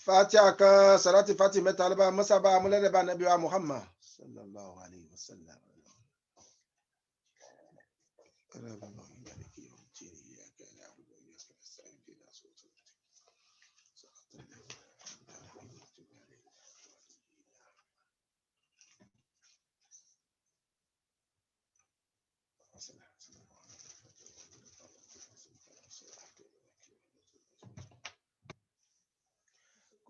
Fatiha kan salati fati mẹ́ta ló bá mọ́sábà amúlẹ́dẹ̀ bá nàbí wa Muhammad sallallahu alayhi wa sallam.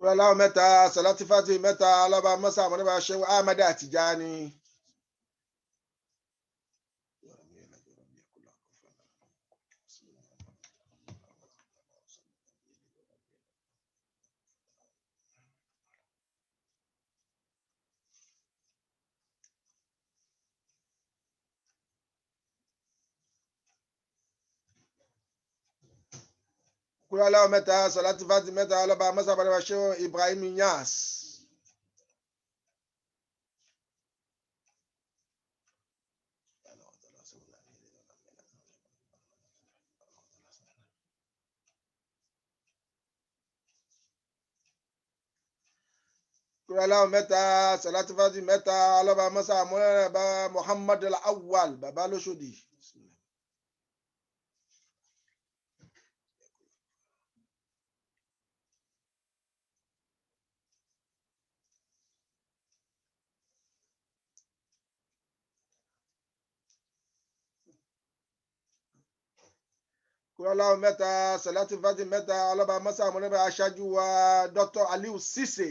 Kúrọ̀láwọ̀ mẹ́ta salati fati mẹ́ta ló bá mọ́sábà amúlẹ́dẹ̀ bá Sheikh Ahmad Tijani. Kúrọ̀láwọ̀ mẹ́ta salati fati mẹ́ta ló bá mọ́sábà amúlẹ́dẹ̀ bá Sheikh Ibrahim Niass. Kúrọ̀láwọ̀ mẹ́ta salati fati mẹ́ta ló bá mọ́sábà amúlẹ́dẹ̀ bá Muhammad Al-Awwal bàbá lóṣòdì. Kúrọ̀láwọ̀ mẹ́ta salati fati mẹ́ta ló bá mọ́sábà amúlẹ́dẹ̀ bá aṣáájú wa Dr. Aliu Sise.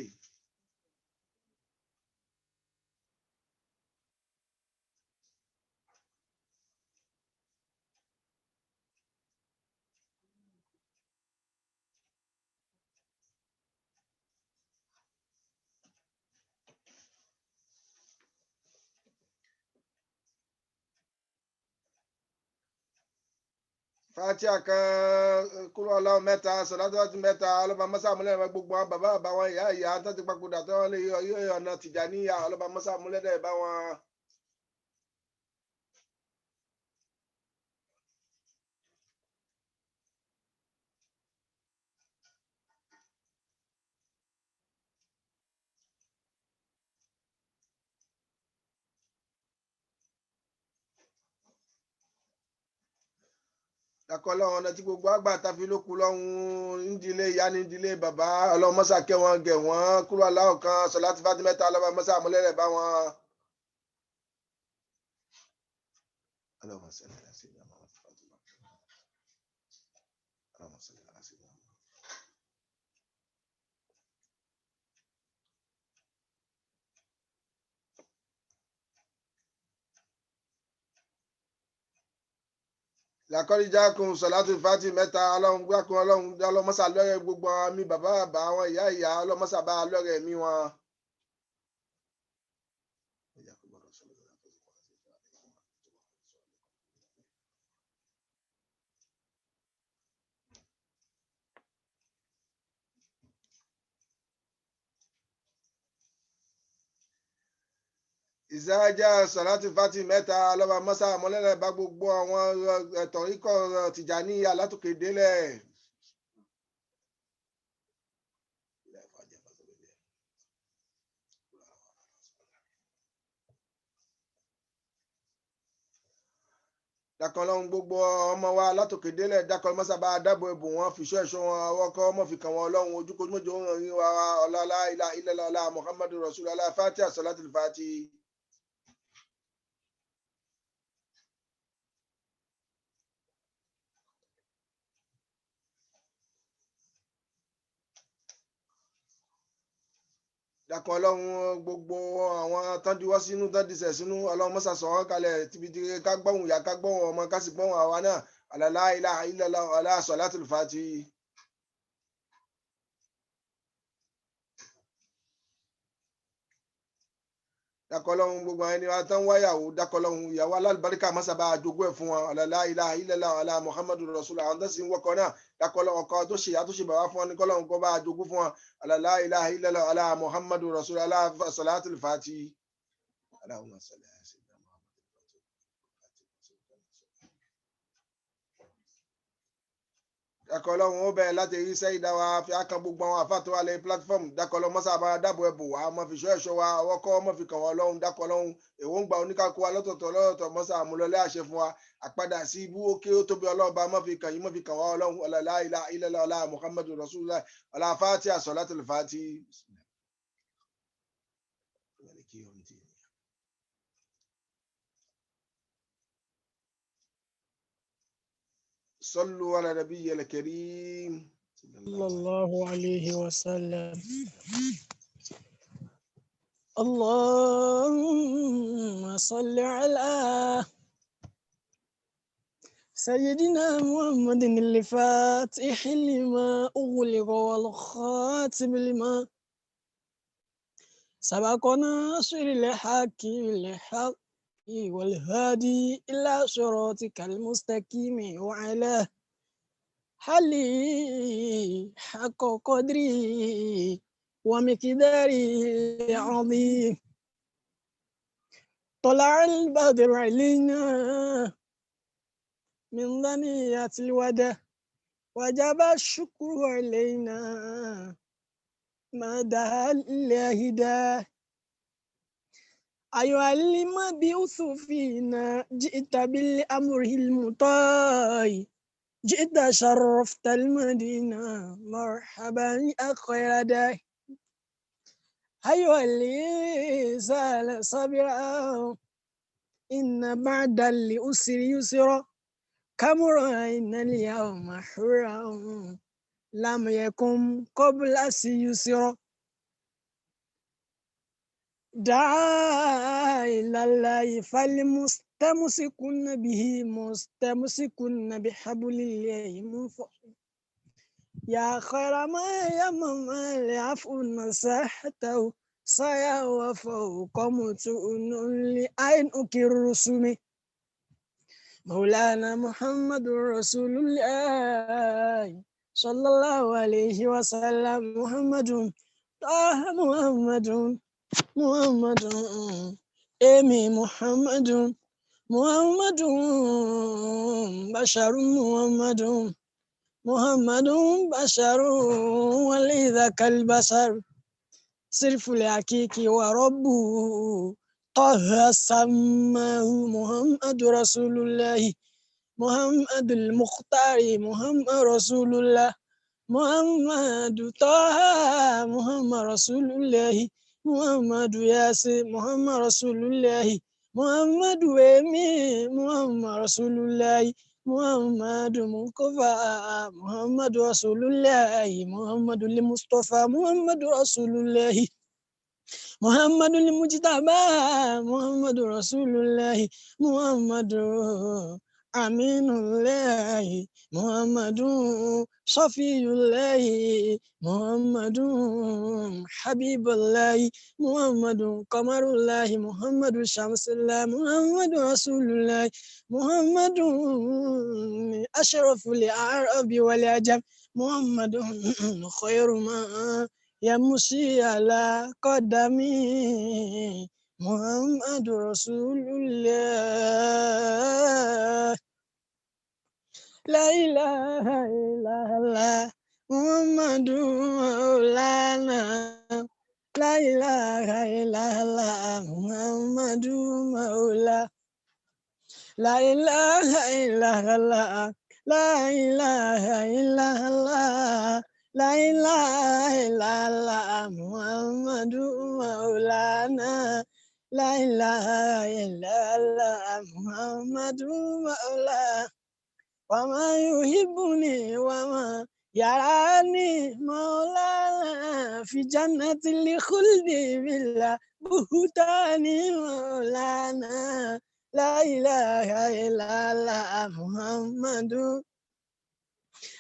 Fatiha kan kúrọ̀láwọ̀ mẹ́ta salati fati mẹ́ta ló bá mọ́sábà amúlẹ́dẹ̀ bá gbogbo àwọn bàbá àbáwọn ìyá ìyá tó ti papòdà tó lè yọ ọ̀nà Tìjàníyà ló bá mọ́sábà amúlẹ́dẹ̀ bá wọn. Dakọlọ́run ọ̀nà tí gbogbo àgbà tàfi lókun lọ́hùn nídìílé ìyá nídìílé bàbá ọlọ́run mọ́sà kẹ́ wọn gẹ̀ wọ́n kúrọ̀láwọ̀ kan salati fati mẹ́ta ló bá mọ́sà amúlẹ́dẹ̀ bá wọn. Làkọ́ríjà kun salati fati mẹ́ta ọlọ́run gbákun ọlọ́run mọ́sà lọ́rẹ̀ gbogbo mi bàbá bàbá àwọn ìyá ìyá ọlọ́run mọ́sà bá lọ́rẹ̀ mi wọn. Ìsáájá salati fati mẹ́ta ló bá mọ́sà amúlẹ́dẹ̀ bá gbogbo àwọn tọ̀ríkọ̀ Tìjàníyà látòkè délẹ̀. Dakọlọ́run gbogbo ọmọ wa látòkè délẹ̀ dakọlọ́run mọ́sà bá dábò ẹ̀bù wọn fìṣọ́ ẹ̀ṣọ́ wọn ọkọ̀ ọmọ fi kàn wọn ọlọ́run ojúkojú méjì òun rìn wa ọlọ́lá ilẹ̀ Muhammadu Rasulullah Fatiha salatul fati. Dakọlọ́run gbogbo àwọn tọ́ndíwọ́ sínú tọ́ndísẹ̀ sínú ọlọ́run mọ́sà sọ̀rọ̀ kalẹ̀ tibidi ká gbọ́hùn ìyá ká gbọ́hùn ọmọ ká sì gbọ́hùn àwa náà ọlọ́lá ilẹ̀ salatul fati. Dakọlọ́run gbogbo ẹni wa tán wáyàwó dakọlọ́run ìyàwó alálùbáríkà mọ́sàbá àjogún ẹ̀ fún wọn ọ̀làlá ilẹ̀ Muhammadu Rasulullah àwọn tó sì ń wọ́kọ̀ náà dakọlọ́run ọkọ̀ tó ṣe àtúnṣe bàbá fún wọn ní kọ́lọ́run kọ́ bá àjogún fún wọn ọ̀làlá ilẹ̀ Muhammadu Rasulullah salatul fati. dákọ̀ọ́lọ́hún ó bẹ̀rẹ̀ láti rí sẹ́yìn dá wa fi ákan gbogbo àwọn àfáà tó wà lẹ́yìn platform dákọ̀ọ́lọ́ mọ́sá bá dábò ẹ̀bù wa mọ́ fi ṣọ́ ẹ̀ṣọ́ wa ọwọ́ kọ́ mọ́ fi kàn wọ́n lọ́hún dákọ̀ọ́lọ́hún èròǹgbà oníkàkú wa lọ́tọ̀ọ̀tọ̀ mọ́sá àmúlọ́lẹ́ àṣẹ fún wa àpadà sí ibú ókè ó tóbi ọlọ́ọ̀bá mọ́ fi kàn yín mọ́ fi kàn wá ọlọ́hún la ilaha illallah muhammadu rasulullah ọlá fatiha salatul fatiha. صلوا على نبي الكريم صلى الله عليه وسلم. اللهم صل على سيدنا محمد الفاتح لما أغلق والخاتم لما سبق ناصر الحق بالحق والهادي إلى صراطك المستقيم وعلى حلي حق قدري ومقداري العظيم. طلع البدر علينا من ثنيات الوداع وجب الشكر علينا ما دعا الله داه. أيها المبعوث فينا جئت بالأمر المطاع جئت شرفت المدينة مرحبا يا خير داع. أيها الإنسان صبرا إن بعد العسر يسرا كم رأينا اليوم حرا لم يكن قبل يسرا. دعا إلى الله فالمستمسكون به مستمسكون بحبل الله منفصل. يا خير ما يمم العفو نصحته صيا وفوق متؤن لأين أكر رسمي. مولانا محمد رسول الله صلى الله عليه وسلم. محمد طه محمد إيمي محمد بشر محمد بشر ولذا كالبشر صرف الحقيق وربه طه سماه محمد رسول الله محمد المختار محمد رسول الله محمد طه محمد رسول الله محمد ياسين محمد رسول الله محمد ويمي محمد رسول الله محمد مصطفى محمد رسول الله محمد المصطفى محمد رسول الله محمد المجتبى محمد رسول الله محمد أمين الله محمد صفي الله محمد حبيب الله محمد قمر الله محمد شمس الله محمد رسول الله محمد أشرف الأعراب والعجم محمد خير ما يمشي على قدمي محمد رسول الله. لا إله إلا الله محمد مولانا. لا إله إلا الله محمد مولا. لا إله إلا الله لا إله إلا الله لا إله إلا الله محمد مولانا. لا إله إلا الله محمد مولا. وما يحبني وما يراني مولانا في جنة الخلد بالله بهتان مولانا. لا إله إلا الله محمد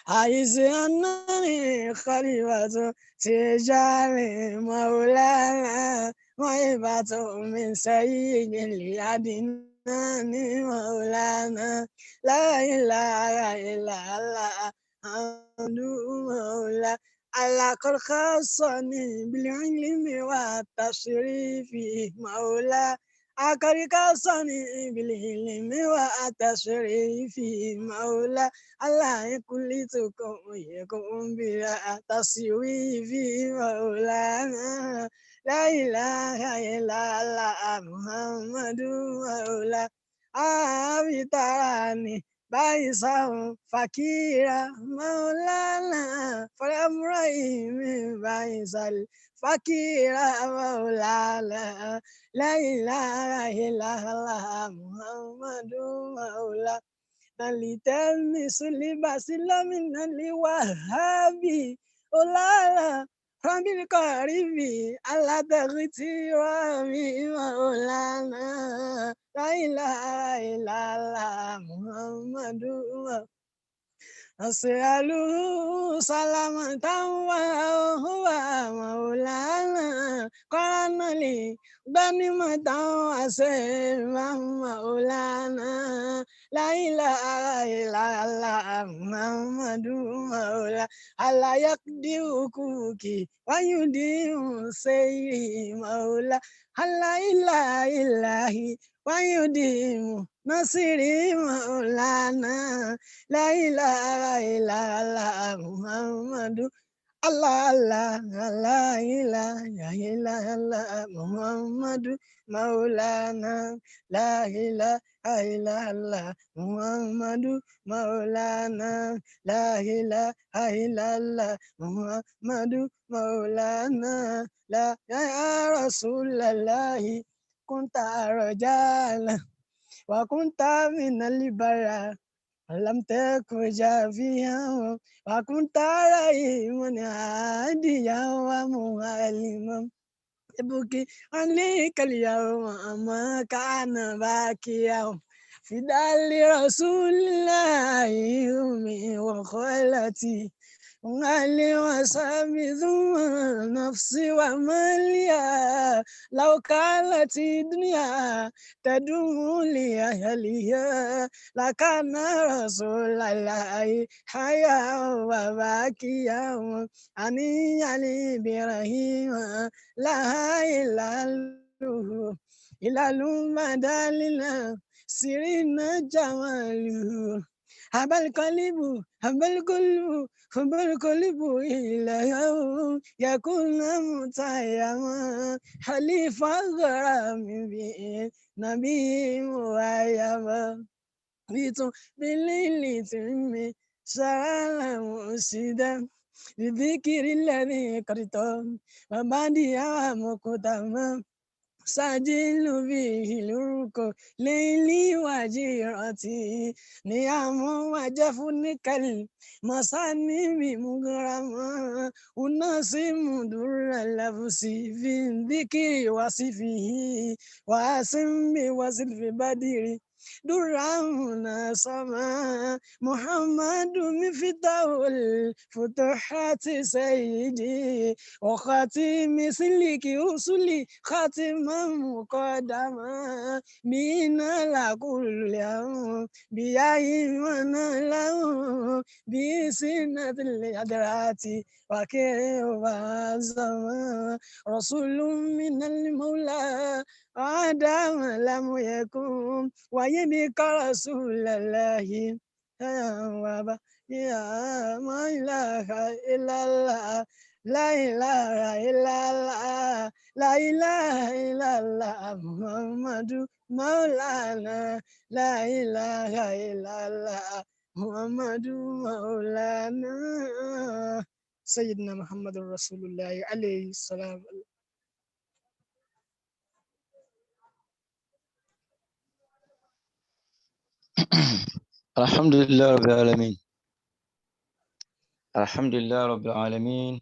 عايز أنني خليفة تجاري مولانا وعبة من سيد لأدناني مولانا. لا إله إلا الله محمد مولا. على قد خصني بالعلم والتشريف مولا. أكرك صني بالعلم والتشريف مولى الله كل تكون يكون بلا تصويف مولانا لا إله إلا الله محمد مولى أبي تراني بايسا فكيرا مولانا فالأمرين بايسا فكيرا مولانا لا إله إلا الله محمد مولى نلتمس لباسل من الوهابي ولا رب القريب على تغتير مولانا لا إله إلا الله محمد أسأله سلامة وهو مولانا قرن لي غنيمة وسلما مولانا لا إله إلا الله محمد مولا ألا يقدي حقوقي ويديم سيري مولا ألا إله إلا ويديم نصيري مولانا لا إله إلا الله محمد الله الله لا إله إلا الله محمد مولانا لا إله إلا الله محمد مولانا لا إله إلا الله محمد مولانا لا يا رسول الله كنت رجالا وكنت من البراء لم تكن جافيا وكنت رحيما هاديا ومعلما يبكي عليك اليوم ما كان باكيا فداء لرسول الله يومي وخالتي وعلي وصحبي ثم نفسي وماليا لو كانت الدنيا تدوم لي أهليا لكان رسول الله حيا وباكيا أني علي برهيم لا إلا له إلى المدالنا سيرنا جماله هب القلب هب القلب إلى يوم يكون متيما حليف الغرام به نبي ويما بيتو بالليل تمي سلام مسيدا بذكر الذي قرطان وبعدي مقدما سجل به الركو ليلي وجيرتي نعم وجفنك المصانب مغرما ونصم در اللبس في الذكر وصفه واسم بوصف بدر درعنا سما محمد مفتاح الفتوحات سيدي وخاتم مثلك رسلي خاتما مقدما من كل يوم بأيمن له بسنة الأدرات وكيف الزمان رسول من المولى آدم لم يكن ويبقى رسول الله يا ما إله إلا الله لا إله إلا الله لا إله إلا الله محمد مولانا لا إله إلا الله محمد مولانا سيدنا محمد رسول الله عليه السلام. الحمد لله رب العالمين. الحمد لله رب العالمين.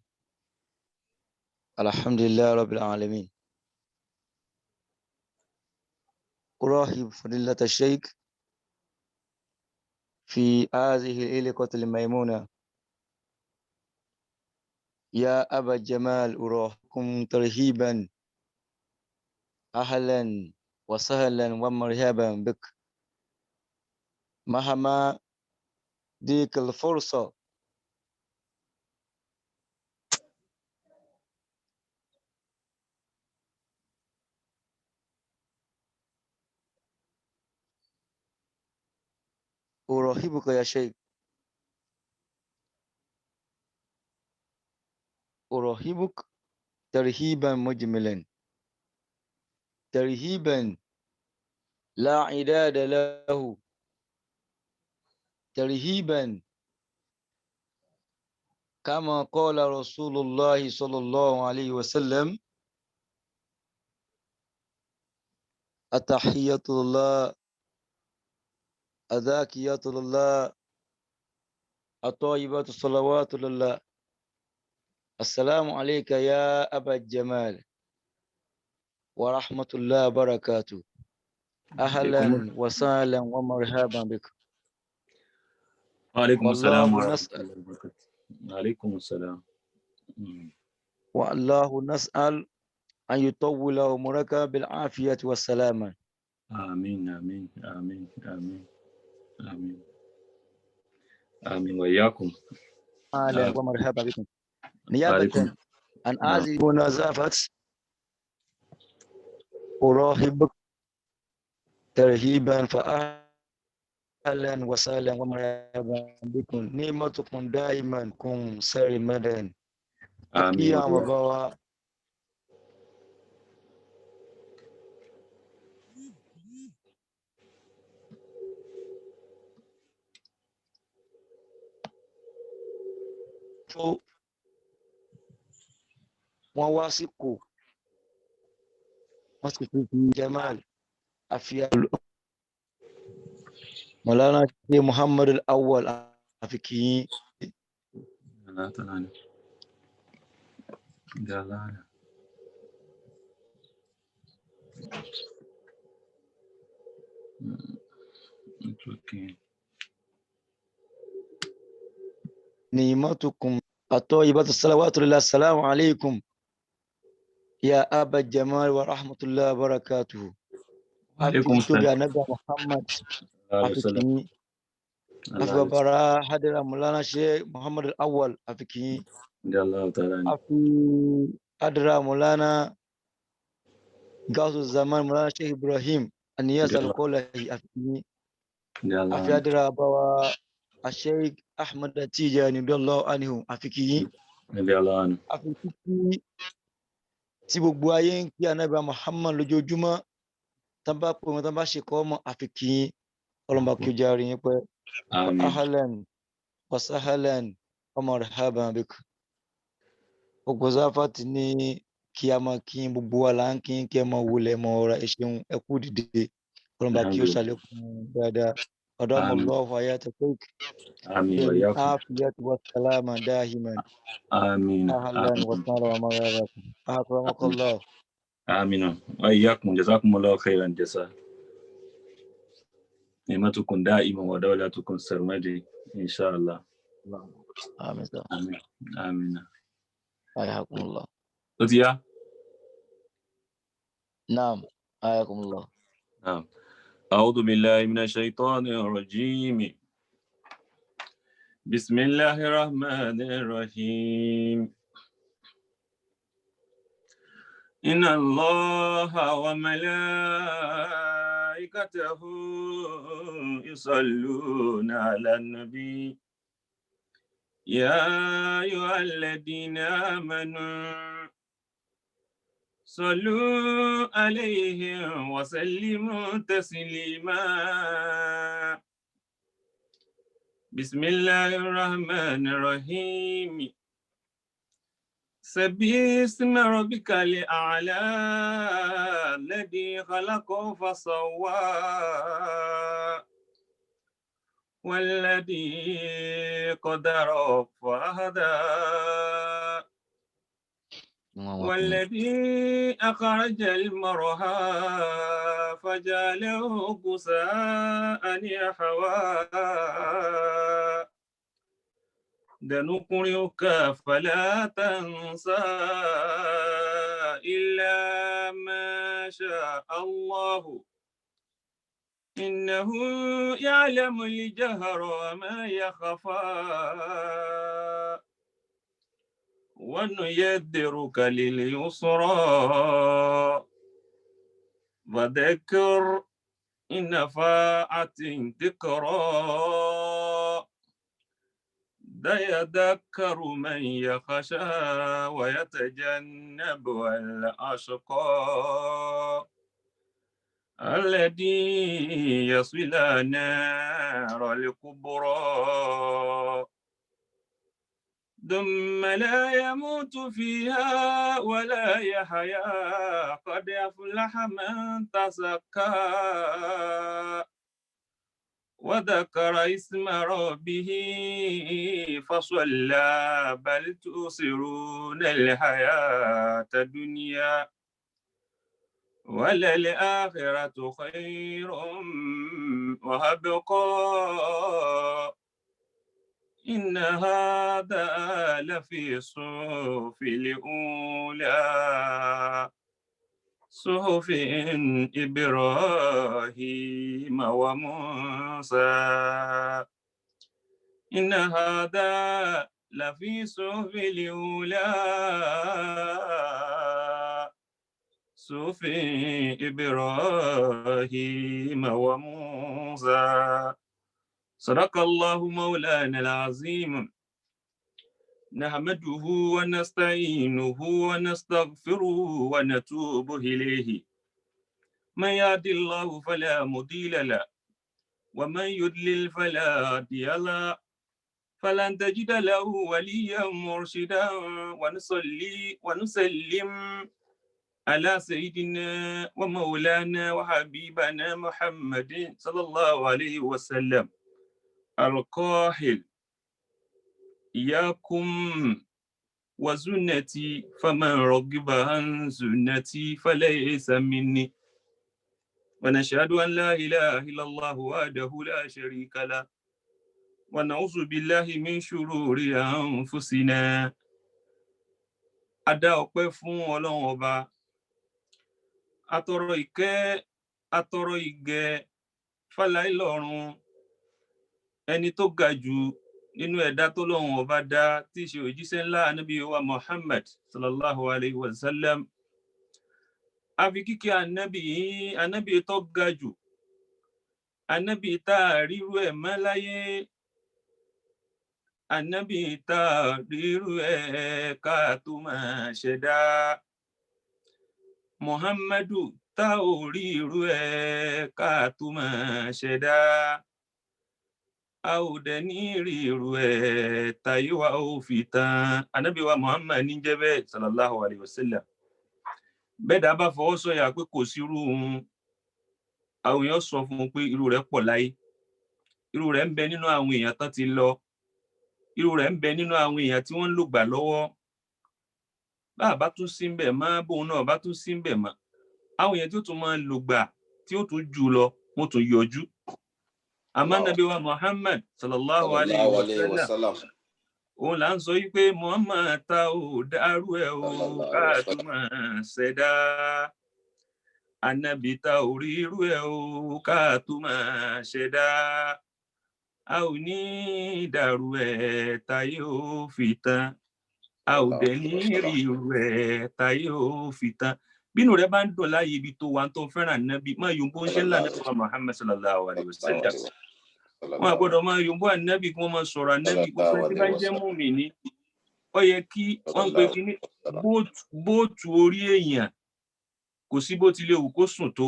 الحمد لله رب العالمين. أرحب فضيلة الشيخ في هذه الحلقة الميمونة. يا أبا الجمال أرحبكم ترحيبا أهلا وسهلا ومرحبا بك مهما ديك الفرصة. أرحبك يا شيخ أرحبك ترحيبا مجملا ترحيبا لا عداد له ترحيبا كما قال رسول الله صلى الله عليه وسلم التحية لله الزاكية لله الطيبات الصلوات لله السلام عليك يا أبا الجمال ورحمة الله وبركاته أهلا وسهلا ومرحبا بك وعليكم السلام والله ورحمة نسأل الله وبركاته. وعليكم السلام. والله نسأل أن يطول عمرك بالعافية والسلامة آمين آمين آمين آمين آمين آمين وإياكم. أهلا ومرحبا بكم وعليكم. نيابة عن نعم. هذه المناسبة أرحبك ترحيبا فأهلا وسهلا ومرحبا بكم نعمتكم دائما كن سرمدا آمين أكيا وإياكم. وبوا wọ́n wá sípò wọ́n sì fi Jamal àfihàn Mọ̀lánà ṣe Muhammad al-Awwal àfikìyín لا تناني. جلاله. Okay. نعمتكم الطيبة الصلوات لله السلام عليكم يا أبا الجمال ورحمة الله وبركاته وعليكم àfi tóbi السلام. ànábì Muhammad عليه àfi السلام. kìyìn àfi الله babara hadira Mọ̀lánà ṣe Muhammad al-Awwal àfi kìyìn الله تعالى. àfi hadira Mọ̀lánà Gausu Zaman Mọ̀lánà Sheikh Ibrahim Aniyas al-Qawlahi àfi kìyìn àfi hadira bawa Sheikh Ahmad Tijani radiyallahu anhu àfi kìyìn الله عنه. àfi kíkí tí gbogbo ayé ń kí ànábì Muhammad lójoojúmọ́ tán bá pè wọn tán bá ṣe kọ́ ọmọ àfi kìyìn ọlọ́mọba kí ó jẹ́ àárín yín pẹ́ آمين. ahlan wa sahlan wa marhaban bik gbogbo Zafat ní kí a máa kí gbogbo wa là ń kí ẹ máa wọlé ẹ máa ọ̀rá ẹ ṣeun ẹ kú dìde ọlọ́mọba kí ó ṣàlékún dáadáa adamallahu hayatakum آمين bil وإياكم. afiyati was salama dahiman آمين ahlan wa sahlan wa marhaban akramakallah آمين وإياكم. جزاكم الله خيرا جزاء. نعمتكم دائما ودولتكم سرمدي إن شاء الله. amin آمين آمين. ayakumullah أتيا. naam ayakumullah نعم. أعوذ بالله من الشيطان الرجيم. بسم الله الرحمن الرحيم. إن الله وملائكته يصلون على النبي يا أيها الذين آمنوا صلوا عليه وسلموا تسليما. بسم الله الرحمن الرحيم. سبح اسم ربك الأعلى الذي خلق فسوى والذي قدر فهدى والذي أخرج المرعى فجعله غثاء أحوى سنقرئك فلا تنسى إلا ما شاء الله إنه يعلم الجهر وما يخفى ونيسرك لليسرى وذكر إن نفعت الذكرى يذكر من يخشى ويتجنبها الأشقى الذي يصلى نار الكبرى ثم لا يموت فيها ولا يحيا قد أفلح من تزكى وذكر اسم ربه فصلى بل تؤثرون الحياة الدنيا وللآخرة خير وأبقى إن هذا لفي الصحف الأولى صحف إبراهيم وموسى إن هذا لفي صحف الأولى صحف إبراهيم وموسى صدق الله مولانا العظيم نحمده ونستعينه ونستغفره ونتوب إليه من يهد الله فلا مضل له ومن يضلل فلا هادي له فلن تجد له وليا مرشدا ونصلي ونسلم على سيدنا ومولانا وحبيبنا محمد صلى الله عليه وسلم القاهر إياكم وسنتي فمن رغب عن سنتي فليس مني ونشهد أن لا إله إلا الله وحده لا شريك له ونعوذ بالله من شرور أنفسنا Adá ọpẹ́ fún Ọlọ́run Ọba, atọrọ ìkẹ́ atọrọ ìgẹ̀ fáláìlọ́run ẹni tó ga jù nínú ẹ̀dá tó lọ́run Ọba dá tí í ṣe òjíṣẹ́ ńlá Ànábì wa Muhammad sallallahu alayhi wa sallam. A fi kíkẹ́ Ànábì tó ga jù, Ànábì tá a rírú ẹ̀ mọ́ láyé, Ànábì tá a rírú ẹ̀ ká tó máa ṣẹ̀dá, Muhammadu tá ò rí irú ẹ̀ ká tó máa ṣẹ̀dá, a ò dẹ̀ ní rí irú ẹ̀ táyé wa ó fi tán. Ànábì wa Muhammad ní jẹ́ bẹ́ẹ̀ sallallahu alayhi wa sallam. Bẹ́ẹ̀dá bá fọwọ́ sọ̀yà pé kò sí irú òun, àwọn èèyàn sọ fún un pé irú rẹ̀ pọ̀ láyé, irú rẹ̀ ń bẹ nínú àwọn èèyàn tán ti lọ, irú rẹ̀ ń bẹ nínú àwọn èèyàn tí wọ́n ń lògbà lọ́wọ́. Bá a bá tún sí ń bẹ̀ mọ́, bóun náà bá tún sí ń bẹ̀ mọ́, àwọn èèyàn tí ó tún máa ń lògbà tí ó tún jù lọ wọ́n tún yọjú. Àmọ́ Ànábì wa Muhammad sallallahu alayhi wa sallam, òun là ń sọ yí pé Muhammad ta ò dárú ẹ̀ o ká tó máa ṣẹ̀dá, Ànábì ta ò rí irú ẹ̀ o ká tó máa ṣẹ̀dá, a ò ní dàrú ẹ̀ táyé ó fi tán, a ò dẹ̀ ní rí irú ẹ̀ táyé ó fi tán. Bínú rẹ bá ń dùn láyé ibi tó wà tó fẹ́ràn Ànábì, máa yòǹbó ń ṣe ńlá Ànábì wa Muhammad sallallahu alayhi wa sallam. Wọ́n àgbọ́dọ̀ máa yòǹbó Ànábì kí wọ́n máa sọ̀rọ̀ Ànábì gbogbo ẹni tí bá ń jẹ́ mùmínì. Ó yẹ kí wọ́n ń pe kíní bóòtù orí èèyàn, kò sí bó ti lè wù kó sùn tó,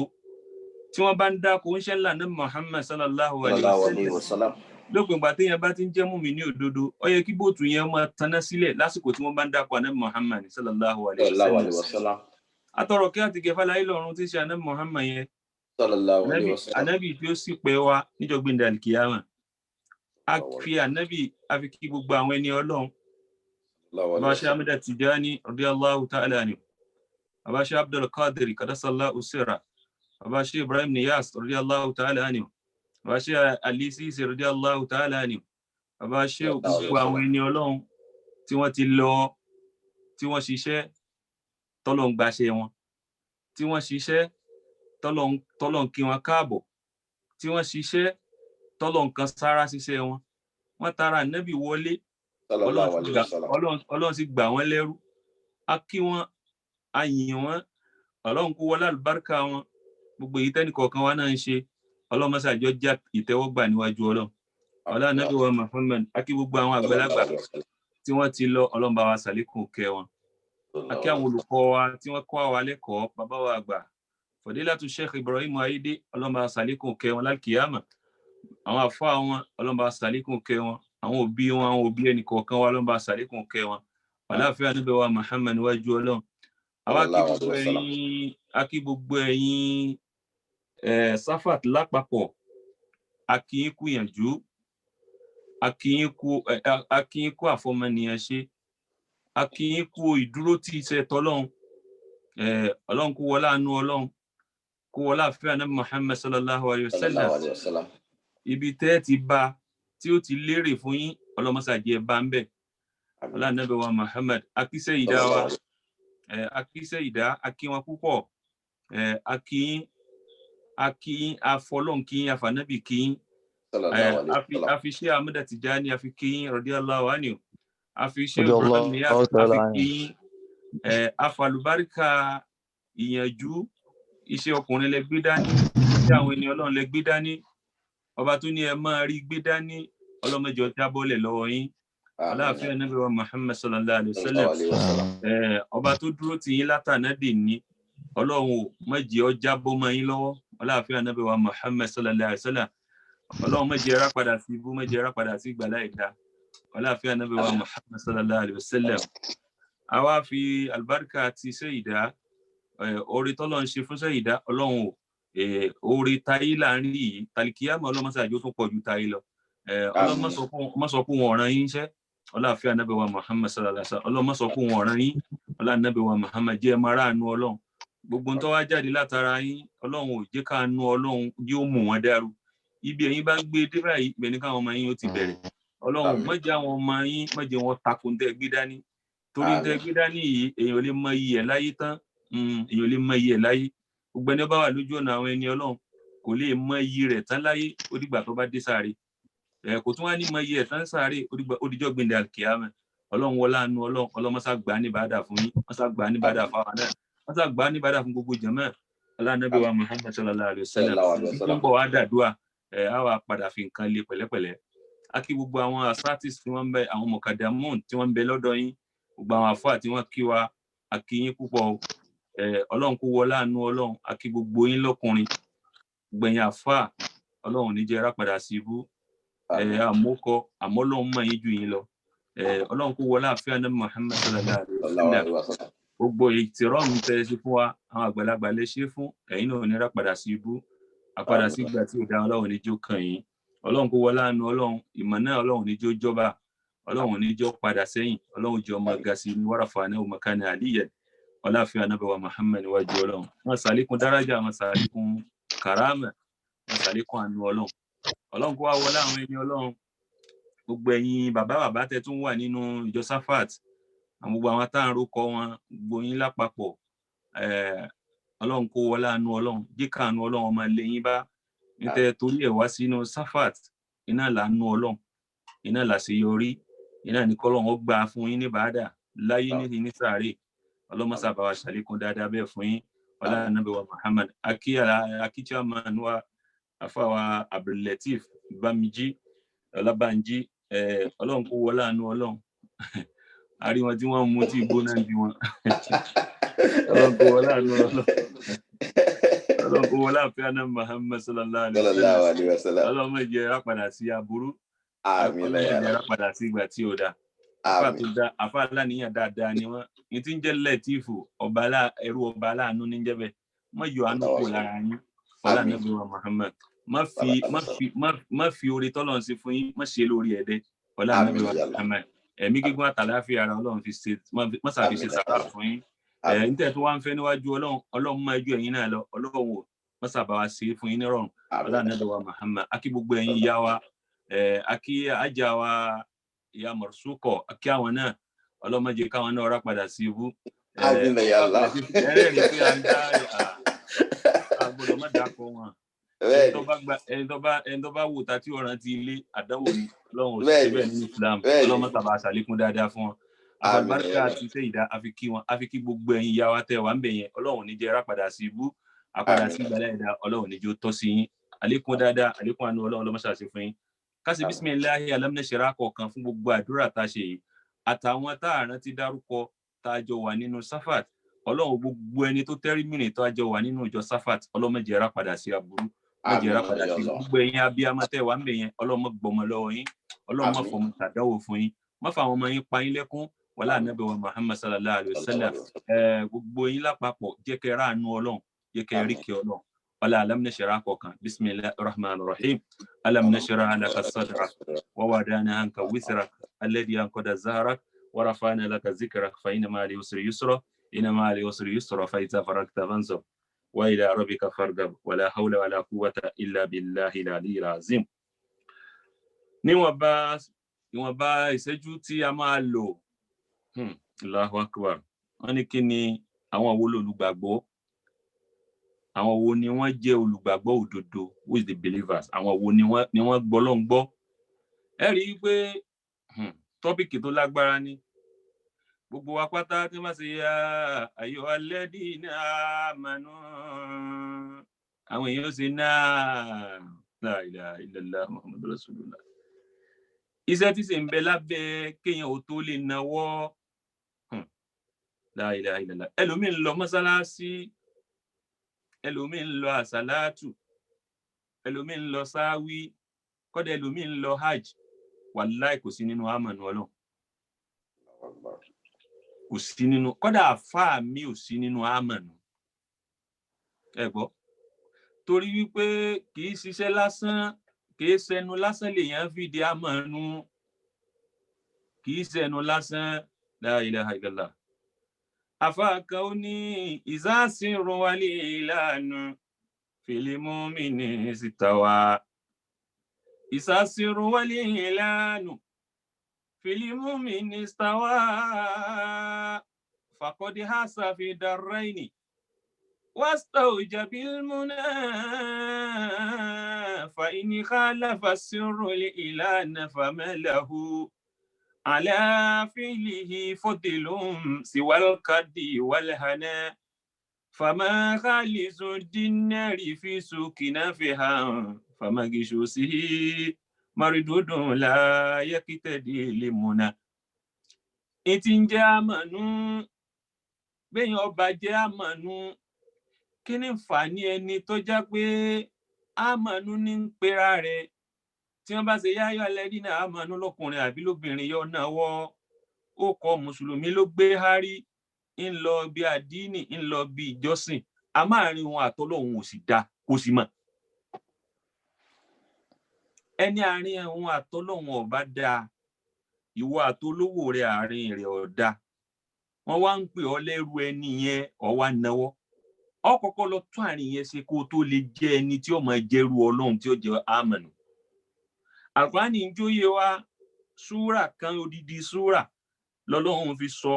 tí wọ́n bá ń dáko ń ṣe ńlá Ànábì Muhammad sallallahu alayhi wa sallam. Lópin ìgbà téèyàn bá ti ń jẹ́ mùmínì òdodo, ó yẹ kí bóòtù yẹn máa taná sílẹ̀ lásìkò tí wọ́n bá ń dáko Ànábì Muhammad sallallahu alayhi wa sallam. Atọrọ kí àti gẹ̀fà láyé lọ́run tí ṣe Ànábì Muhammad yẹn, Ànábì tí ó sì pẹ́ wá níjọ́ gbẹ̀ndẹ̀ àlìkìyámà. A fi Ànábì a fi kí gbogbo àwọn ẹni Ọlọ́run. Bàbá Sheikh Ahmad Tijani radiyallahu ta'ala anhu, Bàbá Sheikh Abdul Qadir qaddasallahu sirra, Bàbá Sheikh Ibrahim Niyas radiyallahu ta'ala anhu, Bàbá Sheikh Ali Sisi radiyallahu ta'ala anhu, Bàbá Sheikh gbogbo àwọn ẹni Ọlọ́run tí wọ́n ti lọ, tí wọ́n ṣiṣẹ́ tọ́lọ́run gbaṣẹ́ wọn, tí wọ́n ṣiṣẹ́ tọ́lọ́run kí wọn káàbọ̀, tí wọ́n ṣiṣẹ́ tọ́lọ́run kan sára ṣiṣẹ́ wọn. Wọ́n tara Ànábì wọlé, Ọlọ́run sì gbà wọ́n lẹ́rú. A kí wọn, a yìn wọn, Ọlọ́run kó wọlé àlùbáríkà wọn. Gbogbo èyí tẹ́nì kọ̀ọ̀kan wa náà ń ṣe, ọlọ́run mọ́sá jọ já ìtẹ́wọ́gbà níwájú ọlọ́run ọlá nàbí wa Muhammad akí gbogbo àwọn àgbàlagbà tí wọ́n ti lọ ọlọ́run bá wa ṣàlékún kẹ́ wọn akí àwọn olùkọ́ wa tí wọ́n kọ́ wa lẹ́kọ̀ọ́ bàbá wa àgbà Fadilatu Sheikh Ibrahim Ayédè ọlọ́run bá wa ṣàlékún kẹ́ wọn lálkìyámà àwọn àfáà wọn ọlọ́run bá wa ṣàlékún kẹ́ wọn àwọn òbí ẹnì kọ̀ọ̀kan wa ọlọ́run bá wa ṣàlékún kẹ́ wọn àláfíà nàbí wa Muhammad níwájú ọlọ́run akí gbogbo ẹ̀yin Safat lápapọ̀ akíyín kú yànjú akíyín kú àfọmọnìyàn ṣe akíyín kú ìdúró tí iṣẹ́ tọ́lọ́run ọlọ́run kó wọlá àánú ọlọ́run kó wọlá àfíà náà Muhammad sallallahu alayhi wa sallam ibi tẹ́ ti bá tí ó ti lérè fún yín ọlọ́mọsàjẹ́ bá ń bẹ̀ ọlá nàbẹ̀ wa Muhammad akíṣẹ́ ìdá wa akíṣẹ́ ìdá akíwọn púpọ̀ akíyín afọlọ́nkíyín afànábì kíyín àfiṣẹ́ Ahmada Tijani àfikíyín radiyallahu anhu àfiṣẹ́ Ibrahim Niyas àfikíyín afàlùbáríkà ìyànjú iṣẹ́ ọkùnrin lẹ gbé dání iṣẹ́ àwọn ènìyàn ọlọ́run lẹ gbé dání ọba tó ní ẹ máa rí gbé dání ọlọ́mọjọ jábọ́lẹ̀ lọ́wọ́ yín aláàfin Ànábì wa Muhammad sallallahu alaihi wasallam ọba tó dúró tì yín látànádì ní ọlọ́run mọ́jì ọjà bọ́ mọ́ yín lọ́wọ́ aláàfin Ànábì wa Muhammad sallallahu alaihi wasallam ọlọ́run mọ́jì ẹ̀rá padà sí ibú mọ́jì ẹ̀rá padà sí ìgbàlá ìdá aláàfin Ànábì wa Muhammad sallallahu alaihi wasallam àwa fi albarka ti Sayyida orí tọ́lọ́ ń ṣe fún Sayyida ọlọ́run orí táyé láàrin yìí tàlìkíyàmọ̀ ọlọ́mọsàájú tó pọ̀ ju táyé lọ ọlọ́mọsọ̀kún wọn ọ̀ràn yín iṣẹ́ ọláàfin Ànábì wa Muhammad sallallahu alaihi wasallam ọlọ́mọsọ̀kún wọn ọ̀ràn yín ọlá Ànábì wa Muhammad jẹ́ mara àánú ọlọ́run gbogbo tó wá jáde látara yín ọlọ́run ò jẹ́ ká àánú ọlọ́run yóò mú wọn dàrú ibi ẹ̀yin bá gbé dé báyìí ibẹ̀ ní káwọn ọmọ yín ó ti bẹ̀rẹ̀ ọlọ́run má jẹ́ àwọn ọmọ yín má jẹ́ wọn takùn tẹ́ gbé dání torí tẹ́ gbé dání yìí èèyàn ò lè mọ iyì ẹ̀ láyé tán èèyàn ò lè mọ iyì ẹ̀ láyé gbogbo ẹni bá wà lójú ọ̀nà àwọn ẹni ọlọ́run kò lè mọ iyì rẹ̀ tán láyé ó dìgbà tó bá dé sáré kò tún wá ní mọ iyì ẹ̀ tán sáré ó dìjọ́ gbìndé alkiyama ọlọ́run wọlá àánú ọlọ́run mọ́sá gbà ní bàdà fún yín mọ́sá gbà ní bàdà fáwọn náà mọ́sá gbà ní bàdà fún gbogbo jàmáà Ànábì wa Muhammad sallallahu alaihi wasallam ń bọ̀ wá dàdúà á wà padà fi nǹkan lé pẹ̀lẹ́pẹ̀lẹ́ á kí gbogbo àwọn asatis tí wọ́n ń bẹ àwọn mọ̀kàdàmọ́n tí wọ́n ń bẹ lọ́dọ̀ yín gbogbo àwọn àfáà tí wọ́n kí wa á kí yín púpọ̀ ọlọ́run kó wọlá àánú ọlọ́run á kí gbogbo yín lọ́kùnrin gbẹ̀yìn àfáà ọlọ́run ní jẹ́ rápadà sí ibú àmọ́kọ àmọ́lọ́run mọ̀ yín jù yín lọ ọlọ́run kó wọlá àfíà náà Muhammad sallallahu alaihi wasallam gbogbo ìtìrọ́mù tẹ́ ṣe fún wa àwọn àgbàlagbà lè ṣe fún ẹ̀yin náà ní rápadà sí ibú àpadà sí ìgbà tí ò dá ọlọ́run ní jó kàn yín ọlọ́run kó wọlá àánú ọlọ́run ìmọ̀ náà ọlọ́run ní jó jọba ọlọ́run ní jó padà sẹ́yìn ọlọ́run jọ ọmọ ga sí ní wàràfà náà makana aliyya ọláfíà Ànábì wa Muhammad níwájú ọlọ́run wọn sàlékún dárájà wọn sàlékún kàrámà wọn sàlékún àánú ọlọ́run kó wá wọlá àwọn ẹni ọlọ́run gbogbo ẹ̀yin bàbá tẹ́ tún wà nínú ìjọ Safat àwọn gbogbo àwọn táàrù kọ wọn gbogbo yín lápapọ̀ ọlọ́run kó wọlá àánú ọlọ́run jíkà àánú ọlọ́run ọmọ ilé yín bá nítẹ́ torí ẹ̀ wá sínú Safat iná làánú ọlọ́run iná làṣeyọrí iná ní kọ́lọ́run ó gbà fún yín ní bàádà láyé ní sàárè ọlọ́mọ sábà wa ṣàlékún dáadáa bẹ́ẹ̀ fún yín ọlá Ànábì wa Muhammad akí chairman wa afáwa Abdul-Lateef Bámijí Ọlábánjí ọlọ́run kó wọlá àánú ọlọ́run àrí wọn tí wọ́n mú tí gbóná bí wọn ọlọ́run kó wọlá àánú ọlọ́run kó wọlá àfíà náà Muhammad sallallahu alaihi wasallam ọlọ́run má jẹ́ rápadà sí aburú ọlọ́run má jẹ́ rápadà sí ìgbà tí ó dá àfà aláníyàn dáadáa ni wọ́n ní tí ń jẹ́ Lẹ́tífù ẹrú ọba aláàánú ní jẹ́bẹ̀ má yọ àánú kò lára yín ọlá Ànábì wa Muhammad má fi oore tọ́lọ́run sí fún yín má ṣe lórí ẹ̀dẹ́ ọlá Ànábì wa Muhammad ẹ̀mí gígùn àtàláfíà ara ọlọ́run fi ṣe mọ́sàfi ṣe sàrà fún yín nítorí tó wá ń fẹ́ níwájú ọlọ́run máa ju ẹ̀yin náà lọ ọlọ́run wò mọ́sàbá wa ṣe fún yín nírọ̀rùn ọlá Ànábì wa Muhammad akí gbogbo ẹ̀yin ìyá wa akí ajá wa ìyá Mọ̀rúsúkọ̀ akí àwọn náà ọlọ́mọdé káwọn náà rà padà sí ibú ẹ̀rẹ́rìn pé à ń dá àgbọ̀dọ̀ má dákọ̀ wọn ẹni tó bá wò tá tí ọ̀ràn ti ilé àdánwò ní ọlọ́run òṣìṣẹ́ bẹ́ẹ̀ nínú Islam ọlọ́mọ tàbá àṣàlékún dáadáa fún wọn àbáríkà àti Sayyida àfi kí gbogbo ẹ̀yin ìyá wa tẹ́ wà ń bẹ̀ yẹn ọlọ́run ní jẹ́ rápadà sí ibú àpadà sí ìgbàlá ẹ̀dá ọlọ́run ní jẹ́ ó tọ́ sí yín àlékún dáadáa àlékún àánú Ọlọ́run ló máa ṣàṣe fún yín ká ṣe bísímíláhì alam nashra kọ̀ọ̀kan fún gbogbo àdúrà tá a ṣe yìí àtàwọn tá a rántí dárúkọ tá a jọ wà nínú Safat Ọlọ́run gbogbo ẹni tó tẹ́rí mìíràn tó a jọ wà nínú ìjọ Safat Ọlọ́run má jẹ́ ra padà sí aburú má jẹ́ ra padà sí gbogbo ẹ̀yin abiyamọ tẹ́ wà ń bẹ̀ yẹn Ọlọ́run má gbọmọ lọ́wọ́ yín Ọlọ́run má fọmọ tàdánwò fún yín má fa àwọn ọmọ yín pa yín lẹ́kún wàlá ànábì wa Muhammad sallallahu alayhi wa sallam gbogbo yín lápapọ̀ jẹ́ kẹ́ ráàánú Ọlọ́run jẹ́ kẹ́ rí kẹ́ Ọlọ́run wàlá alam nashra kọ̀ọ̀kan bismillahir rahmanir rahim alam nashra laka sadrak wa wada'na anka wizrak alladhi anqadha zahrak wa rafa'na laka zikrak fa inna ma'al usri yusra inna ma'al usri yusra fa idha faragta fansab wa ila rabbika farghab wala hawla wala quwwata illa billahil aliyyil azim. Níwọ̀nba ìṣẹ́jú tí a máa lò Allahu akbar wọ́n ní kí ni àwọn wo olùgbàgbọ́ àwọn wo ni wọ́n jẹ́ olùgbàgbọ́ òdodo who is the believers àwọn wo ni wọ́n gbọ́ lọ́n gbọ́ ẹ rí i pé tọ́pìkì tó lágbára ni gbogbo wa pátá tí wọ́n ṣe ayọ̀ alladina amanu àwọn èèyàn ṣe náà la ilaha illallah muhammadu rasulullah iṣẹ́ tí sì ń bẹ lábẹ́ kéèyàn ò tó lè náwó la ilaha illallah ẹlòmíín lọ mọ́sálásí ẹlòmíín lọ àsàlátù ẹlòmíín lọ sáwí kọ́dà ẹlòmíín lọ hajj wàláì kò sí nínú àmọ̀nù Ọlọ́run kò sí nínú kọ́dà àfáà mi ò sí nínú àmọ̀nù ẹ gbọ́ torí wípé kì í ṣiṣẹ́ lásán kì í ṣẹnu lásán lèèyàn fi di àmọ̀nù kì í ṣẹnu lásán la ilaha illallah afaka ó ní ìzásírun wálé ìlànà fìlímù mi ní sítawa ìzásírun wálé ìlànà fìlímù mi ní sítawa fàkọ́dí hásà fi dàráìní واستوجب المنى فإن خالف السر الإلان فما له على فعله فضل سوى القد والهنا فما خالص الدينار في سوق نافها فما غشوسه مردود لا يقتدي لمنى إتنجا منو بين ọbàjẹ́ àmọ̀nù kí ni fàní ẹni tó já pé àmọ̀nù ní ń pera rẹ̀ tí wọ́n bá ṣe yáyọ́ alẹ́dínà àmọ̀nù lọ́kùnrin àbí lóbìnrin yóò náwó ó kọ mùsùlùmí ló gbé hárí ń lọ bí àdínì ń lọ bí ìjọsìn a máa rin wọn àtọlọ́hun ò sì dá kó sì mọ̀ ẹni àárín ẹ̀hún àtọlọ́hun ọba dá ìwọ àtolówó rẹ̀ àárín rẹ̀ ọ̀dá wọ́n wá ń pè ọ́ lẹ́rú ẹni yẹn ó wá náwó ó kọ́kọ́ lọ tún àárín yẹn ṣe kó tó lè jẹ́ ẹni tí ó máa jẹ́rú Ọlọ́run tí ó jẹ́ àmọ̀nù Al-Qur'ani ń jóyè wa súrà kan odidi súrà lọ́lọ́run fi sọ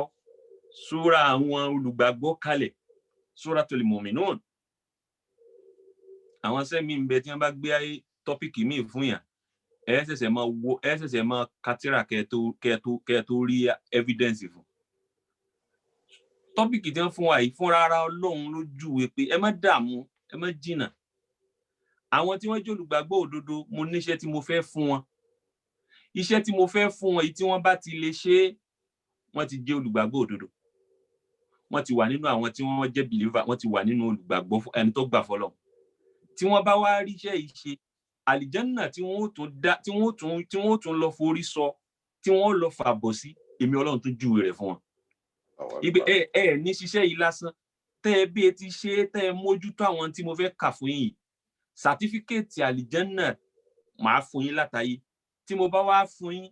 súrà àwọn olùgbàgbọ́ kalẹ̀ Suratul Mu'minun àwọn sẹ́mi ń bẹ tí wọ́n bá gbé tọ́pìkì míì fún yàn ẹ ṣẹ̀ṣẹ̀ máa katira kẹ́ẹ̀tó rí evidence fún tọ́pìkì tí wọ́n fún wa yìí fúnra ara Ọlọ́run ló júwe pé ẹ má dààmú ẹ má jìnà àwọn tí wọ́n jẹ́ olùgbàgbọ́ òdodo mo níṣẹ́ tí mo fẹ́ fún wọn iṣẹ́ tí mo fẹ́ fún wọn yìí tí wọ́n bá ti lè ṣe wọ́n ti jẹ́ olùgbàgbọ́ òdodo wọ́n ti wà nínú àwọn tí wọ́n jẹ́ believer wọ́n ti wà nínú olùgbàgbọ́ ẹni tó gbà fọ́lọ́run tí wọ́n bá wá ríṣẹ́ yìí ṣe àlìjánà tí wọ́n tún lọ forí sọ tí wọ́n lọ fàbọ̀ sí èmi Ọlọ́run tó júwe rẹ̀ fún wọn ibi ẹ ní ṣiṣẹ́ yìí lásán tẹ́ ẹ bí ẹ ti ṣe tẹ́ ẹ mójútó àwọn tí mo fẹ́ kà fún yín sàtífíkẹ́ẹ̀tì àlìjánà màá fún yín látàyé tí mo bá wá fún yín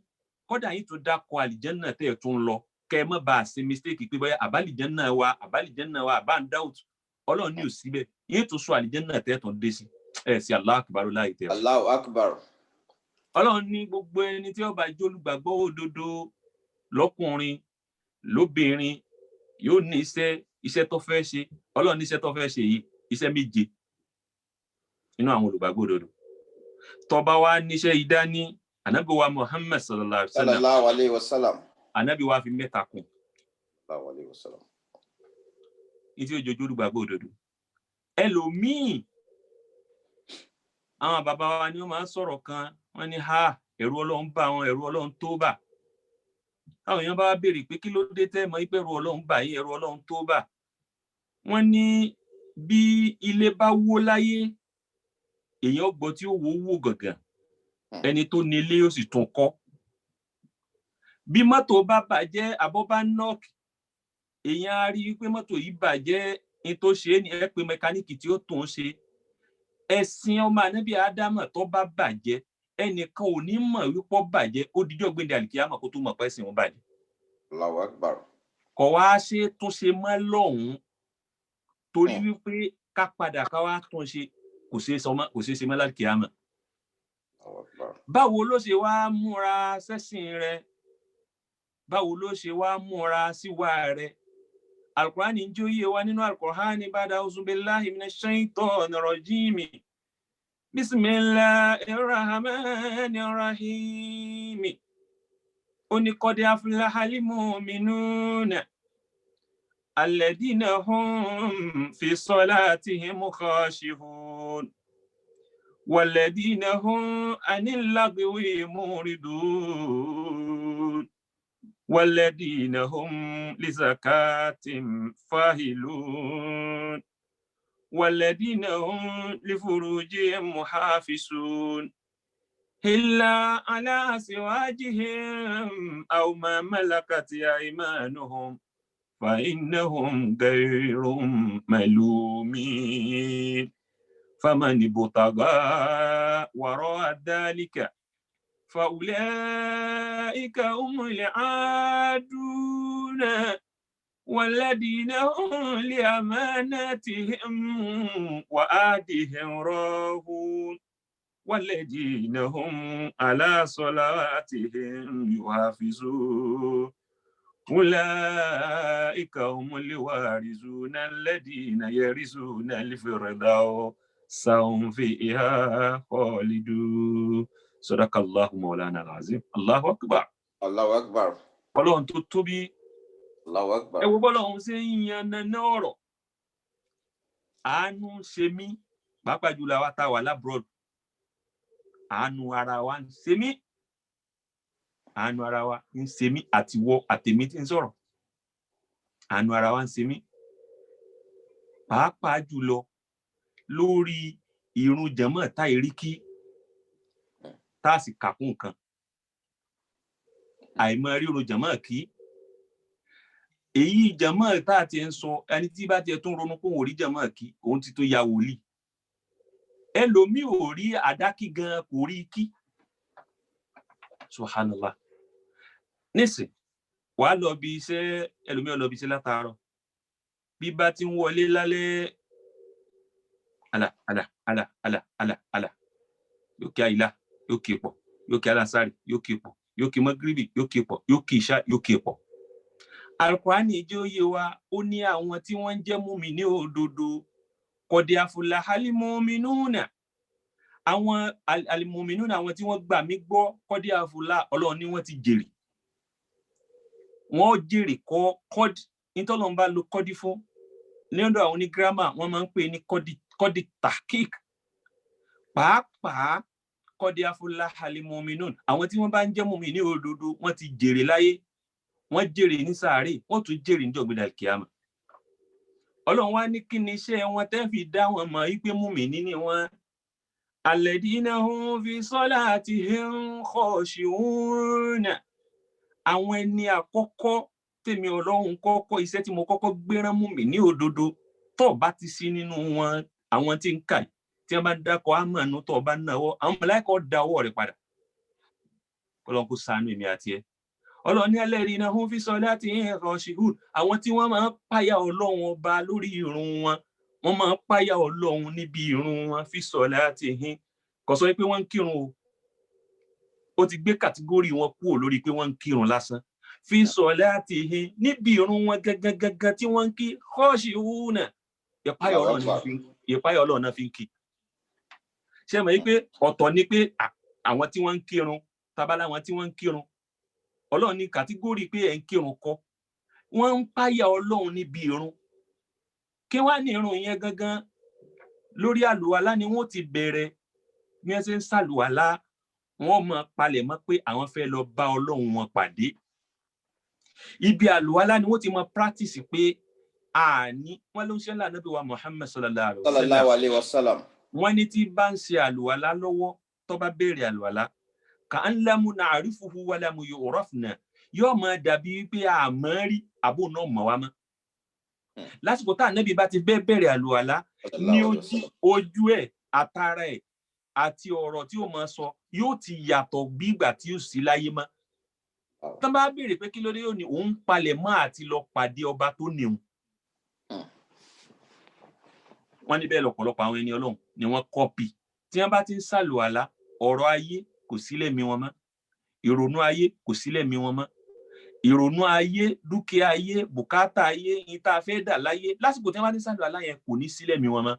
kódà yín tó dákọ àlìjánà tẹ́ ẹ tún lọ kẹ́ ẹ má bàa ṣe mistake pé bóyá àbálìjánà wa àbá ń doubt Ọlọ́run ní ò síbẹ̀ yín tó sọ àlìjánà tẹ́ ẹ tún dé sí ẹ sí Allahu Akbar láì tẹ́ Allahu Akbar Ọlọ́run ní gbogbo ẹni tí ó bá jẹ́ olùgbàgbọ́ òdodo lọ́kùnrin lóbìnrin yóò ní iṣẹ́ tó fẹ́ ṣe Ọlọ́run ní iṣẹ́ tó fẹ́ ṣe yìí iṣẹ́ méje inú àwọn olùgbàgbọ́ òdodo tó bá wá níṣẹ́ ìdání ànábì wa Muhammad sallallahu alaihi wasallam ànábì wa fi mẹ́ta kún sallallahu alaihi wasallam ní tí ó jojú olùgbàgbọ́ òdodo ẹlòmíì àwọn bàbá wa ni wọ́n máa ń sọ̀rọ̀ kan wọ́n ní ha ẹ̀rù Ọlọ́run bá wọn ẹ̀rù Ọlọ́run tó bà àwọn èèyàn bá béèrè pé kí ló dé tẹ́ mọ̀ pé ẹ̀rù Ọlọ́run bá yín ẹ̀rù Ọlọ́run tó bà wọ́n ní bí ilé bá wó láyé èèyàn gbọ́ tí ó wó gàngàn ẹni tó nílé ó sì tún kọ́ bí mọ́tò bá bàjẹ́ àbọ̀ bá nọ́ọ̀kì èèyàn á rí i pé mọ́tò yìí bàjẹ́ ní tó ṣe é ní ẹ pé mẹkáníìkì tí ó tún ṣe ẹ̀sìn ọmọ ànábì ádámà tó bá bàjẹ́ ẹnìkan ò ní mọ̀ wípé bàjẹ́ ó dijọ́ gbẹ̀dẹ̀ àlìkíyàmọ̀ kó tó mọ̀ pé ẹ̀sìn wọn bàjẹ́. Allahu Akbar. kò wá ṣe tún ṣe mọ́ lọ́hùn-ún torí wípé ká padà ká wá tún ṣe kò ṣeé ṣe mọ́ lálìkíyàmọ̀. Allahu Akbar. báwo ló ṣe wá múra sẹ́sìn rẹ báwo ló ṣe wá múra síwá rẹ Al-Qur'ani ń jóyè wa nínú Al-Qur'ani ba'da a'udhu billahi minash shaitonir rajim bismillahir rahmanir rahim ó ní qad aflahal mu'minuna alladhina hum fi salatihim khashihun walladhina hum 'anil lagwi muridun والذين هم لزكاة فاعلون والذين هم لفروجهم محافظون إلا على أزواجهم أو ما ملكت أيمانهم فإنهم غير ملومين فمن ابتغى وراء ذلك فأولئك هم العادون والذين هم لأماناتهم وعهدهم راعون والذين هم على صلاتهم يحافظون أولئك هم الوارثون الذين يرثون الفردوس هم فيها خالدون. Sadaqallahu Mawlana al-Azim. Allahu Akbar. Allahu Akbar. Ọlọ́run tó tóbi. Allahu Akbar. Ẹ wo bọ́lọ́run ṣe ń yànnàná ọ̀rọ̀. Àánú ṣe mí, pàápàá jùlọ àwa tá wà lábroad. Àánú ara wa ń ṣe mí. Àánú ara wa ń ṣe mí àtiwọ àtèmi tí ń sọ̀rọ̀. Àánú ara wa ń ṣe mí. Pàápàá jùlọ lórí ìrun jàmáà táìríkí. Tá sì kàkún nǹkan àìmọ̀ rírun jàmáà kí èyí jàmáà tá ti ń sọ ẹni tí bá tiẹ̀ tún ronú pé òun rí jàmáà kí òun ti tó ya wòlíì ẹlòmíì ò rí àdákí gan kò rí kí subhanallah nísìn wàá lọ bí iṣẹ́ ẹlòmíì lọ bí iṣẹ́ látàárọ̀ bí bá ti ń wọlé lálẹ́ àlà yóò kí àyílá yóò kí pọ̀ yóò kí alásàrì yóò kí pọ̀ yóò kí mọ́gíríbì yóò kí pọ̀ yóò kí ìṣá yóò kí pọ̀. Al-Qur'ani jẹ́ ó yé wa ó ní àwọn tí wọ́n ń jẹ́ mùmínì òdodo qad aflahal mu'minuna àwọn al-mu'minuna àwọn tí wọ́n gbà mí gbọ́ qad aflaha Ọlọ́run ni wọ́n ti jèrè wọ́n jèrè kọ́d nítọ́lọ́run bá lo kọ́dí fún lẹ́yìn àwọn ní gírámà wọ́n máa ń pè ní kọ́dí tahqiq pàápàá qad aflahal mu'minun àwọn tí wọ́n bá ń jẹ́ mùmínì òdodo wọ́n ti jèrè láyé wọ́n jèrè ní sàárè wọ́n tún jèrè ní ọ̀gbẹ̀dà kíámà Ọlọ́run wá ní kí ni iṣẹ́ wọn tẹ́ fi dá wọn mọ̀ wípé mùmínì ni wọ́n alladhina hum fi salatihim khashi'un àwọn ẹni àkọ́kọ́ tèmi Ọlọ́run kọ́kọ́ iṣẹ́ tí mo kọ́kọ́ gbéràn mùmínì òdodo tó bá ti sí nínú wọn àwọn tí ń kà tí wọ́n bá dákọ̀ àmọ̀nù tó bá náwó àwọn màláíkà dá ọwọ́ rẹ̀ padà Ọlọ́run kó ṣàánú èmi àti ẹ Ọlọ́run ní alladhina hum fi salatihim khashi'un àwọn tí wọ́n máa ń páyà Ọlọ́run ọba lórí ìrun wọn wọ́n máa ń páyà Ọlọ́run níbi ìrun wọn fi salatihim kò sọ pé wọ́n ń kírun o ó ti gbé kàtígórì wọn kúrò lórí pé wọ́n ń kírun lásán fi salatihim níbi ìrun wọn gangan tí wọ́n ń kí khashi'un ìpáyà Ọlọ́run náà fi ń kí ṣé mọ̀ pé ọ̀tọ̀ ni pé àwọn tí wọ́n ń kírun tabala àwọn tí wọ́n ń kírun Ọlọ́run ní kàtígórì pé ẹ̀ ń kírun kọ́ wọ́n ń páyà Ọlọ́run níbi ìrun kí wá ní ìrun yẹn gangan lórí àlùwàlá ni wọ́n ti bẹ̀rẹ̀ ní ẹsẹ̀ ń ṣàlùwàlá wọ́n mọ̀ palẹ̀ mọ́ pé àwọn fẹ́ lọ bá Ọlọ́run wọn pàdé. Ibi àlùwàlá ni wọ́n ti mọ practice pé àní wọ́n ló ń ṣe ńlá Ànábì wa Muhammad sallallahu alaihi wasallam. Wọ́n ní tí bá ń ṣe àlùwàlá lọ́wọ́ tó bá bẹ̀rẹ̀ àlùwàlá ka an lamu na'rifuhu wa lamu yu'rafna yóò máa dàbí pé àmọ́ rí àbò náà mọ̀ wá mọ́. Lásìkò tá Ànábì bá ti bẹ̀rẹ̀ àlùwàlá ní ojú ẹ̀ àtàrà ẹ̀ àti ọ̀rọ̀ tí ó máa sọ yóò ti yàtọ̀ bí ìgbà tí ó sì láyé mọ́. Tán bá béèrè pé kí ló dé yóò ní òun palẹ̀ mọ́ àti lọ pàdé ọba tó ní òun. Wọ́n ní bẹ́ẹ̀ lọ́pọ̀lọpọ̀ àwọn ẹni Ọlọ́run ni wọ́n kọ́pì. Tí wọ́n bá ti ń ṣàlùwàlá ọ̀rọ̀ ayé kò sí lẹ́mìí wọn mọ́, ìrònú ayé kò sí lẹ́mìí wọn mọ́, ìrònú ayé, dúkìá ayé, bùkátà ayé, in tá a fẹ́ dà láyé lásìkò tí wọ́n bá ti ń ṣàlùwàlá yẹn kò ní sí lẹ́mìí wọn mọ́.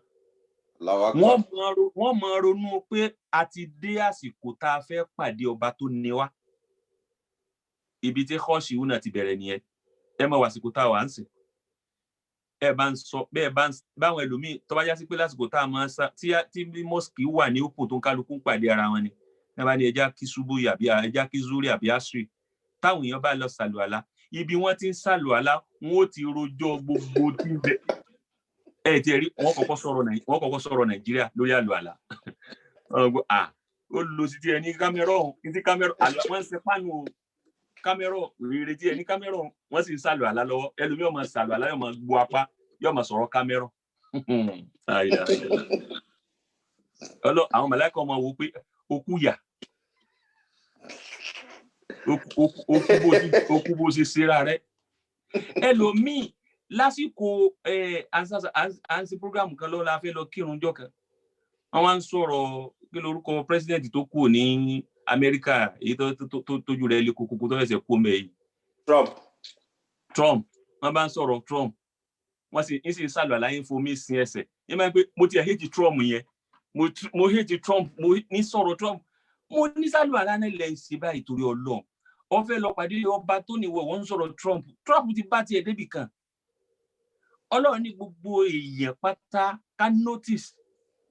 Wọ́n máa ronú pé a ti dé àsìkò tá a fẹ́ pàdé ọba tó ní wá. Ibi tí kọ́ọ̀ṣì wúnà ti bẹ̀rẹ̀ nìyẹn. Ẹ mọ̀ wàsìkò tá a wà ń sìn. Ẹ bá ń sọ bẹ́ẹ̀ báwọn ẹlòmíì tó bá já sí pé lásìkò tá a máa sá tí mọ́sìkì wà ní òpó tó ń kálukú ń pàdé ara wọn ni. Ẹ bá ní ẹja kí ṣubú àbí ẹja kí zúrí àbí àṣírí. Táwọn èèyàn bá lọ ṣàlùwàlá ibi wọ́n ti ń ṣàlùwàlá wọn ó ti rojọ́ gbogbo tí ń bẹ. Ẹ ti rí wọ́n kọ́kọ́ sọ̀rọ̀ Nàìjíríà lórí àlùwàlá. Ó lọ sí ti ẹni kámẹ́rọ̀ wọ́n ń ṣe pánù kámẹ́rọ̀ rere tí ẹni kámẹ́rọ̀ wọ́n sì ń ṣàlùwàlá lọ́wọ́ ẹlòmíì ọmọ ṣàlùwàlá yóò máa gbọ́ apá yóò máa sọ̀rọ̀ kámẹ́rọ̀. Àwọn màláíkà ọmọ wo pé okú yà okú bó ṣe ṣera rẹ̀. Ẹlòmíì lásìkò àǹsí prógrámù kan lọ́la fẹ́ lọ kírun jọ́ kan wọ́n wá ń sọ̀rọ̀ kí lórúkọ pírẹsidẹ̀ntì tó kù ní Amẹ́ríkà èyí tójú rẹ̀ lé kókó tó fẹsẹ̀ kó mẹ́ yìí. Trump wọ́n bá ń sọ̀rọ̀ Trump wọ́n sì ń ṣàlùwàlá yín fomi sin ẹsẹ̀ yẹn máa ń pé mo ti hate Trump yẹn mo hate Trump mo ní sọ̀rọ̀ Trump mo ní ṣàlùwàlá náà lẹ́yìn sí báyìí torí Ọlọ́run ó fẹ́ lọ pàdé ọba tó níwọ̀ wọ́n ń sọ̀rọ̀ Trump ti bá tiẹ̀ débì kan. Ọlọ́run ní gbogbo èèyàn pátá ká notice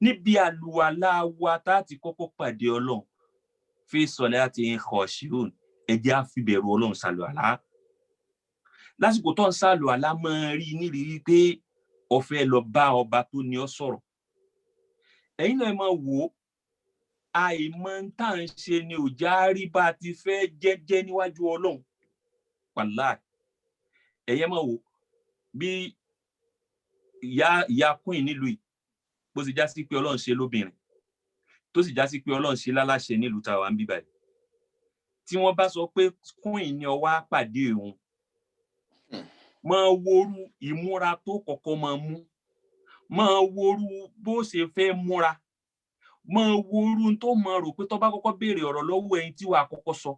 níbi àlùwàlá wa tá a ti kọ́kọ́ pàdé Ọlọ́run fi salati khashiyun ẹjẹ́ á fi bẹ̀rù Ọlọ́run ṣàlùwàlá. Lásìkò tó ń ṣàlùwàlá máa rí nírírí pé ó fẹ́ lọ bá ọba tó ní ọ sọ̀rọ̀. Ẹ̀yin náà máa wò ó àìmọ̀ tá à ń ṣe ni ò já rí bá ti fẹ́ jẹ́jẹ́ níwájú Ọlọ́run. Wàláhì ẹ̀yẹ́ máa wò bí ìyá queen nílùú yìí bó sì já sí pé Ọlọ́run ṣe lóbìnrin tó sì já sí pé Ọlọ́run ṣe láláṣẹ nílùú táwa ń bí báyìí. Tí wọ́n bá sọ pé queen ni ó wá pàdé òun máa worú ìmúra tó kọ́kọ́ máa mú máa worú bó ṣe fẹ́ múra máa worú tó máa rò pé tó bá kọ́kọ́ béèrè ọ̀rọ̀ lọ́wọ́ ẹni tí wàá kọ́kọ́ sọ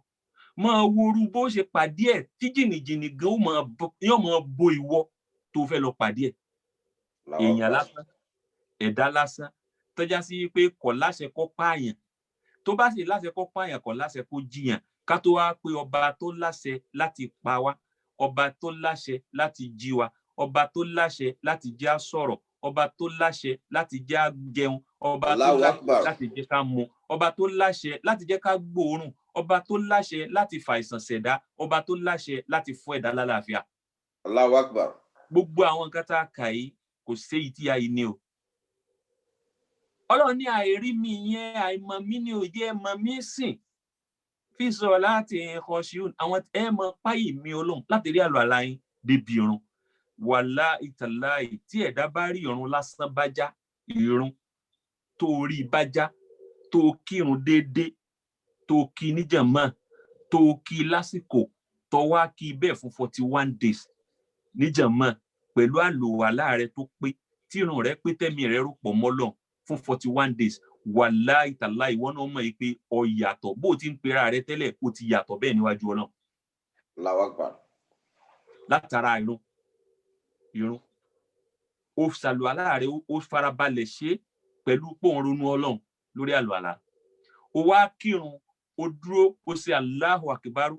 máa worú bó ṣe pàdé ẹ̀ tí jìnnìjìnnì gan yóò máa bo ìwọ tó fẹ́ lọ pàdé ẹ̀. Èèyàn lásán ẹ̀dá lásán tó já sí pé kò láṣẹ kó pààyàn tó bá sì láṣẹ kó pààyàn kò láṣẹ kó jiyàn ká tó wá pé ọba tó láṣẹ láti pa wá ọba tó láṣẹ láti jí wa ọba tó láṣẹ láti jẹ́ á sọ̀rọ̀ ọba tó láṣẹ láti jẹ́ á jẹun ọba tó láṣẹ láti jẹ́ ká mu ọba tó láṣẹ láti jẹ́ ká gbóòórùn ọba tó láṣẹ láti fàìsàn ṣẹ̀dá ọba tó láṣẹ láti fún ẹ̀dá lálàáfíà. Allahu Akbar. Gbogbo àwọn nǹkan tá a kà yìí kò séyìí tí a yìí ní o. Ọlọ́run ní àìrí mi yẹn àìmọ̀ mí ní òye ẹ̀mọ̀ mí sìn fi salati khashiyun àwọn ẹ̀mọ̀ páyì mi Ọlọ́run láti rí àlùwàlá yín débi irun. Wallahi tallahi tí ẹ̀dá bá rí irun lásán bá já irun tó rí bá já tó kírun déédéé tó kí níjàmá tó kí lásìkò tó wá kí bẹ́ẹ̀ fún 41 days níjàmá pẹ̀lú àlùwàlá rẹ tó pé tí irun rẹ pé tẹ́mi rẹ rúpọ̀ mọ́lọ̀ fún 41 days wallahi tallahi ìwọ náà mọ̀ pé ó yàtọ̀ bó ti ń pera rẹ tẹ́lẹ̀ ó ti yàtọ̀ bẹ́ẹ̀ níwájú Ọlọ́run. Allahu Akbar. Látara irun ó ṣàlùwàlá rẹ ó farabalẹ̀ ṣe pẹ̀lú pòun ronú Ọlọ́run lórí àlùwàlá ó wá kírun ó dúró ó ṣe Allahu Akbaru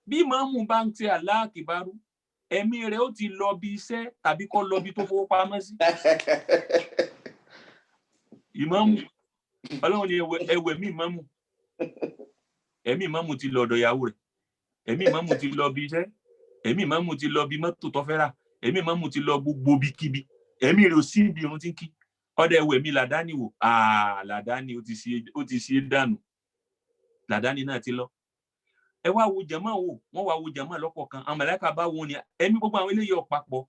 bí màmú bá ń ṣe Allahu Akbaru ẹ̀mí rẹ̀ ó ti lọ bí iṣẹ́ tàbí kó lọ bí tó fowó pamọ́ sí. Ìmáàmù Ọlọ́run ní ẹwẹ̀ mí ìmáàmù ẹ̀mí ìmáàmù ti lọ ọ̀dọ̀ ìyàwó rẹ̀ ẹ̀mí ìmáàmù ti lọ bí iṣẹ́ ẹ̀mí ìmáàmù ti lọ bí mọ́tò tó fẹ́ rà ẹ̀mí ìmáàmù ti lọ gbogbo bí kíbi ẹ̀mí rẹ̀ ò sí ibi irun tí ń kí ọdẹ ẹwẹ̀ mi làdáni wò làdáni ó ti ṣe dànù làdáni náà ti lọ ẹ wá wo jàmá wò wọ́n wá wo jàmá lọ́kọ̀ọ̀kan àwọn màláíkà bá wọn ni ẹ̀mí gbogbo àwọn eléyìí ọ̀pápọ̀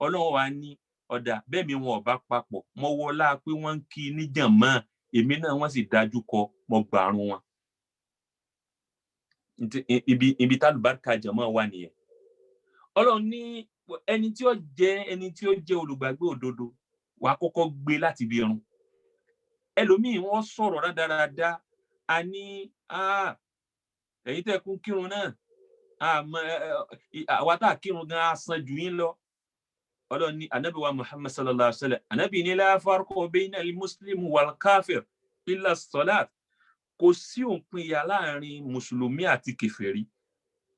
Ọlọ́run wa ní ọ̀dà bẹ́ẹ̀ mi wọn ọ̀bá papọ̀ mọ wọlá pé wọ́n ń kí ní jàmá èmi náà wọ́n sì dájú kọ mọ gbàrún wọn ibi tálùbáríkà jàmá wà nìyẹn Ọlọ́run ní ẹni tí ó jẹ́ olùgbàgbé òdodo wàá kọ́kọ́ gbé láti bí irun ẹlòmíì wọ́n sọ̀rọ̀ rádaràda a ní ẹ̀yin tẹ́ kún kírun náà àwa tá kírun gan á san jù yín lọ Ọlọ́run ní Ànábì wa Muhammad sallallahu alaihi wasallam Ànábì ní la farqa bayna al-muslim wal-kafir illa as-salat kò sí òpinya láàrin mùsùlùmí àti kèfèrí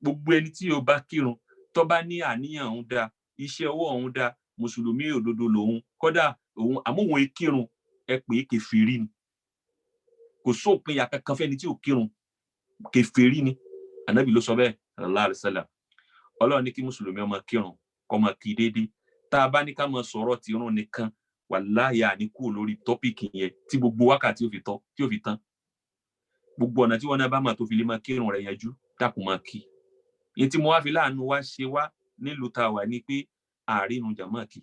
gbogbo ẹni tí ó bá kírun tó bá ní àníyàn òun dá iṣẹ́ ọwọ́ òun dá mùsùlùmí òdodo lòun kódà òun àmóhun kírun ẹ pè é kèfèrí ni kò sópinya kankan fẹ́ni tí ò kírun kèfèrí ni Ànábì ló sọ bẹ́ẹ̀ sallallahu alaihi wasallam Ọlọ́run ní kí mùsùlùmí ó máa kírun kó máa kí déédéé tá a bá ní ká máa sọ̀rọ̀ ti irun nìkan wàláhì àní kúrò lórí tọ́pìkì yẹn tí gbogbo wákàtí tí ó fi tán gbogbo ọ̀nà tí wọ́n náà bá máa tó fi lè máa kírun rẹ̀ yanjú dákun máa kí èyí tí mo wá fi láàánú wá ṣe wá nílùú tá a wà ní pé àárínú jàmá kí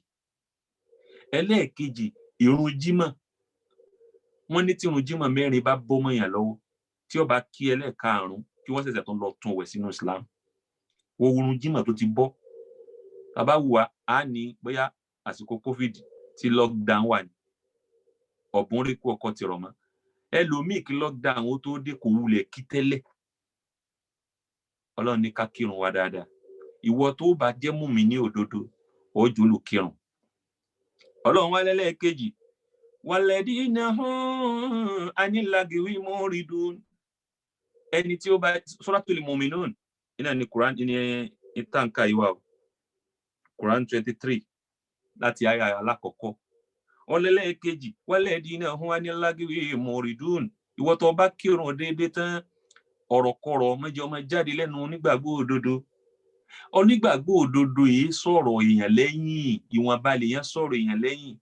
ẹlẹ́ẹ̀kejì ìrun jímọ̀ wọ́n ní tí ìrun jímọ̀ mẹ́rin bá bọ́ mọ́yàn lọ́wọ́ tí ó bá kí ẹlẹ́ẹ̀karùn-ún kí wọ́n ṣẹ̀ṣẹ̀ tó lọ tún wẹ̀ sínú Islam wo ìrun jímọ̀ tó ti bọ́ bàbá wùwà á ní bóyá àsìkò COVID tí lockdown wà ní ọ̀bùn rí kú ọkọ̀ ti rọ̀ mọ́ ẹlòmíì kí lockdown ó tó dé kò wulẹ̀ kí tẹ́lẹ̀ Ọlọ́run ní ká kírun wa dáadáa ìwọ tó bá jẹ́ mùmínì òdodo ó jòlù kírun Ọlọ́run wá lẹ́lẹ́kejì walladina hum anil lagwi muridun ẹni tí ó bá Suratul Mu'minun ina ní Quran ní ìtànkà ìwà Quran 23 láti àyà alákọ̀ọ́kọ́ ọlẹ́lẹ́kejì walladina hum anil lagwi muridun ìwọ tó bá kírun déédéé tán ọ̀rọ̀kọ̀rọ̀ mẹ́jọ máa jáde lẹ́nu onígbàgbọ́ òdodo yìí sọ̀rọ̀ èèyàn lẹ́yìn ìwọ̀nba lèèyàn sọ̀rọ̀ èèyàn lẹ́yìn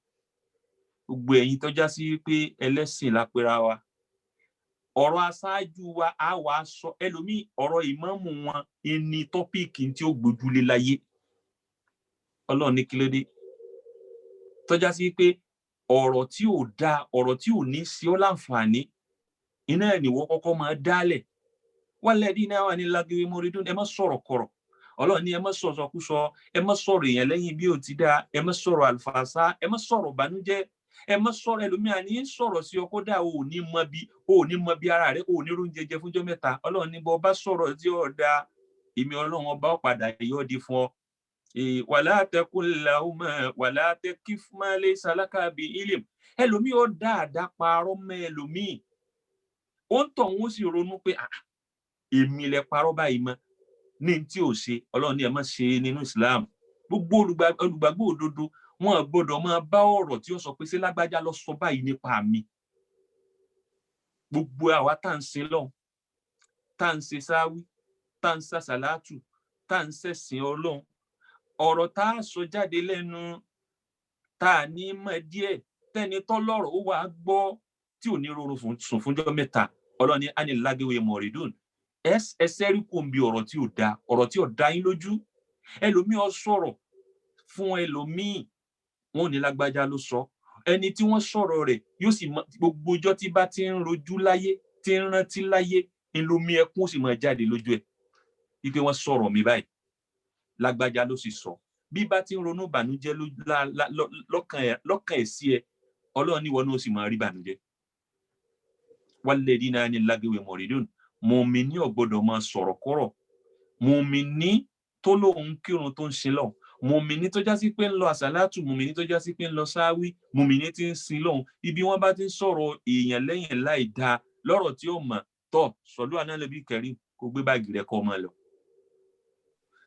gbogbo ẹ̀yin tó já sí pé ẹlẹ́sìn lápẹ́ra wa ọ̀rọ̀ aṣáájú wa á wà sọ ẹlòmíì ọ̀rọ̀ ìmáàmù wọn ní tọ́píìkì tí ó gbójúlé láyé Ọlọ́run ní kí ló dé tó já sí pé ọ̀rọ̀ tí ò dá ọ̀rọ̀ tí ò ní sí ọ́ láǹfààní iná ẹ̀ nìwọ́ kọ́kọ́ máa dálẹ̀ walladina anil lagwi muridun ẹ má sọ̀rọ̀ kọ̀rọ̀ Ọlọ́run ní ẹ má sọ̀sọ̀kúsọ ẹ má sọ̀rọ̀ èèyàn lẹ́yìn bí ó ti dá ẹ má sọ̀rọ̀ àlùfàṣà ẹ má sọ̀rọ̀ bànújẹ́ ẹ má sọ̀rọ̀ ẹlòmíà ní sọ̀rọ̀ sí ọkọ dá ò ní mọ bí ara rẹ̀ ò ní oúnjẹ jẹ fúnjọ́ mẹ́ta Ọlọ́run ní bó bá sọ̀rọ̀ tí ó dá èmi Ọlọ́run ọba padà yọ di fún ọ wala taqul lahuma wala takif ma laysa laka bi ilm ẹlòmíì ó dáadáa parọ́ mọ́ ẹlòmíì ó ń tọ̀ wọ́n sì ronú pé èmi lẹ parọ́ báyìí mọ́ ní tí ò ṣe Ọlọ́run ní ẹ má ṣe nínú Islam gbogbo olùgbàgbọ́ òdodo wọn gbọ́dọ̀ máa bá ọ̀rọ̀ tí ó sọ pé ṣé lágbájá ló sọ báyìí nípa mi gbogbo àwa tá ń ṣe lọ́hùn tá ń ṣe sáwí tá ń ṣàṣàlátù tá ń ṣẹ̀sìn Ọlọ́run ọ̀rọ̀ tá a sọ jáde lẹ́nu tá a ní mọ̀ díẹ̀ tẹ́ni tọ́lọ́rọ̀ ó wà gbọ́ tí ò ní rọrùn sùn fúnjọ́ mẹ́ta Ọlọ́run ní anil lagwi muridun ẹsẹ̀ rí kò ń bi ọ̀rọ̀ tí ò dá yín lójú ẹlòmíì ó sọ̀rọ̀ fún ẹlòmíì wọn ò ní lágbájá ló sọ ẹni tí wọ́n sọ̀rọ̀ rẹ̀ yóò sì gbogbo ọjọ́ tí bá ti ń rojú láyé tí ń rántí láyé ńlomi ẹkún sì máa jáde lójú ẹ̀ wípé wọ́n sọ̀rọ̀ mi báyìí lágbájá ló sì sọ bí bá ti ń ronú bànújẹ́ lọ́kàn ẹ̀ sí ẹ Ọlọ́run ní wọn náà sì máa rí bànújẹ́ walladina anil lagwi muridun mùmíní ò gbọ́dọ̀ máa sọ̀rọ̀ kọ́rọ̀ mùmíní tó lóun kírun tó ń sin lọ́hùn mùmíní tó já sí pé ń lọ àsàlátù mùmíní tó já sí pé ń lọ sáwí mùmíní tí ń sin lọ́hùn ibi wọ́n bá ti ń sọ̀rọ̀ èèyàn lẹ́yìn láì dáa lọ́rọ̀ tí ó mọ̀ tọ́ sọ̀lú ànálẹ́bí kẹrin kó gbé báàgì rẹ̀ kọ́ máa lọ.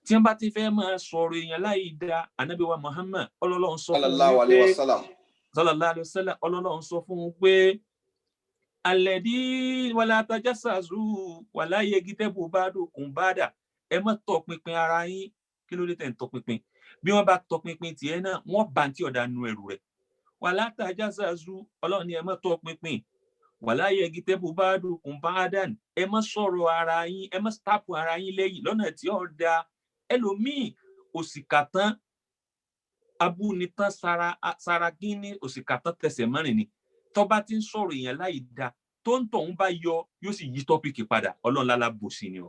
tí wọ́n bá ti fẹ́ máa sọ̀rọ̀ èèyàn láì dáa Ànábì wa Muhammad Ọlọ́run sọ fún un pé sallallahu alaihi wasallam Ọlọ́run sọ fún un pé alẹ́dí wàlá tajassazu wàlá yagtabu ba'dukum ba'da ẹ má tọpinpin ara yín kí ló dé tẹ̀ ń tọpinpin bí wọ́n bá tọpinpin tiẹ̀ náà wọ́n bá tí ọ̀dà nu ẹrù rẹ̀ wàlá tajassazu Ọlọ́run ni ẹ má tọpinpin wàlá yagtabu ba'dukum ba'dan ẹ má sọ̀rọ̀ ara yín ẹ má stapu ara yín lẹ́yìn lọ́nà tí ó da ẹlòmíì òsìkà tán abúnitán sara gíní òsìkà tán tẹsẹ̀ mọ́rin ni tó bá ti ń sọ̀rọ̀ èèyàn láì da tó ń tọ̀hún bá yọ yóò sì yí tọ́pìkì padà Ọlọ́run lálábòsí ni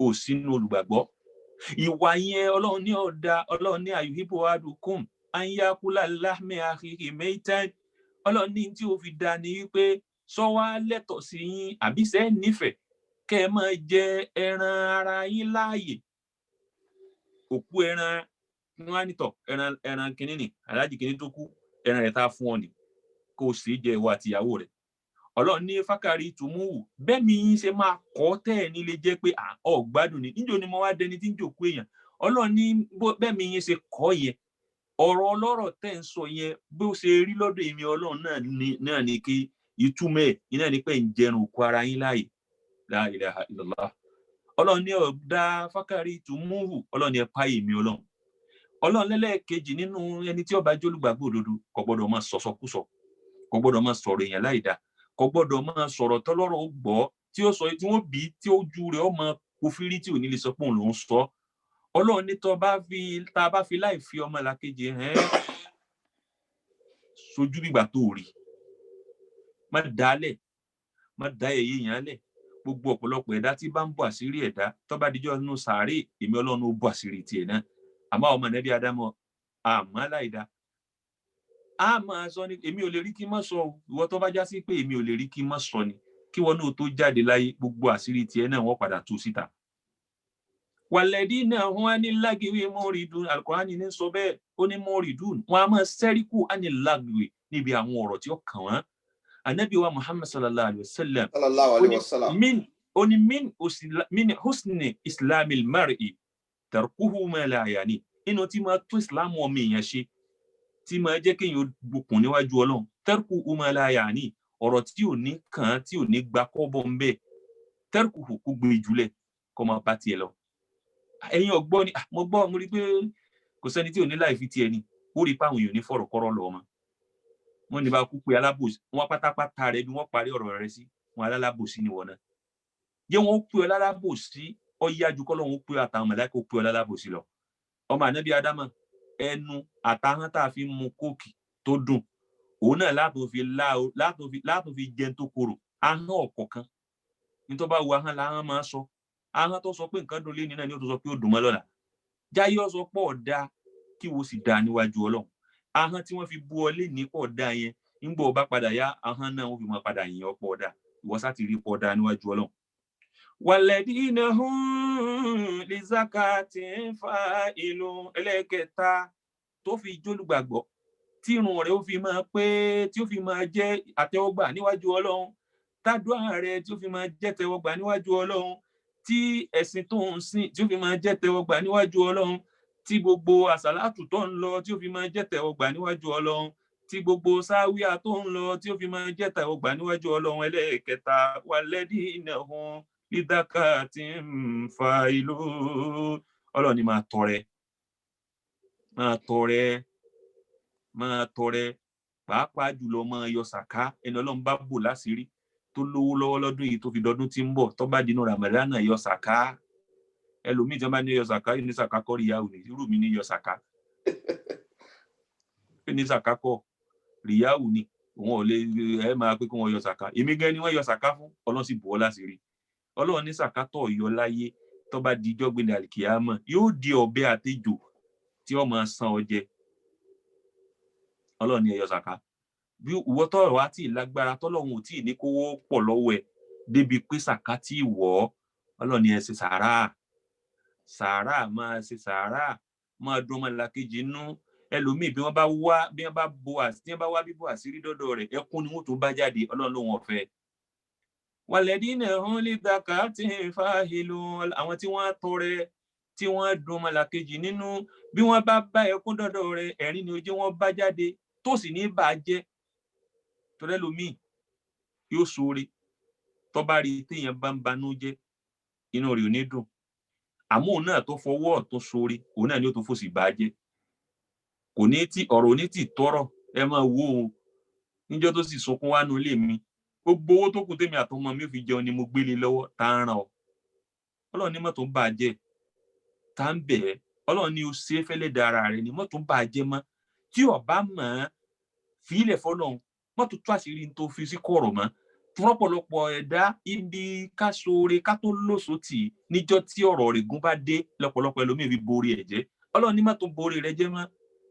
ò sínú olùgbàgbọ́ ìwà yẹn Ọlọ́run ní ọ̀dà Ọlọ́run ní ayuhibbu ahadukum an yakula lahma akhihi maytan Ọlọ́run ní tí ó fi dá ní wípé sọ wá lẹ́tọ̀ọ́ sí yín àbí ṣé nífẹ̀ẹ́ kẹ́ ẹ máa jẹ ẹran ara yín láàyè òkú ẹran wọn á nítọ̀ ẹran kìíní ni aláàjì kìíní tó kú ẹran rẹ̀ tá a fún ọ ni kó o sì jẹ ìwọ àti ìyàwó rẹ̀ Ọlọ́run ní fákàrí tùmúwù bẹ́ẹ̀ mi yín ṣe máa kọ́ tẹ́ ẹ̀ nílé jẹ́ pé ọ̀ gbádùn ni níjó ni mo wá dẹni tí ń jòkó èèyàn Ọlọ́run ní bẹ́ẹ̀ mi yín ṣe kọ́ yẹn ọ̀rọ̀ ọlọ́rọ̀ tẹ́ ń sọ yẹn bó ṣe rí lọ́dọ̀ èmi Ọlọ́run náà ni kí ìtumọ̀ ẹ̀ iná ni pé ń jẹun òkú ara yín láàyè la ilaha illallah Ọlọ́run ní ọ̀dà fákàrí tùmúwù Ọlọ́run ní ẹ páyè mi Ọlọ́run lẹ́lẹ́kejì nínú ẹni tí ó bá jólùgbàgbọ́ òdodo kò gbọ́dọ̀ máa sọ̀sọkúsọ kò gbọ́dọ̀ máa sọ̀rọ̀ èèyàn láìda kò gbọ́dọ̀ máa sọ̀rọ̀ tọ́lọ́rọ̀ ó gbọ́ tí ó sọ tí wọ́n bí tí ó ju rẹ̀ ó máa kófírí tí ò ní lè sọ pé òun ló ń sọ Ọlọ́run ní tá a bá fi láì fi ọmọ làkejì sojú bígbà tó rí má dálẹ̀ má dá ẹ̀yẹ èèyàn lẹ̀ gbogbo ọ̀pọ̀lọpọ̀ ẹ̀dá tí bá ń bọ̀ àṣírí ẹ̀dá tó bá dijọ́ nínú sàárè èmi Ọlọ́run ó bọ̀ àṣírí tiẹ̀ náà àmọ́ ọmọ nẹ́bí Ádámọ̀ àmọ́ láìda a máa sọ ni èmi ò lè rí kí n má sọ ìwọ tó bá já sí pé èmi ò lè rí kí n má sọ ni kí wọn náà tó jáde láyé gbogbo àṣírí tiẹ̀ náà wọ́n padà tú síta. wàlẹ́dí náà wọ́n á ní lágìwé mọ́rìdùn Al-Qur'ani ní sọ bẹ́ẹ̀ ó ní mọ́rìdùn wọ́n á máa sẹ́ríkù á ní lágìwé níbi àwọn ọ̀rọ̀ tí ó kàn wọ́n. Ànábì wa Muhammad sallallahu alayhi wa sallam min husni islamil mar'i tarkuhu ma la yani inú tí máa tún ìsìlámù ọmọ èèyàn ṣe tí máa jẹ́ kéèyàn gbókùn níwájú Ọlọ́run tarkuhu ma la yani ọ̀rọ̀ tí ò ní kàn tí ò ní gba kọ́bọ̀ ń bẹ̀ tarkuhu kó gbé jùlẹ̀ kó máa bá tiẹ̀ lọ. ẹ̀yin ọ̀gbọ́n ni mo gbọ́ mo rí pé kò sẹ́ni tí ò ní láì fi tiẹ̀ ni ó rí páwọn èèyàn ní fọ̀rọ̀ kọ́rọ̀ lọ ọmọ wọn ní bá kú pé alábòsí wọn pátápátá rẹ bí wọ́n parí ọ̀rọ̀ rẹ sí wọn alábòsí ni wọn náà jẹ́ wọn pé alábòsí ọ̀yájú kọ́lọ́hún pé àtàwọn mọ̀lẹ́kọ̀ pé alábòsí lọ ọmọ ànábì Ádámọ̀ ẹnu àtàhán tá a fi mu kóòkì tó dùn òun náà látò fi jẹun tó korò ahọ́n ọ̀kọ̀ọ̀kan nítorí bá wo ahọ́n làhán máa sọ ahọ́n tó sọ pé nǹkan dùn lé ní náà ni ó tó sọ pé ó dùn mọ́ lọ́la jáyé ọ sọ pọ̀ ọ̀dà kí wo sì dáa níwájú Ọlọ́run ahọ́n tí wọ́n fi bú ọ lé ní pọ̀ ọ̀dà yẹn nígbà ó bá padà yá ahọ́n náà wọ́n fi máa padà yìn ọ́ pọ̀ ọ̀dà ìwọ sá ti rí pọ̀ ọ̀dà níwájú Ọlọ́run. wàlẹ́dínà hum lizakati fa'ilun ẹlẹ́kẹta tó fi jólùgbàgbọ́ tí irun rẹ̀ ó fi máa pé tí ó fi máa jẹ́ àtẹ́wọ́gbà níwájú Ọlọ́run tádùá rẹ̀ tí ó fi máa jẹ́ tẹ́wọ́gbà níwájú Ọlọ́run tí ẹ̀sìn tó ń sìn tí ó fi máa jẹ́ tẹ́wọ́gbà níwájú Ọlọ́run tí gbogbo àsàlátù tó ń lọ tí ó fi máa jẹ́ tẹ́wọ́gbà níwájú Ọlọ́run tí gbogbo sáwíà tó ń lọ tí ó fi máa jẹ́ tẹ́wọ́gbà níwájú Ọlọ́run ẹlẹ́kẹta wàlẹ́dínà hum lidakati fa'ilun Ọlọ́run ni máa tọrẹ pàápàá jùlọ máa yọ sàká ẹni Ọlọ́run bá bò láṣìírí tó lówó lọ́wọ́ lọ́dún yìí tó fi dọdún tí ń bọ̀ tó bá dínú Ramadan náà yọ sàká ẹlòmíì tí wọ́n bá ní yọ sàká ní sàká kọ́ ríyáwó ní irú mi ní yọ sàká ní sàká kọ́ ríyáwó ní òun ò lè ẹ máa pé kí wọ́n yọ sàká èmi gan ni wọ́n yọ sàká fún Ọlọ́run sì bò ọ́ láṣìírí Ọlọ́run ní sàkátọ̀ yọ láyé tó bá di ijọ́ gbẹ̀dẹ̀ àlìkìyámọ̀ yóò di ọ̀bẹ àtejò tí ó máa san ọ jẹ Ọlọ́run ní ẹ yọ sàká bí ìwọ tọrọ wá tí lágbára tọ́lọ́run ò tí ì ní kówó pọ̀ lọ́wọ́ ẹ débi pé sàká tí ìwọ Ọlọ́run ní ẹ ṣe sàárà máa ṣe sàárà máa dún ọmọ làkejì nú ẹlòmíì bí wọ́n bá wá bíbọ àṣírí dọ́dọ̀ rẹ̀ ẹkún ni wọ́n tó bá jáde Ọlọ́run ló wọn fẹ́. wàlẹ́dínà hum lidakati fa'ilun àwọn tí wọ́n tọrẹ tí wọ́n dùn ọmọlàkejì nínú bí wọ́n bá ẹkún dọ́dọ̀ rẹ̀ ẹ̀rín ni ojú wọn bá jáde tó sì ní bà jẹ́ torẹ́lòmíì yóò ṣoore tó bá rí téèyàn bá ń banú jẹ́ inú rẹ̀ ò ní dùn àmọ́ òun náà tó fọwọ́ ọ̀tún ṣoore òun náà ni ó tó fòsì bá jẹ́ kò ní tí ọ̀rọ̀ ní tí tọrọ ẹ máa wo o níjọ́ tó sì sunkún wá nulé mi gbogbo owó tó kù tèmi àtọmọ mi ò fi jẹun ni mo gbélé lọ́wọ́ tá ń ràn ọ́ Ọlọ́run ní mọ́tò ń bà jẹ́ tá ń bẹ̀ ẹ́ Ọlọ́run ní o ṣe fẹ́lẹ́ dára rẹ̀ ni mọ́tò ń bà jẹ́ mọ́ tí ọba mọ̀ fílẹ̀ fọ́lọ́run mọ́tò tó àṣírí tó fi sí kọ̀rọ̀ mọ́ fọ́pọ̀lọpọ̀ ẹ̀dá ibi ká ṣoore ká tó lóṣòtì níjọ́ tí ọ̀rọ̀ rẹ̀ gún bá dé lọ́pọ̀lọpọ̀ ẹlòmíì fi borí ẹ̀ jẹ́ Ọlọ́run ní mọ́tò borí rẹ̀ jẹ́ mọ́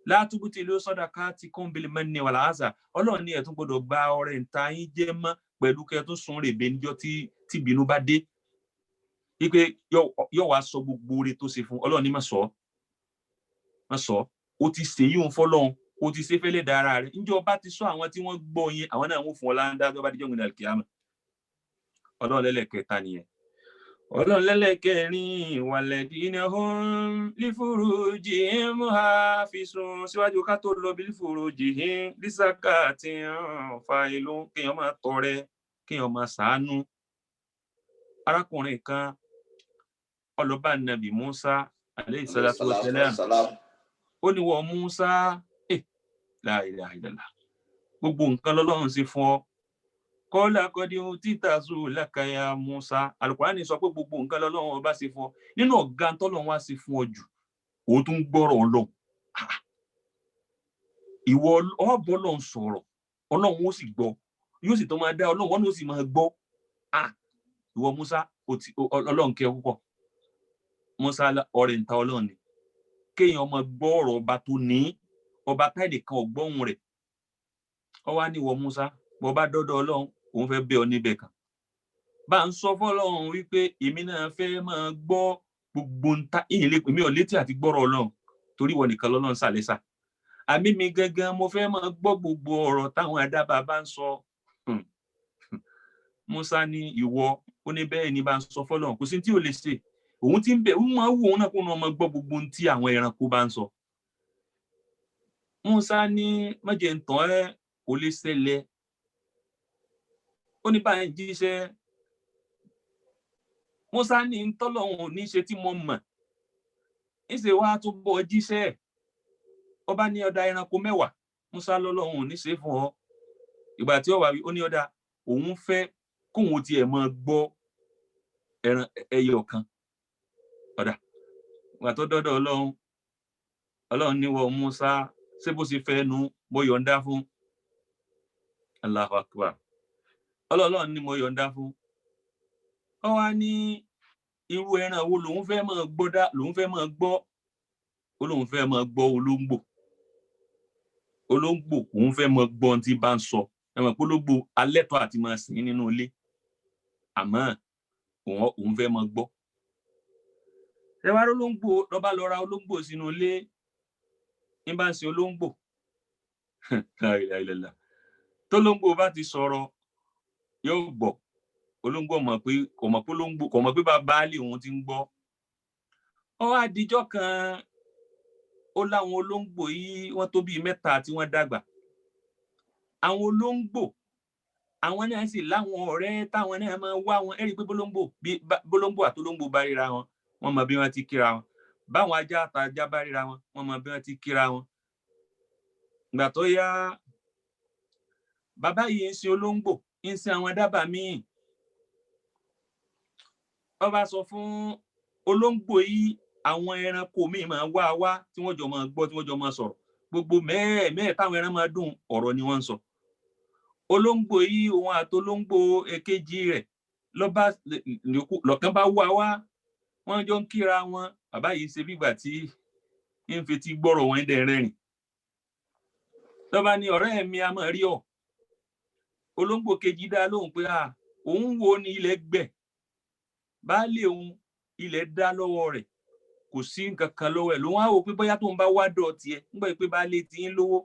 látúbùtì ló sọ́dà ká ti kún bílẹ̀ mẹ́ni wà láàzà Ọlọ́run ní ẹ̀ tún gbọ́dọ̀ bá ọrẹ ìta yín jẹ́ mọ́ pẹ̀lú kẹ́ tún sun rèébé níjọ́ tí bínú bá dé wípé yóò wá sọ gbogbo oore tó ṣe fún Ọlọ́run ní má sọ ó ti ṣèyí òun fọ́lọ́run ó ti ṣe fẹ́lẹ́ dára rẹ̀ níjọ́ bá ti sọ àwọn tí wọ́n gbọ́ yẹn àwọn náà wọ́n fún ọ láńdá tó bá díjọ́ gbìyànjú àlùkìyámà Ọlọ́run lẹ́lẹ́kẹta nìyẹn Ọlọ́run lẹ́lẹ́kẹrin walladina hum li furujihim hafizun síwájú ká tó lọ bí li furujihim lisakatin fa'ilun kéèyàn máa tọrẹ kéèyàn máa ṣàánú arákùnrin kan ọlọ́ba nàbì Musa alayhi salatu wassalam ó ní wọ́n Musa la ilaha illallah gbogbo nǹkan lọ́lọ́run ṣe fún ọ kọ́lá kọ́dí títà sùn lákàyà Musa Al-Qur'ani sọ pé gbogbo nǹkan lọ́lọ́run ọba ṣe fún ọ nínú ọ̀gá tọ́lọ́run wá ṣe fún ọ jù ó tún gbọ́rọ̀ Ọlọ́run ìwọ ọ̀bọ̀lọ́run sọ̀rọ̀ Ọlọ́run ó sì gbọ́ yóò sì tó máa dá Ọlọ́run wọn ó sì máa gbọ́ ìwọ Musa Ọlọ́run kẹ́ púpọ̀ Musa ọ̀rẹ́ ń ta Ọlọ́run ni kéèyàn ọmọ gbọ́ ọ̀rọ̀ ọba tó ní ọba táìdì kan ọgbọ́hun rẹ̀ ọ wá ní ìwọ Musa bọ́ bá dọ́dọ̀ Ọlọ́run òun fẹ́ bẹ́ ọ níbẹ̀ kan bá ń sọ fọ́lọ́run wípé èmi náà fẹ́ máa gbọ́ gbogbo ntá èmi ò létí àti gbọ́rọ̀ Ọlọ́run torí ìwọ nìkan lọ́lọ́run sàlẹ́sà àmì mi gangan mo fẹ́ máa gbọ́ gbogbo ọ̀rọ̀ táwọn adábàá bá ń sọ Musa ní ìwọ ó ní bẹ́ẹ̀ ni bá ń sọ fọ́lọ́run kò sí tí ò lè ṣe òun ti ń bẹ̀ òun máa wù òun náà kó náà máa gbọ́ gbogbo tí àwọn ẹranko bá ń sọ Musa ní májẹ̀ ń tàn ẹ́ kò lè ṣẹlẹ̀ ó ní báyìí jíṣẹ́ Musa ní tọ́lọ́hun ní ṣe tí mo mọ̀ ìṣe wá tó bọ́ jíṣẹ́ ọba ní ọ̀dà ẹranko 10 Musa lọ́lọ́hun ní ṣe fún ọ ìgbà tí ó wà wí ó ní ọ̀dà òun fẹ́ kóhun tiẹ̀ máa gbọ́ ẹran ẹyọ kan ọ̀dà ìgbà tó dọ́dọ̀ Ọlọ́run ní wọ Musa ṣé bó ṣe fẹ́ nu mo yọ̀ǹda fún Allahu Akbar Ọlọ́run ní mo yọ̀ǹda fún ọ wá ní irú ẹran wo lòun fẹ́ máa gbọ́ lòun fẹ́ máa gbọ́ olóhun fẹ́ máa gbọ́ olóńgbò òun fẹ́ máa gbọ́ ohun tí bá ń sọ ẹ̀mọ̀ pé olóńgbò alẹ́tọ̀ àti máa sìn nínú ilé àmọ́ òun fẹ́ máa gbọ́ ẹ wá olóńgbò lọ́ba lọ ra olóńgbò sínú ilé ní bá ń sin olóńgbò tólóńgbò bá ti sọ̀rọ̀ yóò gbọ́ olóńgbò kò mọ̀ pé baálé òun ti ń gbọ́ ó wá dijọ́ kan ó láwọn olóńgbò yìí wọ́n tó bíi 3 tí wọ́n dàgbà àwọn olóńgbò àwọn náà sì láwọn ọ̀rẹ́ táwọn náà máa wá wọn ẹ̀rí pé bólóńgbò àti olóńgbò bá ríra wọn wọ́n mọ bí wọ́n ti kíra wọn báwọn ajá àtàjá bá ríra wọn wọ́n mọ bí wọ́n ti kíra wọn ìgbà tó yá bàbá yìí ń sin olóńgbò ń sin àwọn dábàá míì ó bá sọ fún olóńgbò yìí àwọn ẹranko míì máa wá tí wọ́n jọ máa gbọ́ tí wọ́n jọ máa sọ̀rọ̀ gbogbo mẹ́ẹ̀ táwọn ẹran máa dùn ọ̀rọ̀ ni wọ́n ń sọ olóńgbò yìí òun àtolóńgbò èkejì rẹ̀ lọ́kàn bá wá wọ́n jọ ń kíra wọn bàbá yìí ṣe bígbà tí ń fetí gbọ́rọ̀ wọn dẹ̀ rẹ́rìn lọ́ba ní ọ̀rẹ́ mi a máa rí ọ olóńgbò kejì dá lóhùn pé òun wo ni ilẹ̀ gbẹ̀ baálé òun ilẹ̀ dá lọ́wọ́ rẹ̀ kò sí nǹkan kan lọ́wọ́ ẹ̀ lòun á wò pé bóyá tóun bá wá dọ̀ tiẹ̀ nígbà pé baálé ti ń lówó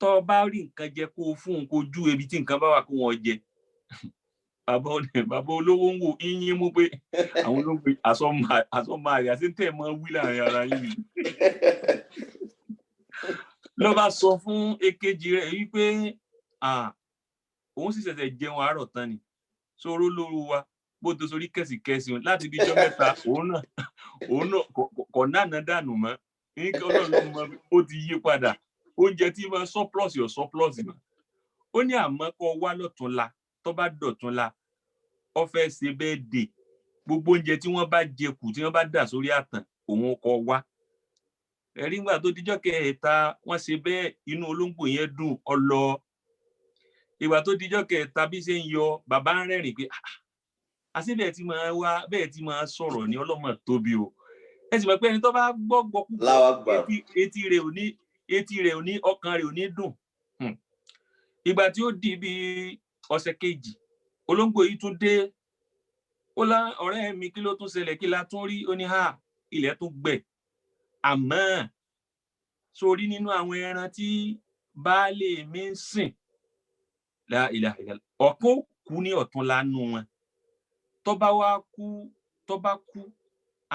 tọ́ bá rí nǹkan jẹ kó fún un kó ju ebi tí nǹkan bá wà kó wọn jẹ bàbá olówó ń wò yín mú pé àwọn olóńgbò àsọmọ àyà sí tẹ̀ mọ́ wí láàrin ara yìí ló bá sọ fún èkejì rẹ̀ wípé òun sì ṣẹ̀ṣẹ̀ jẹun àárọ̀ tán ni sóró lóru wa bó tó sorí kẹsìkẹsì láti bí ijọ́ mẹ́ta òun náà kò náà dànù mọ́ nǹkan Ọlọ́run ló mọ ó ti yí padà oúnjẹ tí máa surplus yọ surplus mọ́ ó ní àmọ́ kó wá lọ́túnla tó bá dọ̀túnla ó fẹ́ ṣe bẹ́ẹ̀ dé gbogbo oúnjẹ tí wọ́n bá jẹ kù tí wọ́n bá dà sórí àtàn òun kó wá ẹ̀rí ńgbà tó dijọ́ kẹta wọ́n ṣe bẹ́ẹ̀ inú olóńgbò yẹn dùn ọlọ ìgbà tó dijọ́ kẹta bí ṣe ń yọ bàbá ń rẹ́rìn pé àṣé bẹ́ẹ̀ tí máa wá bẹ́ẹ̀ tí máa sọ̀rọ̀ ní ọlọ́mọ tóbi o ẹ sì mọ̀ pé ẹni tó bá gbọ́ púpọ̀ etí rẹ̀ ò ní ọkàn rẹ̀ ò ní dùn ìgbà tí ó di bí ọ̀sẹ̀ kejì olóńgbò yìí tún dé ó lá ọ̀rẹ́ mi kí ló tún ṣẹlẹ̀ kí la tún rí ó ní ilẹ̀ tún gbẹ àmọ́ sórí nínú àwọn ẹran tí baálé mi ń sìn ọ̀kan kú ní ọ̀túnla nù wọn tó bá kú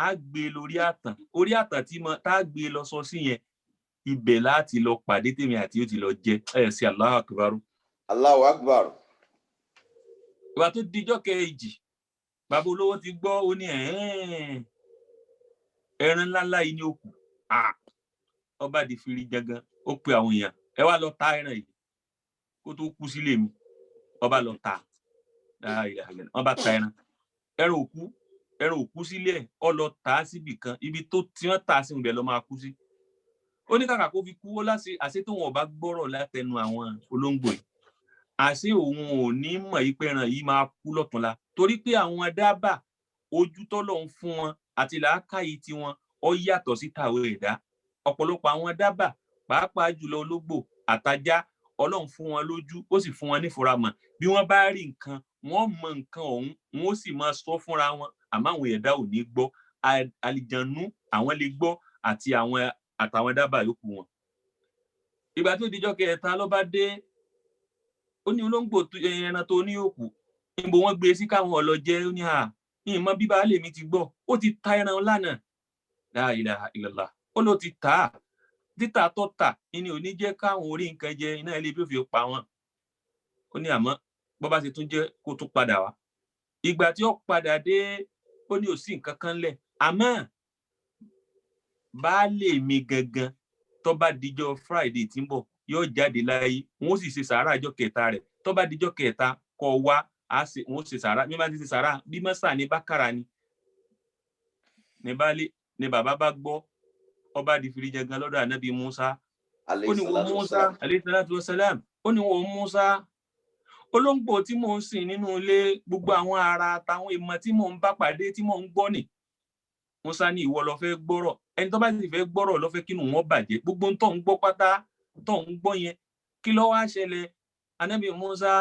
á gbé lórí àtàn orí àtàn tí tá a gbé lọ sọ sí yẹn ibẹ̀ láti lọ pàdé tèmi àti ó ti lọ jẹ ẹ sí Allahu Akbar. Allahu Akbar. ìwà tó dijọ́ kejì bàbá olówó ti gbọ́ ó ní ẹran ńláńlá yìí ní òkú ọba di fìrí gangan ó pe àwọn èèyàn ẹ wá lọ ta ẹran yìí kó tó kú sílé mi ọba lọ ta ọba ta ẹran òkú sílé ọ lọ ta síbì kan ibi tó tí wọ́n ta sí ibẹ̀ lọ máa kú sí ó ní kàkà kó fi kú ó láṣẹ àṣẹ tó wọn ọba gbọ́rọ̀ látẹnu àwọn olóńgbò yìí àṣé òun ò ní mọ̀ yí pé ẹran yìí máa kú lọ́túnla torí pé àwọn dábà ojú tọ́lọ́run fún wọn àti làákàyè tiwọn ó yàtọ̀ sí tàwọn ẹ̀dá ọ̀pọ̀lọpọ̀ àwọn dábà pàápàá jùlọ ológbò àtajá Ọlọ́run fún wọn lójú ó sì fún wọn níforamọ̀ bí wọ́n bá rí nǹkan wọ́n mọ nǹkan ọ̀hún wọ́n sì máa sọ fúnra wọn àmọ́ àwọn ẹ̀dá ò ní gbọ́ àlìjànú àwọn lè gbọ́ àtàwọn dábà yòókù wọn. ìgbà tó dijọ́ kẹta ló bá dé ó ní olóńgbò ẹran tó ní òkú níbo wọ́n gbé sí káwọn ọlọ́jẹ́ ó ní ìmọ̀ bí baálé mi ti gbọ́ ó ti ta ẹran lánàá la ilaha illallah ó ló ti tà á títà tó tà ní ò ní jẹ́ káwọn orí nǹkan jẹ iná ilé bí ó fi pa wọn ó ní àmọ́ bó bá ṣe tún jẹ́ kó tún padà wá ìgbà tí ó padà dé ó ní ò sí nǹkan kan lẹ̀ àmọ́ baálé mi gangan tó bá dijọ́ Friday tí ń bọ̀ yóò jáde láyé wọn ó sì ṣe sàárà ọjọ́ kẹta rẹ̀ tó bá dijọ́ kẹta kó wá wọn ó ṣe sàárà bí wọ́n bá ti ṣe sàárà bí mọ́sà ní bákàrà ni ní baálé ní bàbá bá gbọ́ ọba di fìrí jẹgan lọ́dọ̀ ànábì Musa ó ní wọn Musa alayhi salatu wassalam ó ní wọn Musa olóńgbò tí mò ń sìn nínú ilé gbogbo àwọn ara àtàwọn ìmọ̀ tí mò ń bá pàdé tí mò ń gbọ́ nì Musa ní ìwọ ló fẹ́ gbọ́rọ̀ ẹni tó bá sì fẹ́ gbọ́rọ̀ ló fẹ́ kínú wọn bàjẹ́ gbogbo tó ń gbọ́ pátá tó ń gbọ́ yẹn kí ló wá ṣẹlẹ̀ ànábì Musa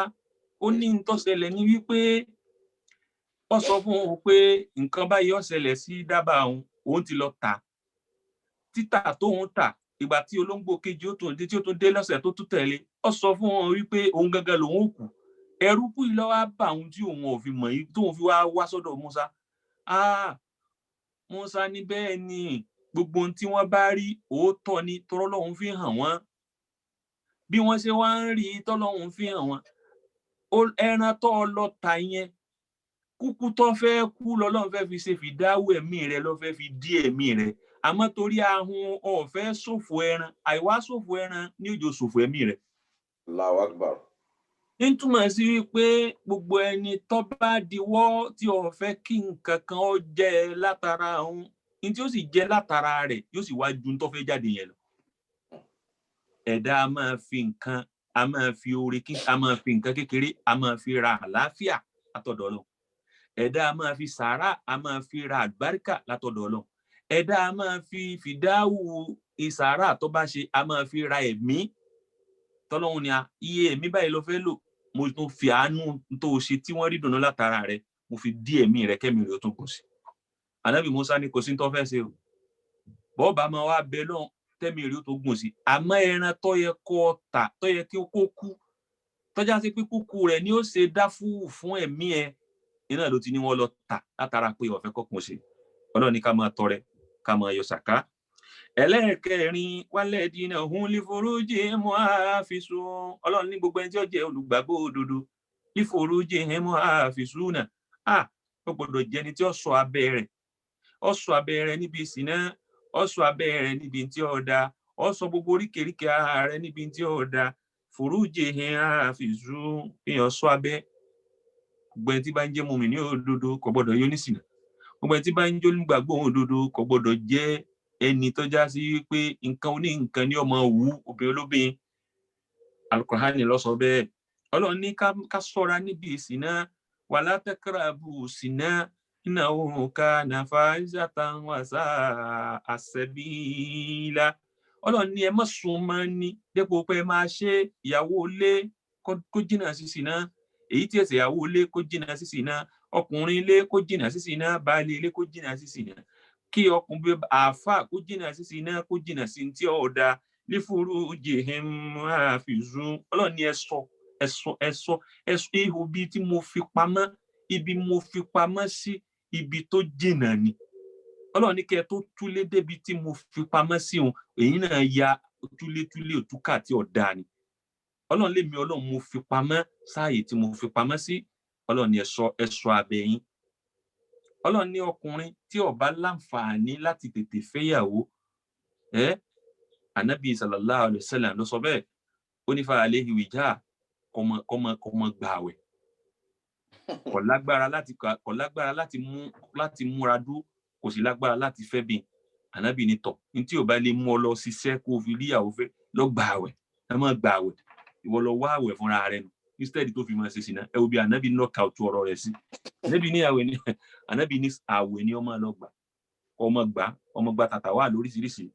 ó ní ń tó ṣẹlẹ̀ ní wípé ó sọ fún òun pé nǹkan báyìí ó ṣẹlẹ̀ sí dábàá òun ti lọ tà títà tóun tà ìgbà tí olóńgbò kejì ó tún dé tí ó tún dé lọ́sẹ̀ tó tún tẹ̀lé ó sọ fún wọn wípé òun gangan lòun ò kú ẹ̀rù kú yìí lọ́wọ́ bá òun tí òun ò fi mọ̀ yìí tóun fi wá sọ́dọ̀ Musa Musa ní bẹ́ẹ̀ ni gbogbo ohun tí wọ́n bá rí òótọ́ ni tọ́lọ́hun fi hàn wọ́n bí wọ́n ṣe wá ń rí tọ́lọ́hun fi hàn wọ́n ẹran tó lọ tà yẹn kúkú tó fẹ́ kú lọ́lọ́run fẹ́ fi ṣe fìdáwò ẹ̀mí rẹ̀ ló fẹ́ fi dí ẹ̀mí rẹ̀ àmọ́ torí ahun ọ̀fẹ́ ṣòfò ẹran àìwá ṣòfò ẹran ní òjò ṣòfò ẹ̀mí rẹ̀. Allahu Akbar. ń túmọ̀ sí wípé gbogbo ẹni tó bá diwọ́ tí ó fẹ́ kí nǹkan kan ó jẹ́ látara òun ní tí ó sì jẹ́ látara rẹ̀ yóò sì wá ju tó fẹ́ jáde yẹn lọ. ẹ̀dá a máa fi nǹkan a máa fi oore kí a máa fi nǹkan kékeré a máa fi ra àlàáfíà látọ̀dọ̀ Ọlọ́run. ẹ̀dá a máa fi sàárà a máa fi ra àgbáríkà látọ̀dọ̀ Ọlọ́run. ẹ̀dá a máa fi fìdáwù ìsàárà tó bá ṣe a máa fi ra ẹ̀mí tọ́lọ́hun ni iye ẹ̀mí báyìí ló fẹ́ lò mo tún fi àánú tó ṣe tí wọ́n rí dùnú látara rẹ̀ mo fi dí ẹ̀mí rẹ̀ kẹ́mi rẹ̀ tó gùn sí. ànábì Musa ní kò sí tó fẹ́ ṣe o bọ́ọ̀bà máa wá bẹ lọ́hùn tẹ́mi rẹ̀ tó gùn sí àmọ́ ẹran tó yẹ kó tà tó yẹ kí kó kú tọ́já sí pé kúkú rẹ̀ ni ó ṣe dáfú fún ẹ̀mí ẹ iná ló ti ní wọ́n lọ tà látara pé ọ̀fẹ́ kọ́kùn ṣe Ọlọ́run ní ká máa tọrẹ ká máa yọ sàká ẹlẹ́ẹ̀kẹrin walladhina hum li furujihim hafizun Ọlọ́run ní gbogbo ẹni tí ó jẹ́ olùgbàgbọ́ òdodo li furujihim hafizuna ó gbọ́dọ̀ jẹ́ ẹni tí ó ṣọ́ abẹ́ rẹ̀ ó ṣọ́ abẹ́ rẹ̀ níbi ìṣìnà ó ṣọ́ abẹ́ rẹ̀ níbi tí ó dá ó ṣọ́ gbogbo oríkèéríkèé ara rẹ̀ níbi tí ó dá furujihim hafizun èèyàn ṣọ́ abẹ́ gbogbo ẹni tí bá ń jẹ́ mùmínì òdodo kò gbọ́dọ̀ yọ níṣìnà gbogbo ẹni tí bá ń jẹ́ olùgbàgbọ́ òdodo kò gbọ́dọ̀ jẹ́ ẹni tó já sí pé nǹkan oní nǹkan ní ọmọ wù obìnrin olóbìnrin Al-Qur'ani ló sọ bẹ́ẹ̀ Ọlọ́run ní ká ṣọ́ra níbi ìṣìnà wala taqrabu zina innahu kana fahishatan wa sa'a sabila Ọlọ́run ní ẹ má súnmọ́ ní dépò pé máa ṣe ìyàwó ilé kó jìnnà sí ṣìnà èyí tí ẹsẹ̀ ìyàwó ilé kó jìnnà sí ṣìnà ọkùnrin ilé kó jìnnà sí ṣìnà baálé ilé kó jìnnà sí ṣìnà kí ọkùnrin àáfà kó jìnnà sí ṣìnà kó jìnnà sí tí ọ̀dà li furujihim hafizun Ọlọ́run ní ẹ̀ṣọ́ ihò bí tí mo fi pamọ́ ibi mo fi pamọ́ sí ibi tó jìnnà ni Ọlọ́run ní kẹ́ tó túlé débi tí mo fi pamọ́ sí òun èyí náà ya túlétúlé òtúkà tí ọ̀dà ni Ọlọ́run lémi Ọlọ́run mo fi pamọ́ sáàyè tí mo fi pamọ́ sí Ọlọ́run ní ẹ̀ṣọ́ abẹ́ yín Ọlọ́run ní ọkùnrin tí ó bá láǹfààní láti tètè fẹ́yàwó Ànábì sallallahu alaihi wasallam ló sọ bẹ́ẹ̀ ó ní fa alayhi wìjà kọmọ gbààwẹ̀ kò lágbára láti múra dúró kò sì lágbára láti fẹ́ bí Ànábì ní tọ̀ ní tí ò bá lè mú ọ lọ ṣiṣẹ́ kó fi ríyàwó fẹ́ lọ gbààwẹ̀ ẹ má gbààwẹ̀ ìwọ lọ wá àwẹ̀ fúnra rẹ nù instead tó fi máa ṣe sìnà ẹ wo bí Ànábì knock out ọ̀rọ̀ rẹ̀ sí Ànábì ní àwẹ̀ ni ọmọ lọ gbà ọmọ gbà tàtà wà lóríṣiríṣi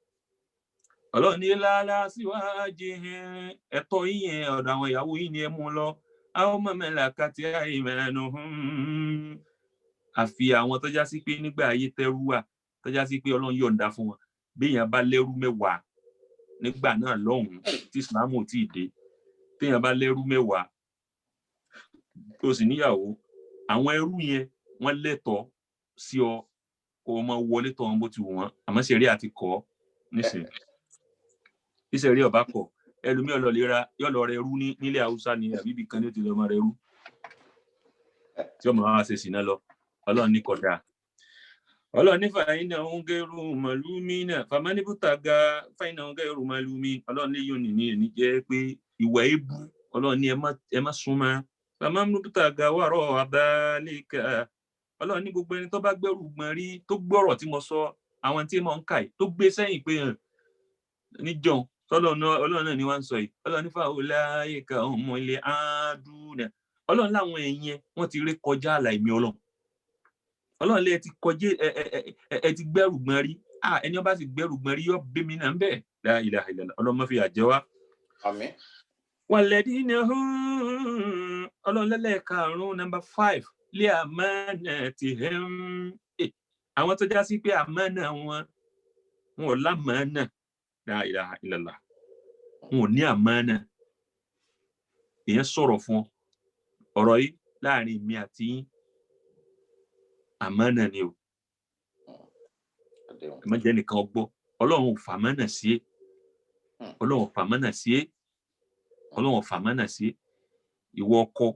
Ọlọ́run ní lálá síwájú ẹ̀tọ́ yín ọ̀dọ̀ àwọn ìyàwó yín ni ẹ mú lọ àwọn ọmọ mẹ́la kàtí àìmẹ́nu àfi àwọn tó já sí pé nígbà ayé tẹ́rú wà tó já sí pé Ọlọ́run yọ̀ǹda fún wọn béèyàn bá lẹ́rú mẹ́wàá nígbà náà lọ́hùn tí Ìsìlámù ò tíì dé téèyàn bá lẹ́rú mẹ́wàá tó sì níyàwó àwọn ẹrú yẹn wọ́n lẹ́tọ̀ọ́ sí ọ kó o máa wọlé tọ̀ wọn bó ti wù wọ́n àmọ́ ṣẹ̀rí àti kọ́ nísìnyí ìṣẹ̀rí ọba kọ̀ ẹlòmíì yọ̀lọ rẹ rú nílẹ̀ Haúsá ni àbíbí kan ní ó ti lọ́ọ́ máa rẹ rú tí ọmọ wa ṣe sìnà lọ Ọlọ́run ní kódà Ọlọ́run ní fàáyínà ń gẹ́rù màlúmí náà fàmánibútàgà fàáyínà ń gẹ́rù màlúmí Ọlọ́run ní yóò ní jẹ́ pé ìwà ebú Ọlọ́run ní ẹ má súnmọ́ fàmánibútàgà wàrọ̀ àbálẹ́kà Ọlọ́run ní gbogbo ẹni tó bá gbẹ́rù gbọ̀n rí tó gbọ́rọ̀ tí mo sọ àwọn tí mo ń kà tó gbé sẹ́yìn pé níjọ́ Ọlọ́run náà ni wọ́n ń sọ yìí Ọlọ́run ní fàáwọláyíká ọmọ ilẹ̀ àádúnà Ọlọ́run láwọn ẹ̀yẹn wọ́n ti rí kọjá àlà ìmí Ọlọ́run lè ti kọjá ẹ ti gbẹ́rù gbọ̀n rí ẹni ó bá sì gbẹ́rù gbọ̀n rí yọ bí mi náà ń bẹ̀ la ilaha illallah Ọlọ́run má fi àjẹ́ wá. Àmín. walladhina Ọlọ́run lẹ́lẹ́karùn-ún number 5 lé amanatihim àwọn tó já sí pé àmánà wọn ò lámánà la ilaha illallah wọn ò ní àmánà èèyàn sọ̀rọ̀ fún ọ̀rọ̀ yìí láàrin mi àti yín àmánà ni o ẹ má jẹ́ nìkan ọgbọ́ Ọlọ́run ò fàmánà sí é Ọlọ́run ò fàmánà sí é ìwọ ọkọ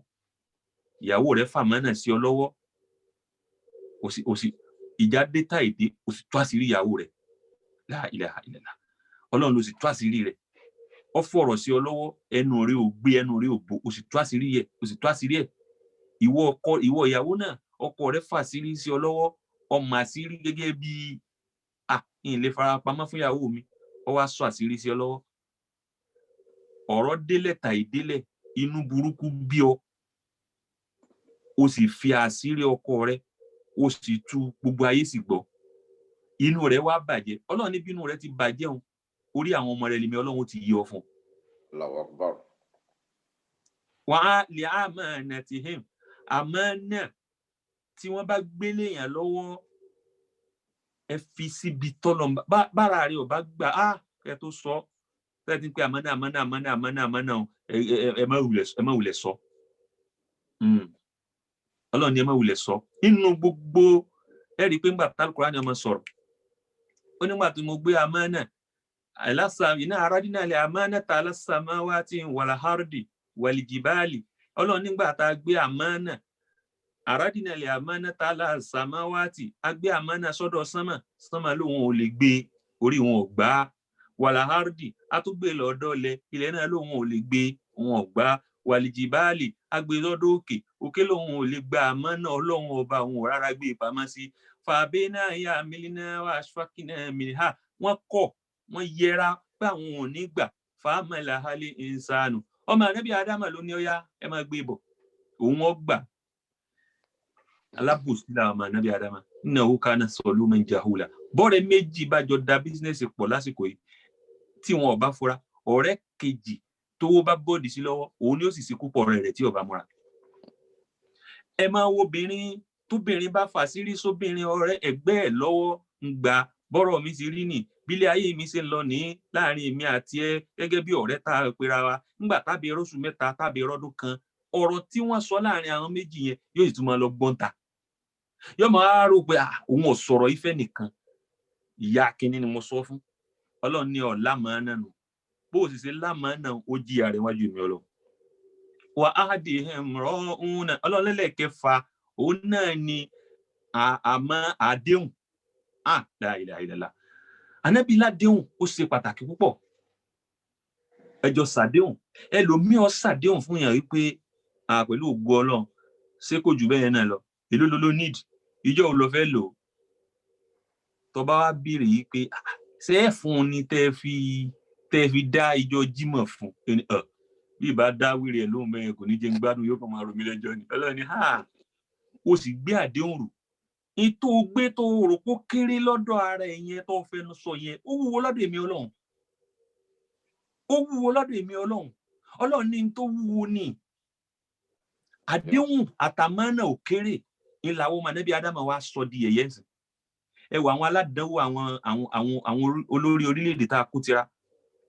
ìyàwó rẹ fàmánà sí ọ lọ́wọ́ òsì ìjà dé táìdé òsì tó àṣírí ìyàwó rẹ la ilaha illallah Ọlọ́run ló sì tó àṣírí rẹ ọ fọ̀rọ̀ sí ọ lọ́wọ́ ẹnu rẹ ò gbé ẹnu rẹ ò bò òsì tó àṣírí ẹ ìwọ ìyàwó náà ọkọ rẹ fàṣírí sí ọ lọ́wọ́ ọmọ àṣírí gẹ́gẹ́ bí ìyìn lè fara pamọ́ fún ìyàwó mi ọ wá sọ àṣírí sí ọ lọ́wọ́ ọ̀rọ̀ délẹ̀ tàìdélẹ̀ inú burúkú bí ọ o sì fi àṣírí ọkọ rẹ o sì tú gbogbo ayé sì gbọ́ inú rẹ wá bàjẹ́ Ọlọ́run níbi inú rẹ ti bàjẹ́ òun orí àwọn ọmọ rẹ lèmi Ọlọ́run ti yí ọ fún. Allahu Akbar. wà á lè amanatihim àmánà tí wọ́n bá gbélé yàn lọ́wọ́ ẹ fi síbi tọ́lọ̀ bára rẹ ò bá gbà ẹ tó sọ tẹ́tí pé àmánà ẹ má wulẹ̀ sọ Ọlọ́run ni ẹ má wulẹ̀ sọ nínú gbogbo ẹ rí i pé ńgbà Al-Qur'ani ọmọ sọ̀rọ̀ ó nígbà tí mo gbé àmánà iná aradina lè amanata ala samawati wal ardi wal jibali Ọlọ́run nígbà tá a gbé àmánà aradina lè amanata ala samawati a gbé àmánà sọ́dọ̀ sánmà lóhun ò lè gbé orí wọn ò gbà wal ardi a tún gbé lọ́dọ̀ ilẹ̀ náà lóhun ò lè gbé wọn ò gbà wal jibali a gbé lọ́dọ̀ òkè lóhun ò lè gbà àmánà Ọlọ́run ọba òun ò rárá gbé pamọ́ sí fàbẹ́nà ya mílínà wa aṣfákínà mìíràn wọ́n kọ̀ wọ́n yẹra pé àwọn ò ní gbà fàámàlà hali ìsànù ọmọ ànábì Ádámà ló ní ó yá ẹ máa gbé bọ̀ òun ó gbà alábòsí làwọn ọmọ ànábì Ádámà nínú owó kaná zaluman jahula bọ́ọ̀rẹ́ méjì bá jọ da bísínẹ́sì pọ̀ lásìkò yìí tí wọn ò bá fura ọ̀rẹ́ kejì tówó bá bọ́ọ̀dì sí lọ́wọ́ òun ni ó sì ṣekú pọ̀ rẹ̀ tí ò bá múra ẹ máa wo obìnrin tóbìnrin bá fà sí rí sóbìnrin ọ̀rẹ́ ẹgbẹ́ ẹ̀ lọ́wọ́ ń gba bọ́rọ̀ mi ti rí nì bílé ayé mi ṣe ń lọ ní láàrin èmi àti ẹ gẹ́gẹ́ bí ọ̀rẹ́ tá a pera wa nígbà tábí róṣù mẹ́ta tábí rọ́dún kan ọ̀rọ̀ tí wọ́n sọ láàrin àwọn méjì yẹn yóò sì tún máa lọ gbọ́ǹta yóò máa rò pé òun ò sọ̀rọ̀ ìfẹ́ nìkan ìyá kínní ni mo sọ fún Ọlọ́run ní ọ̀la màá nà nù bó o sì ṣe lámàá nà ó jìyà rẹ̀ wájú mi Ọlọ́run wà á dì rọ̀ òun náà Ọlọ́run lẹ́lẹ́kẹfà òun náà ni àmọ́ àdéhùn láìláìlá Ànábì ládéhùn ó ṣe pàtàkì púpọ̀ ẹjọ́ ṣàdéhùn ẹlòmíì ó ṣàdéhùn fún yàn wípé pẹ̀lú ògo Ọlọ́run ṣé kò jù bẹ́ẹ̀ náà lọ èló ló need ìjọ ò lọ fẹ́ lò tó bá wá béèrè yìí pé ṣé ẹ fún un ní tẹ́ fi dá ìjọ jímọ̀ fún bí ìbá dá wíìrì ẹ̀ lóhùn bẹ́ẹ̀ kò ní jẹ́ ń gbádùn yóò kàn máa rò mí lẹ́jọ́ ni Ọlọ́run ni ó sì gbé àdéhùn rù ètò gbé tó rò pó kéré lọ́dọ̀ ara ẹ̀ yẹn tó fẹnu sọ yẹn ó wúwo lọ́dọ̀ èmi Ọlọ́run Ọlọ́run ní tó wúwo ní àdéhùn àtàmánà ò kéré ìlàwọ́ ọmọ ànábì Ádámà wa sọ di yẹ̀yẹ́ sí ẹ wò àwọn aládánwò àwọn olórí orílẹ̀-èdè tá a kó tira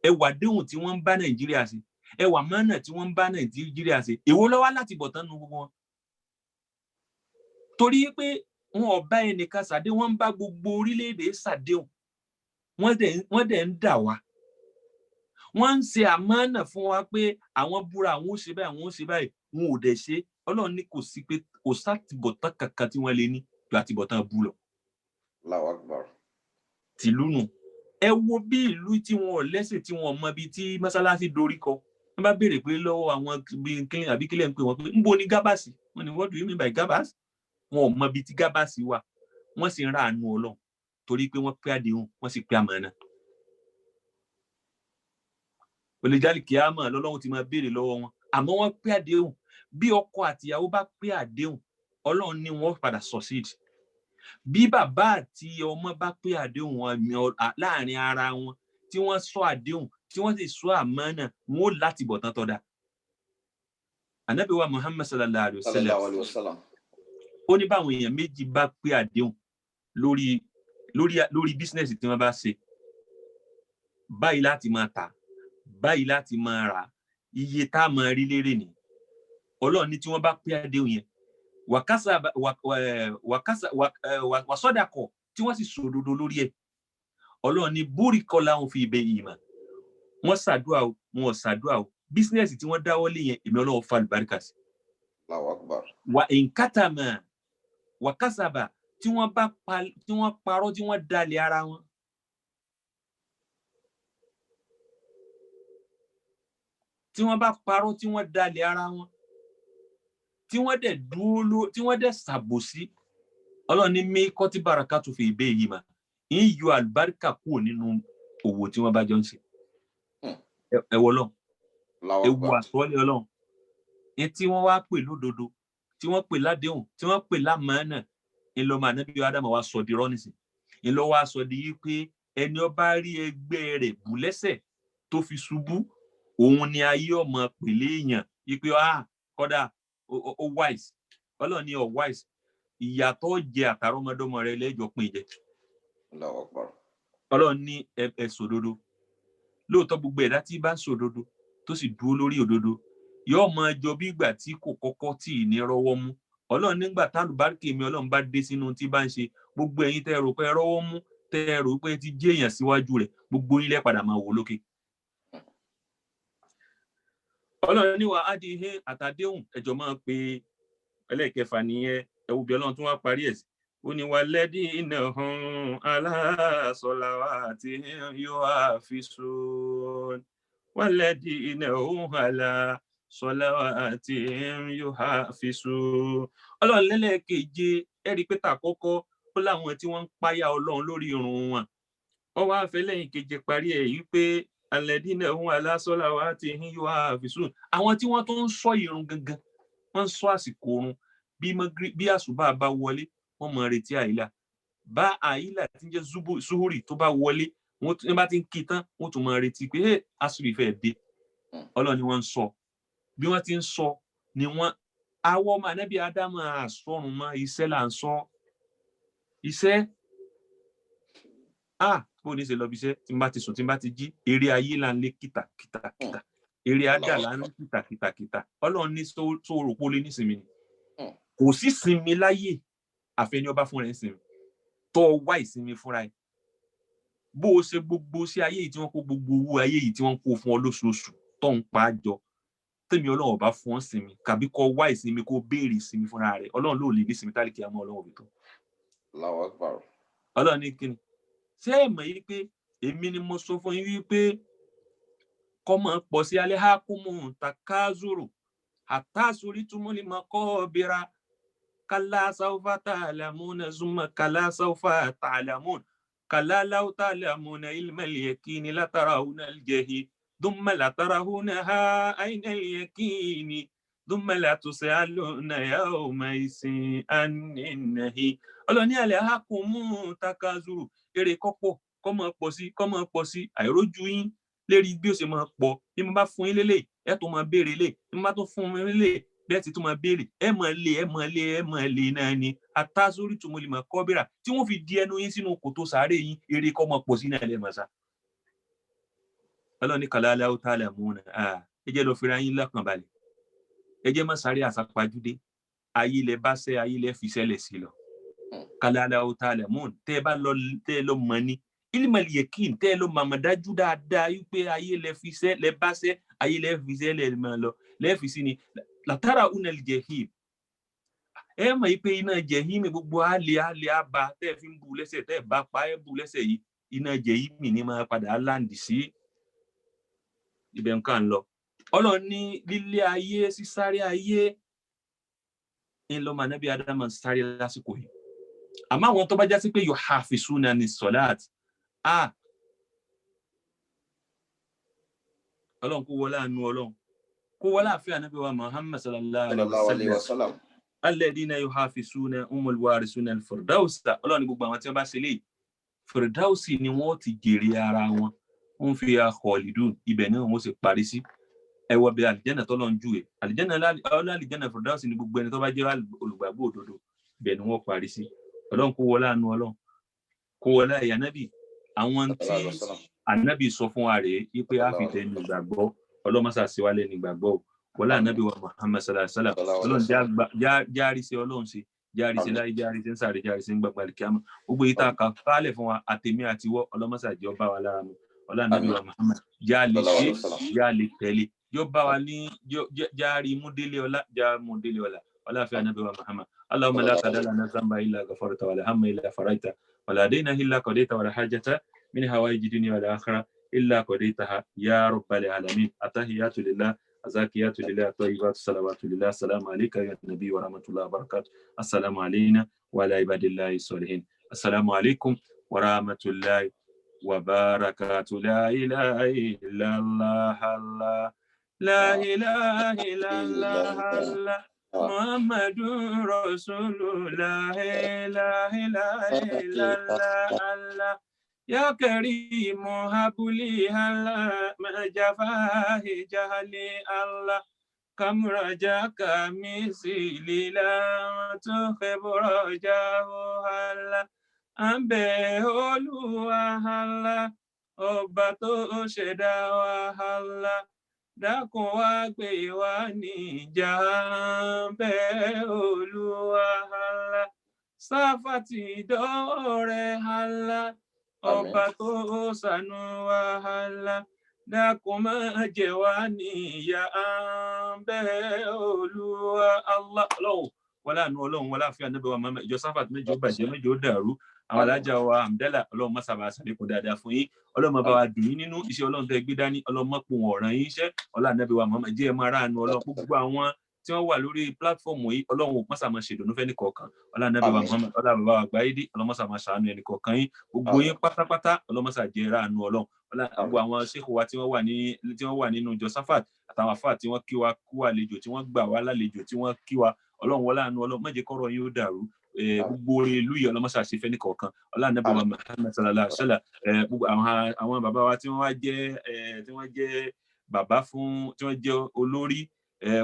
ẹ wò àdéhùn tí wọ́n ń bá Nàìjíríà sí ẹ wò àmánà tí wọ́n ń bá Nàìjíríà sí èwo ló wà láti bọ̀ tán nu gbogbo wọn torí pé wọn ò bá ẹnìkan ṣàdé wọn ń bá gbogbo orílẹ̀-èdè ṣàdéhùn wọ́n dẹ̀ ń dà wá wọ́n ń ṣe àmánà fún wa pé àwọn búra àwọn ó ṣe báyìí wọn ò dẹ̀ ṣe Ọlọ́run ní kò sí pé kò sátìbọ̀tán kankan tí wọ́n lè ní ju àtìbọ̀tán bú lọ. Allahu Akbar. tìlú nù ẹ wo bí ìlú tí wọn ò lẹ́sìn tí wọn ò mọ ibi tí mọ́sálásí dorí kọ wọ́n bá béèrè pé lọ́wọ́ àwọn àbí kílẹ̀ ń pè wọ́n pé ńbo ni gábàsì wọ́n ní what do you mean by gábàsì wọn ò mọ ibi tí gábàsì wà wọ́n sì ń ra àánú Ọlọ́run torí pé wọ́n pé àdéhùn wọ́n sì pé àmánà. olùjáde kìámà lọ́lọ́run ti máa béèrè lọ́wọ́ wọn àmọ́ wọ́n pé àdéhùn bí ọkọ àtìyàwó bá pé àdéhùn Ọlọ́run ní wọ́n padà succeed bí bàbá àti ọmọ bá pé àdéhùn wọn láàrin ara wọn tí wọ́n sọ àdéhùn tí wọ́n sì sọ àmánà wọn ó láti bọ̀ tán tọ́da. Ànábì wa Muhammad sallallahu alaihi wasallam ó ní báwọn èèyàn méjì bá pé àdéhùn lórí bísínẹ́sì tí wọ́n bá ṣe báyìí láti máa tà báyìí láti máa rà iye tá a máa rí lérè ni Ọlọ́run ní tí wọ́n bá pé àdéhùn yẹn wàsọ́dàkọ̀ tí wọ́n sì sòdodo lórí ẹ̀ Ọlọ́run ní búríkọ́ láwọn fi ibẹ̀ yìí mà wọ́n ṣàdúrà o wọn ò ṣàdúrà o bísínẹ́sì tí wọ́n dáwọ́lé yẹn èmi Ọlọ́run fa àlùbáríkà sí. Allahu Akbar. wà nkátàmà wà kásàbà tí wọ́n parọ́ tí wọ́n dalẹ̀ ara wọn. tí wọ́n bá parọ́ tí wọ́n dalẹ̀ ara wọn tí wọ́n dẹ̀ dúró tí wọ́n dẹ̀ ṣàbòsí Ọlọ́run ní mí kọ́tí baraka tó fi ìbẹ́ yìí mà ń yọ àlùbáríkà kúrò nínú òwò tí wọ́n bá jọ ń ṣe. ẹ̀wọ̀ lọ ewu àsọ́ọ́lẹ̀ Ọlọ́run ní tí wọ́n wá pè lódodo tí wọ́n pè ládéhùn tí wọ́n pè lámàánà ńlọmọ ànábì Ádámù wa sọ di rọ́nìsì ńlọ wa sọ di yí pé ẹni ó bá rí ẹgbẹ́ rẹ̀ bù lẹ́sẹ̀ tó fi ṣubú òun ni ayé ọmọ pèlè èèyàn yí pé kọ́dà ó wise Ọlọ́run ní ọ wise ìyàtọ̀ jẹ àtàrọmọdọ́mọ rẹ lẹ́jọ́ pín jẹ. Ọlọ́run ní ẹ sòdodo lóòótọ́ gbogbo ẹ̀dá tí bá ń sòdodo tó sì dúró lórí òdodo yóò máa jọ bí ìgbà tí kò kọ́kọ́ tí ì ní rọ́wọ́ mú Ọlọ́run nígbà tálùbáríkì mi Ọlọ́run bá dé sínú tí bá ń ṣe gbogbo ẹ̀yin tẹ́ rò pé rọ́wọ́ mú tẹ́ rò pé ti jẹ́ èèyàn síwájú rẹ̀ gbogbo ilẹ̀ padà máa wò lókè. Ọlọ́run ní wa ádìhé àtàdéhùn ẹjọ́ máa pe ẹlẹ́ẹ̀kẹfà nìyẹn ẹ̀wù bí Ọlọ́run tún wá parí ẹ̀ sí. Ó ní wà lẹ́dí iná hàn aláṣọláwà àti yóò àfisùn. Wà lẹ́dí iná hàn aláṣọláwà àti yóò àfisùn. Ọlọ́run lẹ́lẹ́keje ẹ̀rí pé tàkọ́kọ́ ó láwọn tí wọ́n ń páyà Ọlọ́run lórí irun wọn. Ó wá fẹ́ lẹ́yìn keje parí ẹ̀ yìí pé alẹ́dínà ohun aláṣọ́láwà ti ń yọ àfisùn. Àwọn tí wọ́n tó ń sọ irun gangan, wọ́n ń sọ àsìkò oorun bí àsùbá bá wọlé, wọ́n mọ̀ retí àìlà. Bá àìlà tí ń jẹ́ zuhuri tó bá wọlé, wọ́n bá ti ń kí tán, wọ́n tún mọ̀ retí pé àsùbí fẹ́ dé. Ọlọ́run ni wọ́n ń sọ. Bí wọ́n ti ń sọ ni wọ́n awọ ọmọ Ànábì Ádámù àsọ̀rùn mọ́ iṣẹ́ là ń sọ. Iṣẹ́ bó ní ṣe lọ bí iṣẹ́ tí n bá ti sùn tí n bá ti jí eré ayé là ń lé kìtàkìtà eré ajá là ń lé kìtàkìtà. Ọlọ́run ní sóòrò pólé nísinmi ni kò sí sinmi láyé àfẹni ọba fúnra ẹ̀ sinmi tó wá ìsinmi fúnra ẹ̀. Bó o ṣe gbogbo sí ayé yìí tí wọ́n kó gbogbo owó ayé yìí tí wọ́n kó fún ọ lóṣooṣù tó ń pa á jọ tèmi Ọlọ́run ọba fún ọ sinmi kàbí kó wá ìsinmi kó béèrè ìsinmi fúnra rẹ̀. Ọlọ́run ló lè ní sinmi tálíkì àmọ́ Ọlọ́run òbí tó. Allahu Akbar. Ọlọ́run ní kíni ṣé ẹ mọ̀ yìí pé èmi ni mo sọ fún yín wípé kọ́mọ pọ̀ sí alẹ́ hákùmù takazuru àtàsórí túmọ̀ lè máa kọ́ bíra kálá sáúfà tààlàmúnà zúmọ̀ kálá sáúfà tààlàmún kálá láwù tààlàmúnà ilmẹ̀lì yẹkíni látàràhùnà jẹ̀hì dùnmọ̀ látàràhùnà ha àìnà yẹkíni dùnmọ̀ látùsẹ̀ àlùnà yawma ìsìn ànínàhì. Ọlọ́ni alẹ́ hákùmù takazuru èrè kọ́pọ̀ kọ́mọ pọ̀ sí àìrójú yín lérí bí ó ṣe máa pọ̀. Bí mo bá fún yín lélẹ̀ ẹ tó máa béèrè lé, bí mo bá tó fún mi lélẹ̀ bẹ́ẹ̀ ti tó máa béèrè ẹ máa lé náà ni àtàsórí tó mo lè máa kọ́ bíra tí wọ́n fi di ẹnu yín sínú kòtò sàárè yín èrè kọ́mọ pọ̀ sí náà lẹ́ẹ̀mọ́sá. Ọlọ́run ní kàlá aláwọ̀ tá a lè mú un ẹ jẹ́ lọ fira yín lọ́kàn balẹ̀, ẹ jẹ́ má sáré àsápajúdé, ayé lẹ bá sẹ́ ayé lẹ fi sẹ́lẹ̀ sí lọ. Kàlá aláwọ̀ tá a lè mú un tẹ́ ẹ bá lọ mọ́ ni ilmẹ̀lì yẹkín tẹ́ ẹ lọ màmá dájú dáadáa wípé ayé lẹ fi sẹ́ lẹ bá sẹ́ ayé lẹ fi sẹ́ lẹ máa lọ lẹ́ẹ̀fi sí ni látara unal jẹ̀hìm. Ẹ mọ̀ yìí pé iná jẹ̀hìm gbogbo alẹ́ àbá tẹ́ ẹ fi ń bu lẹ́sẹ̀ tẹ́ ẹ bá pa ẹ bu lẹ́sẹ̀ yìí iná jẹ̀hìm ní máa padà láǹdì sí ibẹ̀ nǹkan lọ. Ọlọ́run ní lílé ayé sísáré ayé ń lọ́mọ Ànábì Ádámù sáré lásìkò yìí. Àmọ́ àwọn tó bá já sí pé yuhafisuna ní sọ̀láàt Ọlọ́run kó wọlé àánú Ọlọ́run kó wọlé àfẹ́ Ànábì wa Muhammad sallallahu alaihi wasallam alladhina yuhafisuna umul warisuna al-firdausa. Ọlọ́run ní gbogbo àwọn tí wọ́n bá ṣe lè firdausi ni wọ́n ti jèrè ara wọn, wọ́n fi khalidun ibẹ̀ náà wọ́n sì parí sí. Ẹ wọ bí àlìjẹ́nà tọ́lọ́run júwe àlìjẹ́nà firdausi ni gbogbo ẹni tó bá jẹ́ olùgbàgbọ́ òdodo ibẹ̀ ni wọ́n parí sí. Ọlọ́run kó wọlé àánú Ọlọ́run kó wọlé àyà Ànábì àwọn tí Ànábì sọ fún wa rèé wípé a fi tẹ̀ ní ìgbàgbọ́. Ọlọ́run má ṣàṣì wá lẹ́nu ìgbàgbọ́ wọlé Ànábì wa Muhammad sallallahu alaihi wasallam. Ọlọ́run járí sí Ọlọ́run sí járí sí láyé járí sí ń sáré járí sí ń gbàgbà kíámà gbogbo yìí tá a kà kálẹ̀ fún wa àtèmi àti wọ́ Ọlọ́run má ṣàjẹ́ ọba wa lára mu ọlá Ànábì wa Muhammad já lè ṣe já lè tẹ̀lé yóò bá wa ní járí múdélé ọlá já múdélé ọlá ọlá fi Ànábì wa Muhammad. Allahumma la qada lana dhanba illa ghafarta wala hamma illa faraita wala dayna illa qadaita wala hajata min hawaiji dunya wal akhirah illa qadaitaha ya rabbal alamin. Atahiyatu lillah azakiyatu lillah tayyibatu salawatu lillah. Assalamu alayka ya nabiy wa rahmatullahi wa barakatuh. Assalamu alayna wa ala ibadillahi salihin. Assalamu alaykum wa rahmatullahi wa barakatuh. La ilaha illallah Allah la ilaha illallah Allah Muhammadur Rasulullah la ilaha illallah Allah ya Karimu habli Allah ma jafahi jahli Allah kam rajaka misli la tukhibra jahu Allah ambe Olúwa Allah ọba tó ṣẹ̀dá wa Allah dákun wá gbé wa níjà bẹ́ Olúwa Allah sáfàtì dọ́rẹ́ Allah ọba tó ṣàánú wàhálà dákun má jẹ wá níyà à ń bẹ̀ Olúwa Allah Ọlọ́run wọlá àánú Ọlọ́run wọlá àfíà Ànábì wa Muhammad ìjọ sáfàt méjì ó bàjẹ́ méjì ó dàrú àwọn alájà wa àmdẹ́là Ọlọ́run má sábà ṣàlékún dáadáa fún yín Ọlọ́run má bá wa dùn yín nínú iṣẹ́ Ọlọ́run tẹ́ gbé dání Ọlọ́run má pò wọ́n ọ̀ràn yín iṣẹ́ ọlá Ànábì wa Muhammad jẹ́ ẹ máa ráàánú Ọlọ́run gbogbo àwọn tí wọ́n wà lórí pílátífọ̀mù yìí Ọlọ́run má sábà ṣe ìdùnnú fẹ́ni kọ̀ọ̀kan ọlá Ànábì wa Muhammad ọlá bàbá wa àgbáyé dé Ọlọ́run má sábà ṣàánú ẹnì kọ̀ọ̀kan yín gbogbo yín pátápátá Ọlọ́run má sábà jẹ́ ráàánú Ọlọ́run ọlá gbogbo àwọn ṣéèkù wa tí wọ́n wà nínú ìjọ sáfàt àtàwọn àfáà tí wọ́n kí wa kú àlejò tí wọ́n gbà wá lálejò tí wọ́n kí wa Ọlọ́run wọlá àánú Ọlọ́run má jẹ́ kọ́rọ̀ yín ó dàrú gbogbo ìlú yìí Ọlọ́run má ṣe àṣefẹ́ ní kọ̀ọ̀kan ọlá Ànábì wa Muhammad sallallahu alaihi wasallam gbogbo àwọn bàbá wa tí wọ́n jẹ́ bàbá fún tí wọ́n jẹ́ olórí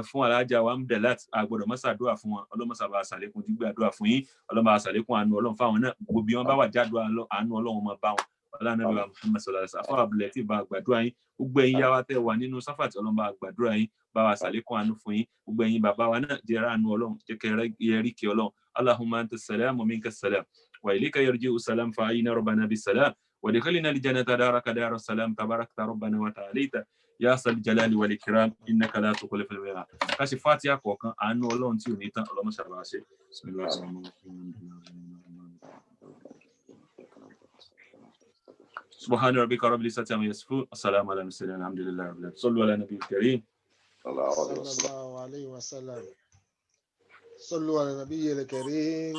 fún alájà wa Amdelat agbọ́dọ̀ má ṣàdúrà fún wọn Ọlọ́run má ṣàbà ṣàlékún gbígbé àdúrà fún yín Ọlọ́run má ṣàlékún àánú Ọlọ́run fáwọn náà gbogbo bí wọ́n bá wà jádùá àánú Ọlọ́run má bá wọn ọlá Ànábì wa Muhammad sallallahu alaihi wasallam àbúlẹ̀ tí bá gbàdúrà yín gbogbo ẹ̀yin yá wa tẹ́ wà nínú sáfà tí Ọlọ́run bá gbàdúrà yín bá wa ṣàlékún àánú fún yín gbogbo ẹ̀yin bàbá wa náà jẹ́ àánú Ọlọ́run jẹ́ kẹ́rẹ́ kí Ọlọ́run Allahumma anta salam wa minka salam wa ilayka yarji'u salam fa ayina rabbana bis salam wa adkhilna al jannata daraka dar salam tabarakta rabbana wa ta'alita ya sal jalali wal ikram innaka la tukhlifu al mi'ad kasi fatiha kọ̀ọ̀kan àánú Ọlọ́run tí ò ní tán Ọlọ́run ṣàbà ṣe سبحان ربك رب العزة عما يصفون السلام على المرسلين الحمد لله رب العالمين صلوا على النبي الكريم صلى الله عليه وسلم صلوا على النبي الكريم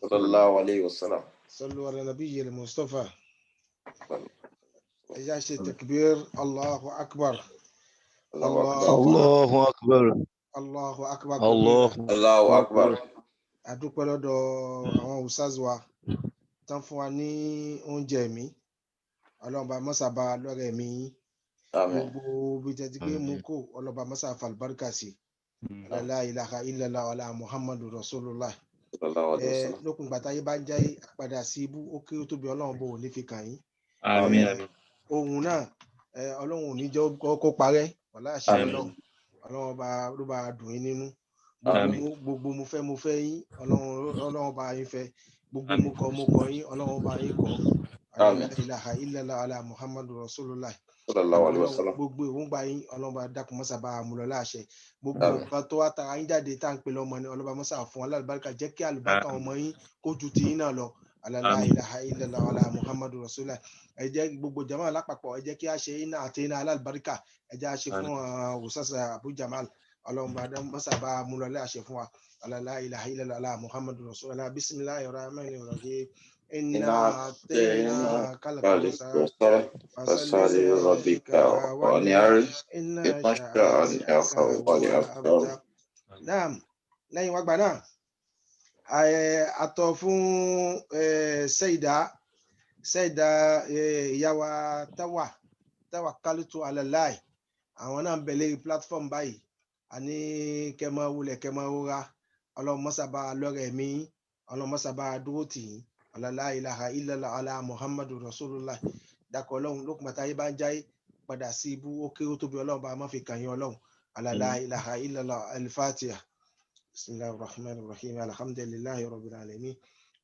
صلى الله عليه وسلم صلوا على النبي المصطفى يا شيخ تكبير الله أكبر الله أكبر الله أكبر الله أكبر adúpẹ́ lọ́dọ̀ àwọn ustaz wa tán fún wa ní oúnjẹ mi Ọlọ́run bá mọ́sàbá lọ́rẹ̀ mi gbogbo bí tẹ́tí pé mú kó Ọlọ́run bá mọ́sà falbarka sí la ilaha illallah wala muhammadu rasulullah lókun gbàtà yí bá ń jáyé àpadà sí ibú ó kéré tóbi Ọlọ́run bò ní fi kàn yín àmín ohun náà Ọlọ́run ò ní jẹ́ kó parẹ́ wàlá àṣẹ Ọlọ́run ló bá dùn yín nínú gbogbo mo fẹ́ yín Ọlọ́run bá yín fẹ́ gbogbo mo kọ̀ yín Ọlọ́run bá yín kọ̀ la ilaha illallah ala muhammadu rasulullah sallallahu alaihi wasallam gbogbo ìwọ̀nba yín Ọlọ́run bá dákun mọ́sà bá múlọ láṣẹ gbogbo nǹkan tó wá tara yín jáde tá à ń pè lọ́mọ ni Ọlọ́run bá mọ́sà fún alálùbáríkà jẹ́ kí àlùbáríkà ọmọ yín kó ju ti yín náà lọ la ilaha illallah ala muhammadu rasulullah ẹ jẹ́ gbogbo jama lápapọ̀ ẹ jẹ́ kí a ṣe iná àti iná alálùbáríkà ẹ jẹ́ a ṣe fún Ustaz Abu Jamal Ọlọ́run bá mọ́sà bá múlọ láṣẹ fún wa la ilaha illallah ala muhammadu rasulullah bismillahir rahmanir rahim إنا أعطيناك الكوثر فصل لربك وانحر إن شانئك هو الأبتر. Naam, lẹ́yìn wá gbà náà àtọ̀ fún Saida ìyá wa Tawakkaltu ala Allah àwọn náà ń bẹ lórí platform báyìí àní kẹmọ wulẹ̀ kẹmọ rọra Ọlọ́run mọ́sàbá lọ́rẹ̀ mi Ọlọ́run mọ́sàbá dúró tì í la ilaha illallah ala muhammadu rasulullah dákọ̀ Ọlọ́run lókùn bàtà yìí bá ń jáyé padà sí ibú ó kéré tóbi Ọlọ́run bá má fi kàn yín Ọlọ́run la ilaha illallah al-fatiha bismillahir rahmanir rahim alhamdulillahi rabbil alamin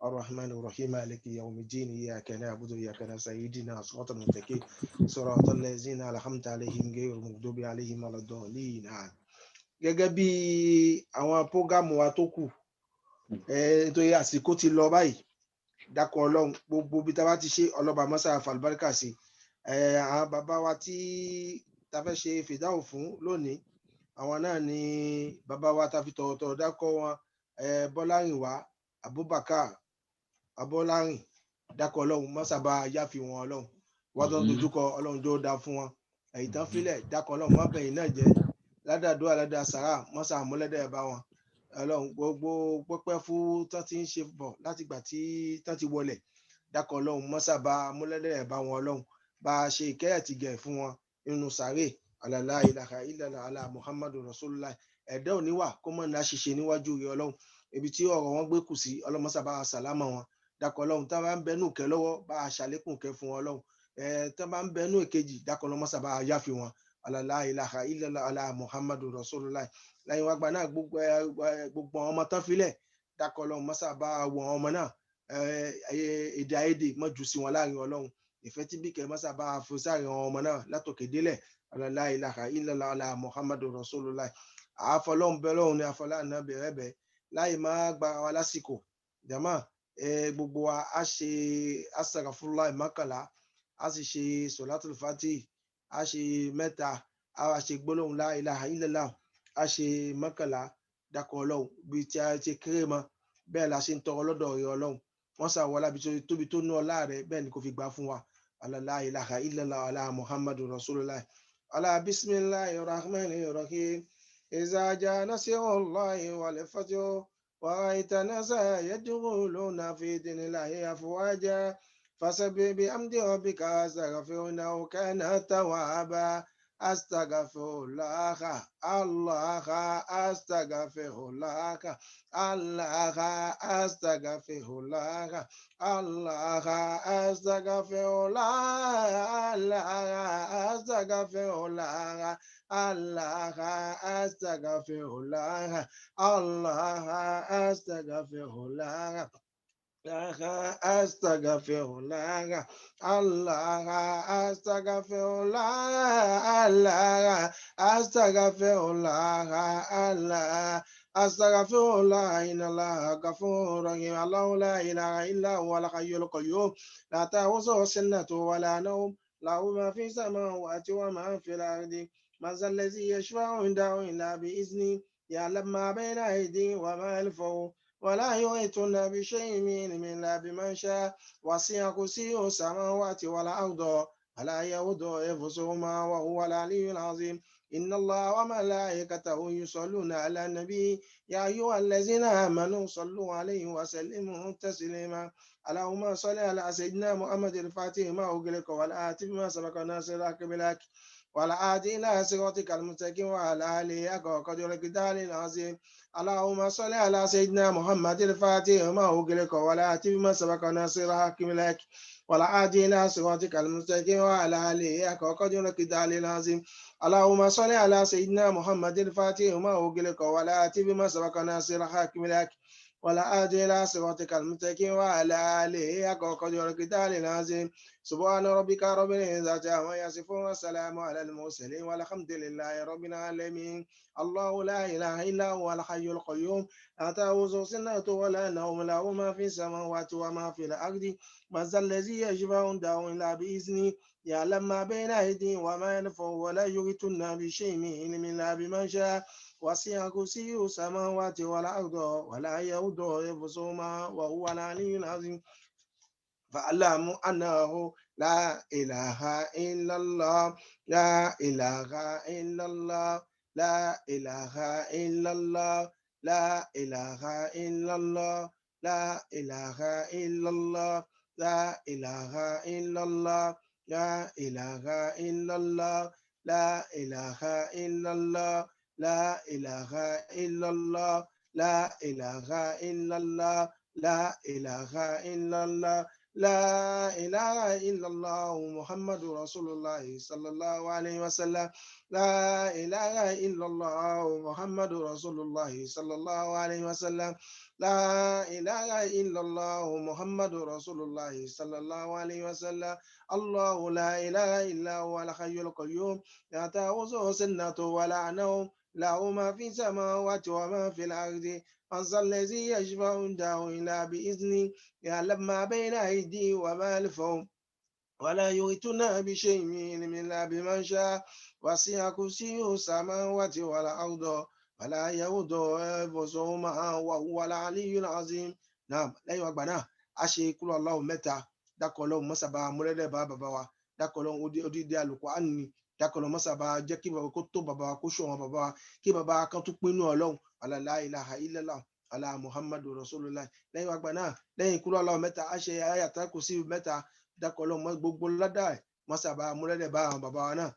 arrahmanir rahim maliki yawmiddin iyyaka na'budu wa iyyaka nasta'in ihdina siratal mustaqim siratal ladzina an'amta alaihim ghayril maghdubi alaihim waladdallin. Gẹ́gẹ́ bí àwọn prógámù wa tó kù nítorí àsìkò ti lọ báyìí dákọ̀ Ọlọ́run gbogbo bí tá bá ti ṣe ọlọ́ba mọ́sá falbarka sí àwọn bàbá wa tí ta fẹ́ ṣe fìdáhùn fún lónìí àwọn náà ni bàbá wa ta fi tọ̀ọ̀tọ̀ dákọ̀ wọn Bọ́lárìnwá Abubakar Abọ́lárìn dákọ̀ Ọlọ́run mọ́sá bá yáfi wọn Ọlọ́run wọ́n tó ń dojúkọ Ọlọ́run tó dá fún wọn èyí tán fílẹ̀ dákọ̀ Ọlọ́run má bẹ̀yìn náà jẹ́ ládàdúrà ládà sàrà mọ́sá àmúlẹ́dẹ̀ bá wọn Ọlọ́run gbogbo pẹ́pẹ́ fún tán ti ń ṣe bọ̀ láti gbà tí tán ti wọlẹ̀ dákọ̀ Ọlọ́run mọ́sá bá múlẹ́dẹ̀ bá wọn Ọlọ́run bá ṣe ìkẹ́yà ti gẹ̀ fún wọn nínú sàrè la ilaha illallah ala muhammadu rasulullah ẹ̀dá òní wà kó mọ̀ ní àṣìṣe níwájú rẹ̀ Ọlọ́run ibi tí ọ̀rọ̀ wọn gbé kù sí Ọlọ́run mọ́sá bá sàlámà wọn dákọ̀ Ọlọ́run tá bá ń bẹnu kẹ́ lọ́wọ́ bá ṣàlékún kẹ́ fún Ọlọ́run tá bá ń bẹnu èkejì dákọ̀ Ọlọ́run mọ́sá bá yáfi wọn la ilaha illallah ala muhammadu rasulullah lẹ́yìn wá gba náà gbogbo ọmọ tán filẹ̀ dákọ̀ Ọlọ́run mọ́sá bá wọ ọmọ náà èdè àìyedè má jù sí wọn láàrin ọlọ́run ìfẹ́ tí bí kẹ́ mọ́sá bá fún sáàrin àwọn ọmọ náà látòkè délẹ̀ la ilaha illallah ala muhammadu rasulullah àfọlọ́hún bẹ́ẹ̀ lọ́hún ní àfọlá náà bẹ̀rẹ̀ bẹ́ẹ̀ láì má gba wa lásìkò jàmá gbogbo wa á ṣe astaghfirullah mọ́kànlá á sì ṣe solatul fatih á ṣe mẹ́ta á wá ṣe gbólóhùn la ilaha illallah á ṣe mọ́kànlá dákọ̀ ọlọ́run bí tí a ti kéré mọ́ bẹ́ẹ̀ la ṣe ń tọrọ lọ́dọ̀ rẹ̀ ọlọ́run wọ́n ṣàwọlá bí tóbi tó ní ọlá rẹ̀ bẹ́ẹ̀ ni kò fi gbà fún wa la ilaha illallah ala muhammadu rasulullah ala bismillahir rahmanir rahim iza jaa nasrullahi wal fathu wa ra'aita an-nasa yadkhuluna fi dinillahi afwaja fasabbih bihamdi rabbika wastaghfirhu kana tawwaba astaghfirullah Allah astaghfirullah Allah astaghfirullah Allah astaghfirullah Allah astaghfirullah Allah astaghfirullah Allah astaghfirullah astaghfirullah Allah astaghfirullah Allah astaghfirullah Allah astaghfirullah innallaha ghafurur rahim Allahu la ilaha illa huwal hayyul qayyum la ta'khudhuhu sinatun wa la nawm lahu ma fis samawati wa ma fil ardi man dhal ladhi yashfa'u 'indahu illa bi idhnihi ya'lamu ma bayna aydihim wa ma khalfahum ولا يحيطون بشيء من إلا بما شاء وسع كرسيه السماوات والأرض ولا يؤوده حفظهما وهو العلي العظيم إن الله وملائكته يصلون على النبي يا أيها الذين آمنوا صلوا عليه وسلموا تسليما اللهم صل على سيدنا محمد الفاتح ما أغلق والآتي ما سبق ناصر الحق بالحق والعادي إلى صراطك المستقيم وعلى آله حق قدرك العظيم اللهم صل على سيدنا محمد الفاتح ما أغلق والآتي ما سبق ناصر الحق بالحق والعادي إلى صراطك المستقيم وعلى آله حق قدرك العظيم اللهم صل على سيدنا محمد الفاتح ما أغلق والآتي ما سبق ناصر الحق بالحق والعادي إلى صراطك المستقيم وعلى آله حق قدرك العظيم سبحان ربك رب العزة عما يصفون وسلام على المرسلين والحمد لله رب العالمين الله لا إله إلا هو الحي القيوم لا تأخذه سنة ولا نوم له ما في السماوات وما في الأرض من ذا الذي يشفع عنده إلا بإذنه يعلم ما بين أيديهم وما يخفون ولا يحيطون بشيء من علمه إلا بما شاء وسع كرسيه السماوات والأرض ولا يؤوده حفظهما وهو العلي العظيم فاعلموا أنه لا إله إلا الله لا إله إلا الله لا إله إلا الله لا إله إلا الله لا إله إلا الله لا إله إلا الله لا إله إلا الله لا إله إلا الله لا إله إلا الله لا إله إلا الله لا إله إلا الله لا إله إلا الله محمد رسول الله صلى الله عليه وسلم لا إله إلا الله محمد رسول الله صلى الله عليه وسلم لا إله إلا الله محمد رسول الله صلى الله عليه وسلم الله لا إله إلا هو الحي القيوم لا تأخذه سنة ولا نوم له ما في السماوات وما في الأرض من ذا الذي يشفع عنده إلا بإذنه يعلم ما بين أيديهم وما خلفهم ولا يحيطون بشيء من علمه إلا بما شاء وسع كرسيه السماوات والأرض ولا يؤوده حفظهما وهو العلي العظيم. نعم lẹ́yìn ọgbà náà a ṣe kúrò Ọlọ́run mẹ́ta dákọ̀ Ọlọ́run mọ́sàbá múlẹ́lẹ̀ bá bàbá wa dákọ̀ Ọlọ́run odidi Al-Qur'an ni dákọ̀ Ọlọ́run mọ́sàbá jẹ́ kí bàbá kó tó bàbá wa kó ṣọ́ wọn bàbá wa kí bàbá kan tún pinnu Ọlọ́run la ilaha illallah ala muhammadu rasulullah. Lẹ́yìn ọgbà náà lẹ́yìn kúrò Ọlọ́run mẹ́ta a ṣe ayatul kursi mẹ́ta dákọ̀ Ọlọ́run gbogbo ládàá mọ́sàbá múlẹ́lẹ̀ bá àwọn bàbá wa náà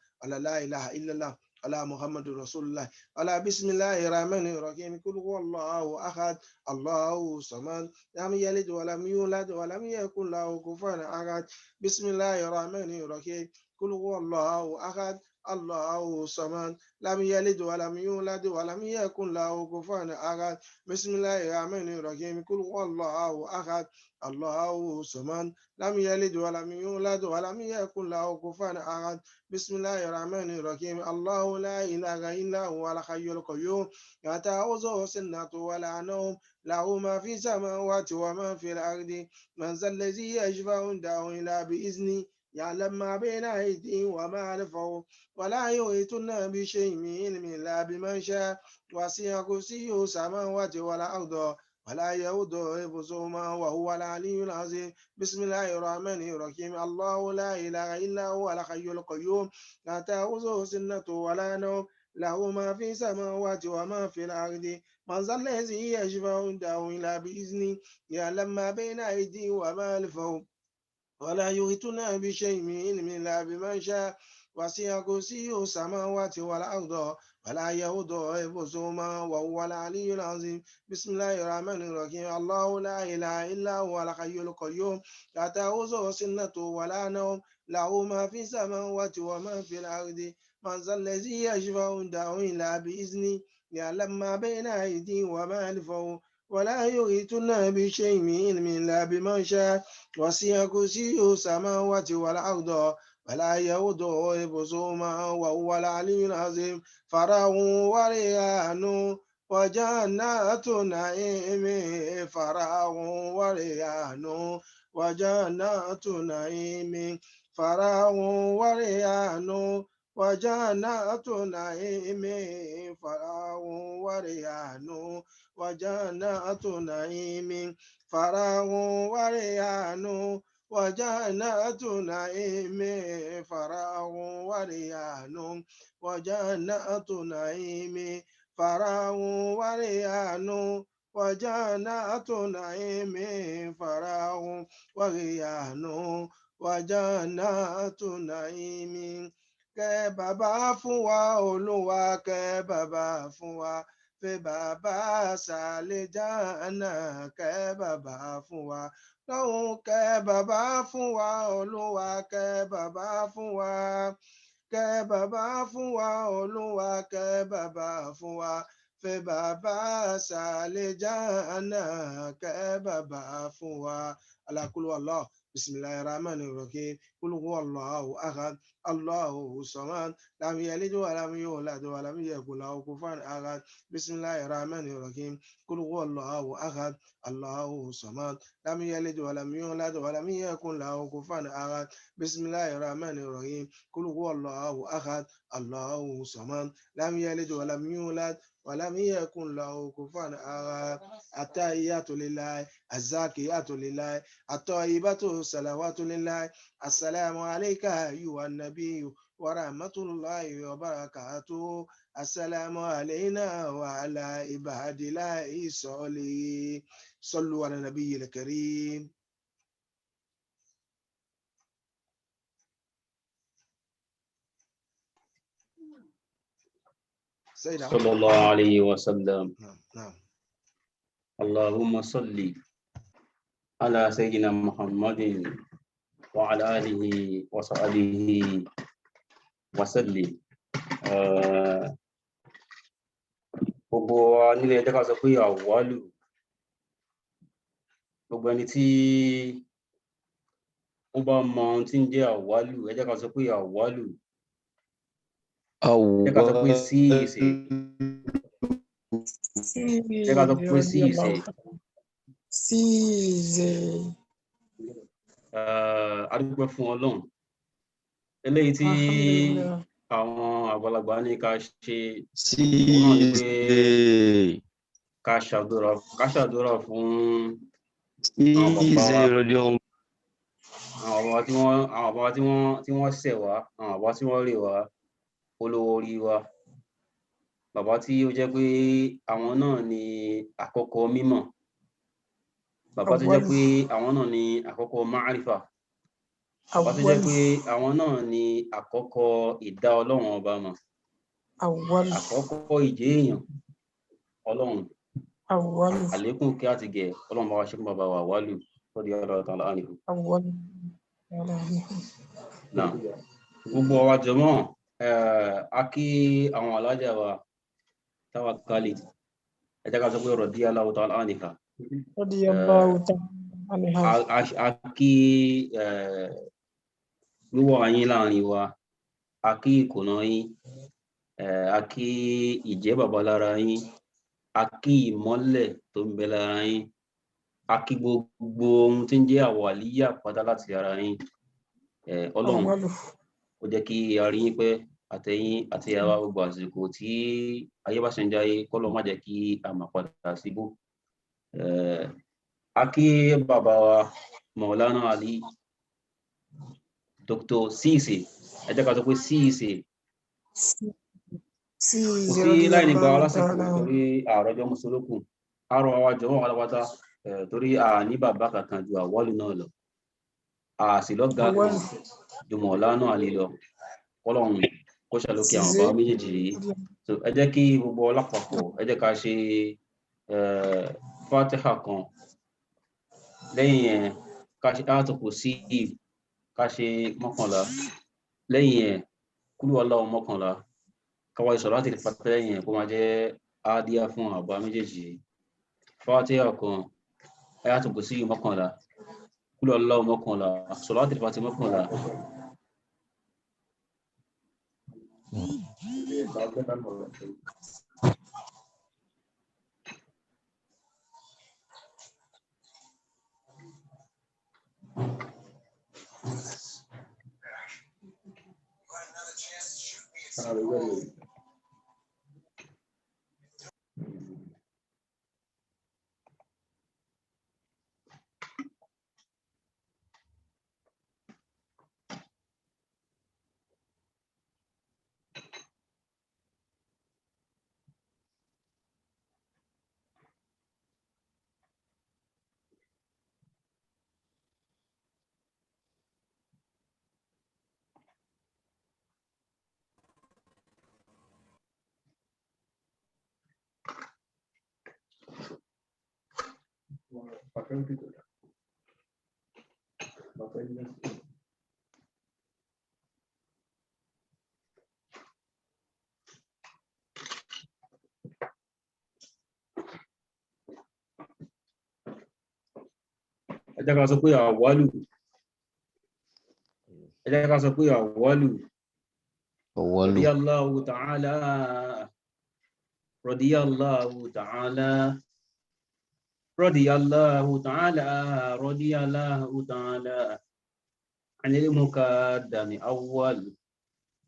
la ilaha illallah على محمد رسول الله على بسم الله الرحمن الرحيم قل هو الله أحد الله الصمد لم يلد ولم يولد ولم يكن له كفوا أحد بسم الله الرحمن الرحيم قل هو الله أحد الله الصمد لم يلد ولم يولد ولم يكن له كفوا أحد بسم الله الرحمن الرحيم قل هو الله أحد الله الصمد لم يلد ولم يولد ولم يكن له كفوا أحد بسم الله الرحمن الرحيم الله لا إله إلا هو الحي القيوم لا تأخذه سنة ولا نوم له ما في السماوات وما في الأرض من ذا الذي يشفع عنده إلا بإذنه يعلم ما بين أيديهم وما خلفهم ولا يحيطون بشيء من علمه إلا بما شاء وسع كرسيه السماوات والأرض ولا يؤوده حفظهما وهو العلي العظيم بسم الله الرحمن الرحيم الله لا إله إلا هو الحي القيوم لا تأخذه سنة ولا نوم له ما في السماوات وما في الأرض من ذا الذي يشفع عنده إلا بإذنه يعلم ما بين أيديهم وما خلفهم ولا يحيطون بشيء من علمه إلا بما شاء وسع كرسيه السماوات والأرض ولا يؤوده حفظهما وهو العلي العظيم بسم الله الرحمن الرحيم الله لا إله إلا هو الحي القيوم لا تأخذه سنة ولا نوم له ما في السماوات وما في الأرض من ذا الذي يشفع عنده إلا بإذنه يعلم ما بين أيديهم وما خلفهم ولا يحيطون بشيء من علمه إلا بما شاء وسع كرسيه السماوات والأرض ولا يؤوده حفظهما وهو العلي العظيم فرح وريان وجنات نعيم فرح وريان وجنات نعيم فرح وريان وجنات نعيم فرح وريان وجنات نعيم فرح وريان وجنات نعيم فرح وريان وجنات نعيم فرح وريان وجنات نعيم فرح وريان وجنات نعيم kẹ́ bàbá fún wa Olúwa kẹ́ bàbá fún wa fẹ́ bàbá ṣàlẹ̀jáàna kẹ́ bàbá fún wa lọ́hùn kẹ́ bàbá fún wa Olúwa kẹ́ bàbá fún wa kẹ́ bàbá fún wa Olúwa kẹ́ bàbá fún wa fẹ́ bàbá ṣàlẹ̀jáàna kẹ́ bàbá fún wa alákùlù Allah. بسم الله الرحمن الرحيم قل هو الله أحد الله الصمد لم يلد ولم يولد ولم يكن له كفوا أحد بسم الله الرحمن الرحيم قل هو الله أحد الله الصمد لم يلد ولم يولد ولم يكن له كفوا أحد بسم الله الرحمن الرحيم قل هو الله أحد الله الصمد لم يلد ولم يولد ولم يكن له كفوا أحد التحيات لله الزاكيات لله الطيبات الصلوات لله السلام عليك أيها النبي ورحمة الله وبركاته السلام علينا وعلى عباد الله الصالحين صلوا على النبي الكريم. صلى الله عليه وسلم. نعم. اللهم صل على سيدنا محمد وعلى آله وصحبه وسلم. gbogbo wa nílé ẹjẹ́ ká sọ pé àwálù gbogbo ẹni tí wọ́n bá mọ ohun tí ń jẹ́ àwálù ẹjẹ́ ká sọ pé àwálù ẹjẹ́ ká sọ pé sí ìṣe ẹjẹ́ ká sọ pé sí ìṣe adúpẹ́ fún Ọlọ́run eléyìí tí àwọn àgbàlagbà ní ká ṣe sí ká ṣàdúrà fún àwọn bàbá tí wọ́n ṣẹ̀ wá àwọn bàbá tí wọ́n rè wá olówó orí wa bàbá tí ó jẹ́ pé àwọn náà ni àkọ́kọ́ mímọ̀ bàbá tó jẹ́ pé àwọn náà ni àkọ́kọ́ máàrífà bàbá tó jẹ́ pé àwọn náà ni àkọ́kọ́ ìdá Ọlọ́run ọba mọ̀ àkọ́kọ́ ìjẹ́ èèyàn Ọlọ́run àlékún kí á ti gẹ̀ Ọlọ́run bá wa ṣe fún bàbá wa wálù tó di ọ̀rọ̀ tààlà ánìkú. Gbogbo ọwà jọmọ́ a kí àwọn alájà wa táwa khalid ẹ jẹ́ ká sọ pé radiyallahu ta'ala anha radiyallahu ta'ala anha. a kí wíwọ̀ yín láàrin wa a kí ìkùnà yín a kí ìjẹ́ bàbá lára yín a kí ìmọ́lẹ̀ tó ń bẹ lára yín a kí gbogbo ohun tí ń jẹ́ àwàlíyà pátá láti ara yín ọlọ́run ó jẹ́ kí a rí yín pẹ́ àtẹ̀yìn àti àwa gbogbo àsìkò tí ayé bá ṣe ń jáyé kọ́lọ́ má jẹ́ kí a máa padà síbò. A kí bàbá wa Maulana Ali Dr. Cisse ẹ jẹ́ ká sọ pé Cisse kò sí láì ní gba lásìkò torí àròjọ mùsùlùkù àrò àwọn àjọ wọn alápátá torí a ní bàbá kankan ju àwọlù náà lọ a sì lọgá ju Maulana Ali lọ Ọlọ́run kó ṣàlókè àwọn bàbá méjèèjì yìí so ẹ jẹ́ kí gbogbo ọlápapọ̀ ẹ jẹ́ ká ṣe Fatiha kan lẹ́yìn ẹ̀ ká ṣe àtòkò sí ká ṣe 11 lẹ́yìn ẹ̀ kúlú Ọlọ́run 11 káwá ìṣọ̀rọ̀ láti fàtẹ́ lẹ́yìn ẹ̀ kó máa jẹ́ àdíyà fún àbá méjèèjì Fatiha kan àtòkò sí 11 kúlú Ọlọ́run 11 ṣọ̀rọ̀ láti fàtẹ́ 11. Ẹ jẹ́ ká sọ pé àwálù radiyallahu ta'ala radiyallahu ta'ala radiyallahu ta'ala radiyallahu ta'ala anil muqaddami awwal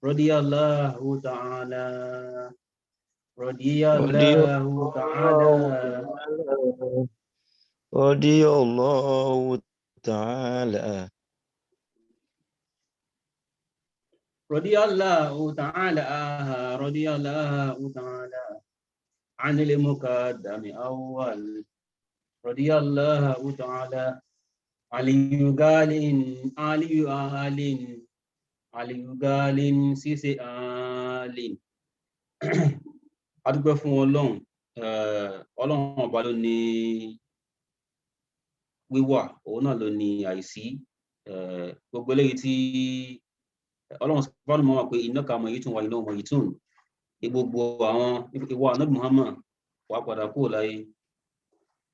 radiyallahu ta'ala radiyallahu ta'ala radiyallahu ta'ala radiyallahu ta'ala radiyallahu ta'ala anil muqaddami awwal radiyallahu ta'ala aliyu galin Cisse alin adúgbò fún Ọlọ́run ọba ló ní wíwà òun náà ló ní àìsí gbogbo eléyìí tí Ọlọ́run sọ́bọ́n mọ́ wà pé innaka mayitun wa innahum mayitun gbogbo àwọn ìwà Ànábì Muhammad wà padà kúrò láyé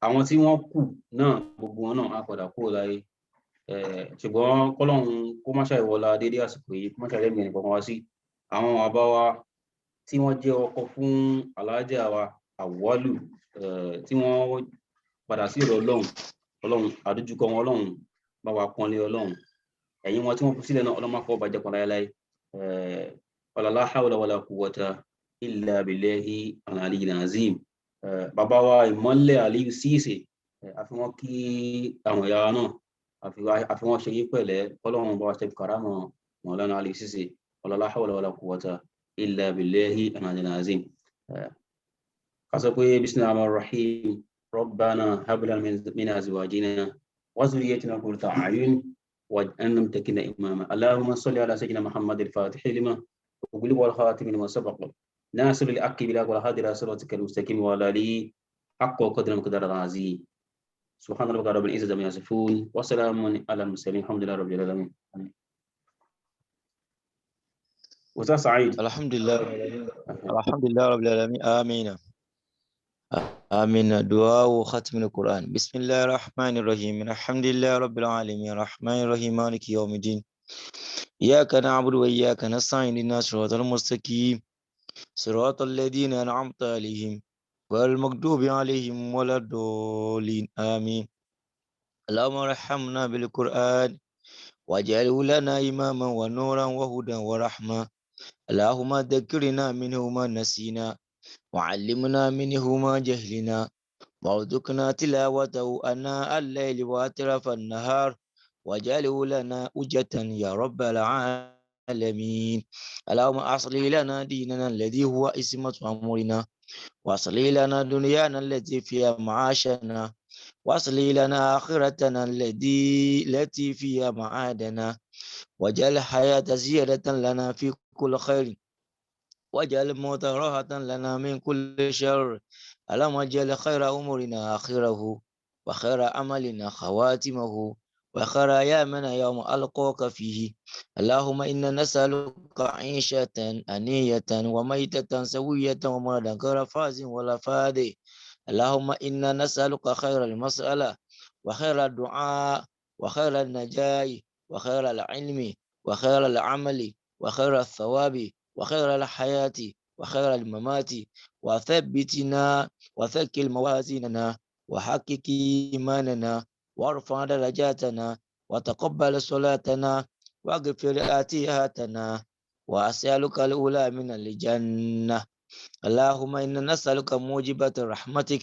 àwọn tí wọ́n kù náà gbogbo wọn náà á padà kúrò láyé ṣùgbọ́n kọ́lọ́run kó má ṣàìwọlá dédé àsìkò yìí kó má ṣàìlẹ́mì ẹnì kọ̀ọ̀kan wá sí àwọn àbá wa tí wọ́n jẹ́ ọkọ fún aláàjà wa àwọ̀lù tí wọ́n padà sí ọ̀rọ̀ Ọlọ́run àdójúkọ wọn Ọlọ́run bá wa pọ́nlé Ọlọ́run ẹ̀yìn wọn tí wọ́n kú sílẹ̀ náà Ọlọ́run má fọwọ́ bàjẹ́ kan láéláé la hawla wala quwwata illa billahi al-aliyyil azim bàbá wa ìmọ́lẹ̀ Aliyu Cisse àfi wọ́n kí àwọn ìyá náà àfi wọ́n ṣe yí pẹ̀lẹ́ Ọlọ́run bá wa ṣe kàrámọ̀ Maulana Aliyu Cisse la hawla wala quwwata illa billahi al-aliyyil azim ká sọ pé bismillahir rahmanir rahim rabbana hab lana min azwajina wa dhurriyyatina qurrata a'yun واجعلنا متقين إماما اللهم صل على سيدنا محمد الفاتح لما وقلب والخاتم لما سبق ناصر الحق بالحق والهادي إلى صراطك المستقيم وعلى آله حق وقدر المقدار العظيم سبحان ربك رب العزة عما يصفون وسلام على المرسلين الحمد لله رب العالمين أستاذ سعيد. الحمد لله رب العالمين آمين. آمين. دعاء ختم القرآن. بسم الله الرحمن الرحيم. الحمد لله رب العالمين الرحمن الرحيم مالك يوم الدين. إياك نعبد وإياك نستعين اهدنا الصراط المستقيم صراط الذين أنعمت عليهم غير المغضوب عليهم ولا الضالين آمين. اللهم ارحمنا بالقرآن واجعله لنا إماما ونورا وهدى ورحمة. اللهم ذكرنا منه ما نسينا وعلمنا منه ما جهلنا وارزقنا تلاوته آناء الليل وأطراف النهار واجعله لنا حجة يا رب العالمين. اللهم أصلح لنا ديننا الذي هو عصمة أمورنا وأصلح لنا دنيانا التي فيها معاشنا وأصلح لنا آخرتنا التي فيها معادنا واجعل الحياة زيادة لنا في كل خير واجعل الموت راحة لنا من كل شر. اللهم اجعل خير أمورنا آخره وخير عملنا خواتمه وخير أيامنا يوم ألقاك فيه. اللهم إنا نسألك عيشة أنية وميتة سوية ومرضا غير فاز ولا فادي. اللهم إنا نسألك خير المسألة وخير الدعاء وخير النجاة وخير العلم وخير العمل وخير الثواب وخير الحياة وخير الممات وثبتنا وثقل موازيننا وحقق إيماننا وارفع درجاتنا وتقبل صلاتنا واغفر آتياتنا وأسألك الأولى من الجنة. اللهم إنا نسألك موجبات رحمتك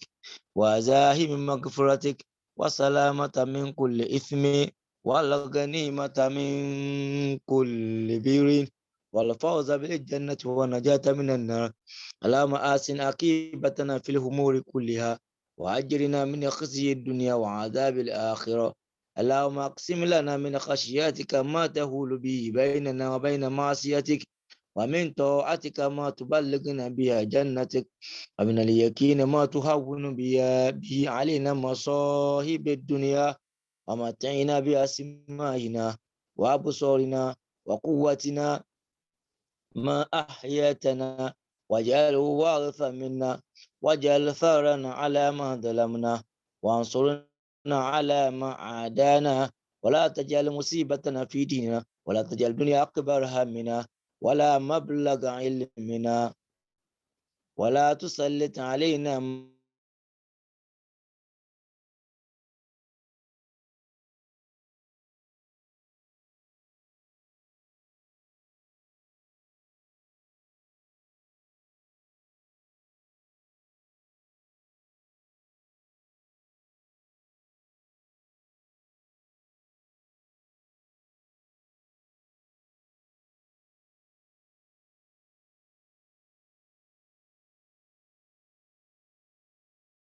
وزاهم مغفرتك وسلامة من كل إثم والغنيمة من كل بر والفوز بالجنة والنجاة من النار. اللهم آسن عاقبتنا في الأمور كلها وأجرنا من خزي الدنيا وعذاب الآخرة. اللهم اقسم لنا من خشيتك ما تهول به بيننا وبين معصيتك ومن طاعتك ما تبلغنا بها جنتك ومن اليقين ما تهون به علينا مصائب الدنيا ومتعنا بأسمائنا وأبصارنا وقوتنا ما أحياتنا واجعله وارث منا واجعل ثارنا على ما ظلمنا وانصرنا على ما عادانا ولا تجعل مصيبتنا في ديننا ولا تجعل الدنيا أكبر همنا ولا مبلغ علمنا ولا تسلط علينا